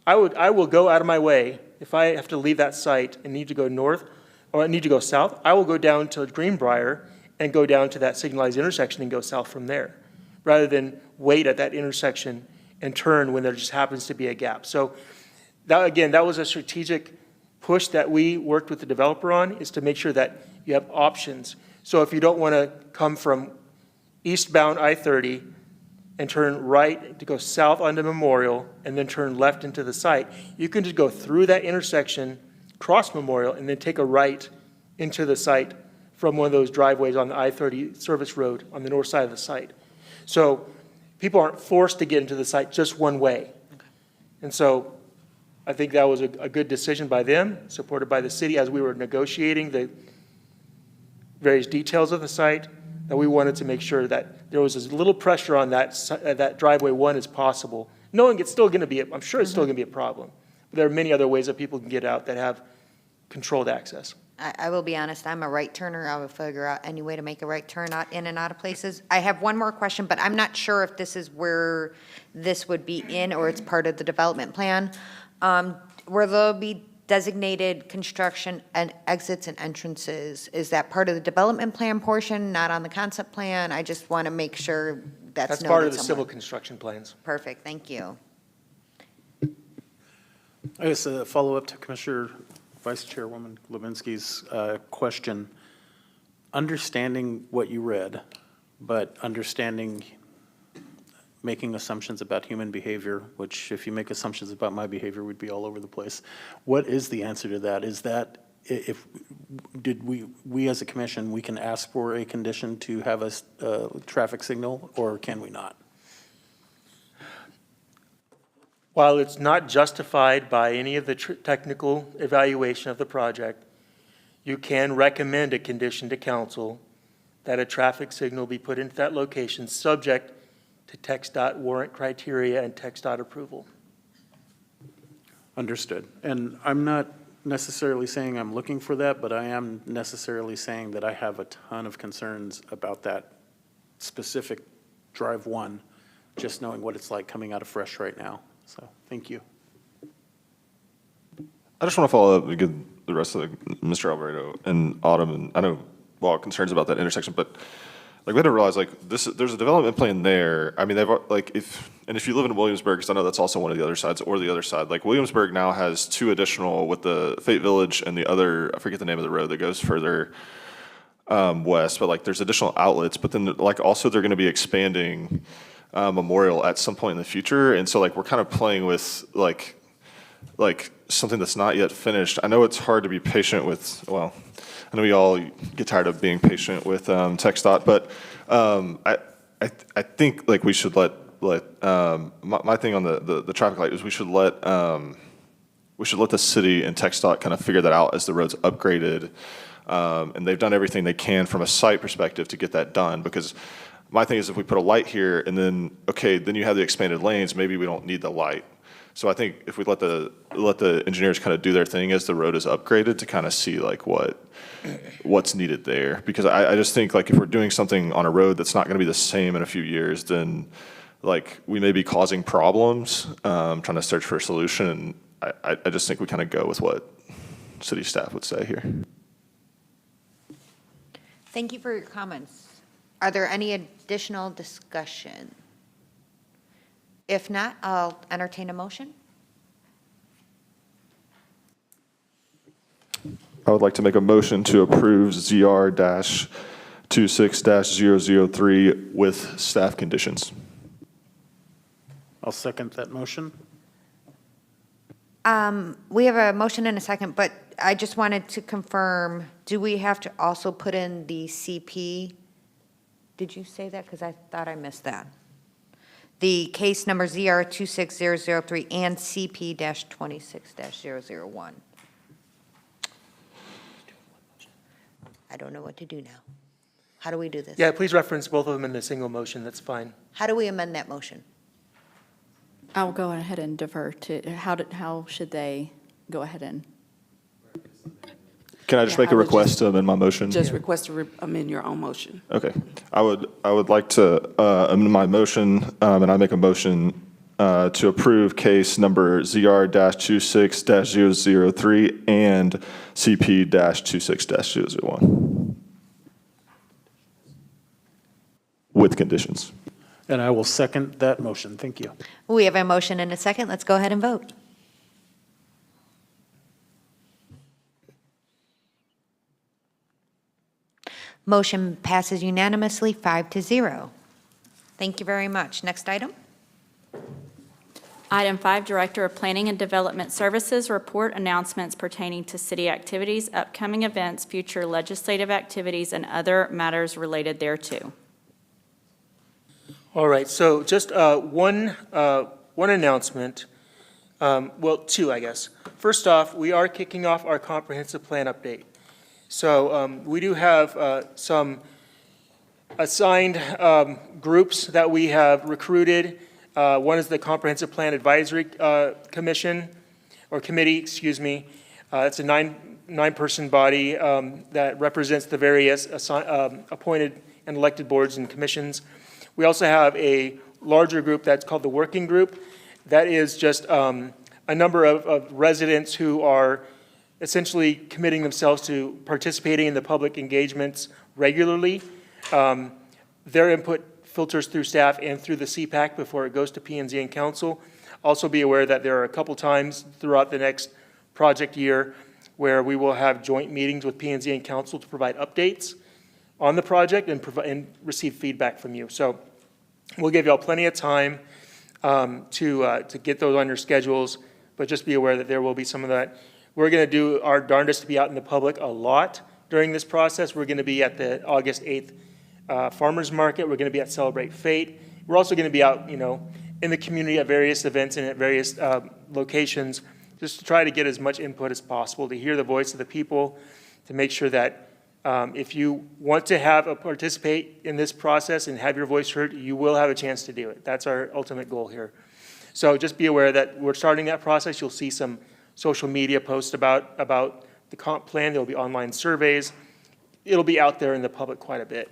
I will go out of my way if I have to leave that site and need to go north or I need to go south. I will go down to Greenbrier and go down to that signalized intersection and go south from there, rather than wait at that intersection and turn when there just happens to be a gap. So that was a strategic push that we worked with the developer on, is to make sure that you have options. So if you don't want to come from eastbound I-30 and turn right to go south onto Memorial and then turn left into the site, you can just go through that intersection, cross Memorial, and then take a right into the site from one of those driveways on the I-30 service road on the north side of the site. So people aren't forced to get into the site just one way. Okay. And so I think that was a good decision by them, supported by the city as we were negotiating various details of the site, that we wanted to make sure that there was as little pressure on that driveway one as possible, knowing it's still going to be, I'm sure it's still going to be a problem. But there are many other ways that people can get out that have controlled access. I will be honest, I'm a right turner. I will figure out any way to make a right turn out in and out of places. I have one more question, but I'm not sure if this is where this would be in or it's part of the development plan. Where there'll be designated construction and exits and entrances, is that part of the development plan portion, not on the concept plan? I just want to make sure that's That's part of noted the civil somewhere. construction plans. Perfect, thank you. I guess a follow-up to Commissioner Vice Chairwoman Levinsky's question. Understanding what you read, but understanding making assumptions about human behavior, which if you make assumptions about my behavior, we'd be all over the place. What is the answer to that? Is that if, did we as a commission, we can ask for a condition to have a traffic signal, or can we not? While it's not justified by any of the technical evaluation of the project, you can recommend a condition to council that a traffic signal be put into that location, subject to TxDOT warrant criteria and TxDOT approval. Understood. And I'm not necessarily saying I'm looking for that, but I am necessarily saying that I have a ton of concerns about that specific Drive 1, just knowing what it's like coming out of Fresh right now. So, thank you. I just want to follow up and give the rest of Mr. Alvarado and Autumn, and I know, well, concerns about that intersection, but like we had to realize like there's a development plan there. I mean, they've like if you live in Williamsburg, because I know that's also one of the other sides or the other side. Like Williamsburg now has 2 additional with the Fate Village and the other, I forget the name of the road that goes further west, but like there's additional outlets. But then like also they're going to be expanding Memorial at some point in the future, and so like we're kind of playing with like something that's not yet finished. I know it's hard to be patient with, well, I know we all get tired of being patient with TxDOT, but I think like we should let my thing on the traffic light is we should let the city and TxDOT kind of figure that out as the road's upgraded, and they've done everything they can from a site perspective to get that done. Because my thing is if we put a light here and then then you have the expanded lanes, maybe we don't need the light. So I think if we let the engineers kind of do their thing as the road is upgraded to kind of see like what's needed there. Because I just think like if we're doing something on a road that's not going to be the same in a few years, then like we may be causing problems, trying to search for a solution. And I just think we kind of go with what city staff would say here. Thank you for your comments. Are there any additional discussion? If not, I'll entertain a motion. I would like to make a motion to approve ZR-26-003 with staff conditions. I'll second that motion. We have a motion and a second, but I just wanted to confirm, do we have to also put in the CP? Did you say that? Because I thought I missed that. The case number ZR-26003 and CP-26-001. I don't know what to do now. How do we do this? Yeah, please reference both of them in a single motion, that's fine. How do we amend that motion? I'll go ahead and defer to, how should they go ahead and? Can I just make a request to amend my motion? Just request to amend your own motion. Okay. I would like to amend my motion, and I make a motion to approve case number ZR-26-003 and CP-26-001 with conditions. And I will second that motion. Thank you. We have a motion and a second. Let's go ahead and vote. Motion passes unanimously, 5-0. Thank you very much. Next item. Item 5, Director of Planning and Development Services, report announcements pertaining to city activities, upcoming events, future legislative activities, and other matters related thereto. All right, so just one announcement, well, two, I guess. First off, we are kicking off our comprehensive plan update. So we do have some assigned groups that we have recruited. One is the Comprehensive Plan Advisory Commission, or Committee, excuse me. It's a nine-person body that represents the various appointed and elected boards and commissions. We also have a larger group that's called the Working Group. That is just a number of residents who are essentially committing themselves to participating in the public engagements regularly. Their input filters through staff and through the CPAC before it goes to P&Z and council. Also be aware that there are a couple times throughout the next project year where we will have joint meetings with P&Z and council to provide updates on the project and receive feedback from you. So we'll give you all plenty of time to get those on your schedules, but just be aware that there will be some of that. We're going to do our darndest to be out in the public a lot during this process. We're going to be at the August 8th Farmers Market. We're going to be at Celebrate Fate. We're also going to be out, in the community at various events and at various locations, just to try to get as much input as possible, to hear the voice of the people, to make sure that if you want to participate in this process and have your voice heard, you will have a chance to do it. That's our ultimate goal here. So just be aware that we're starting that process. You'll see some social media posts about the comp plan. There'll be online surveys. It'll be out there in the public quite a bit.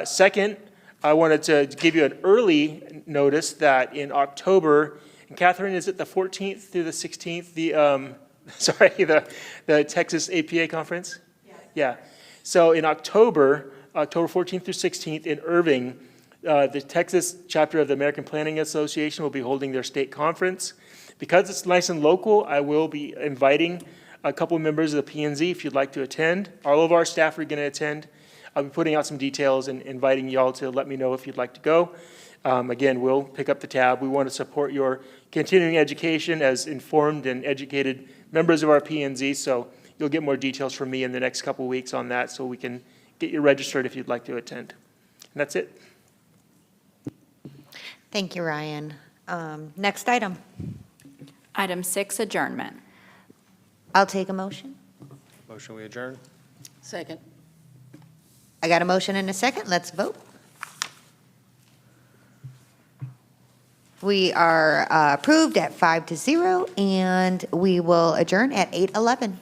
Second, I wanted to give you an early notice that in October, and Catherine, is it the 14th through the 16th, the Texas APA conference? Yeah. So in October 14th through 16th in Irving, the Texas chapter of the American Planning Association will be holding their state conference. Because it's nice and local, I will be inviting a couple of members of the P&Z if you'd like to attend. All of our staff are going to attend. I'll be putting out some details and inviting y'all to let me know if you'd like to go. Again, we'll pick up the tab. We want to support your continuing education as informed and educated members of our P&Z, so you'll get more details from me in the next couple of weeks on that so we can get you registered if you'd like to attend. And that's it. Thank you, Ryan. Next item. Item 6, adjournment. I'll take a motion. Motion we adjourn? Second. I got a motion and a second. Let's vote. We are approved at 5-0, and we will adjourn at 8:11.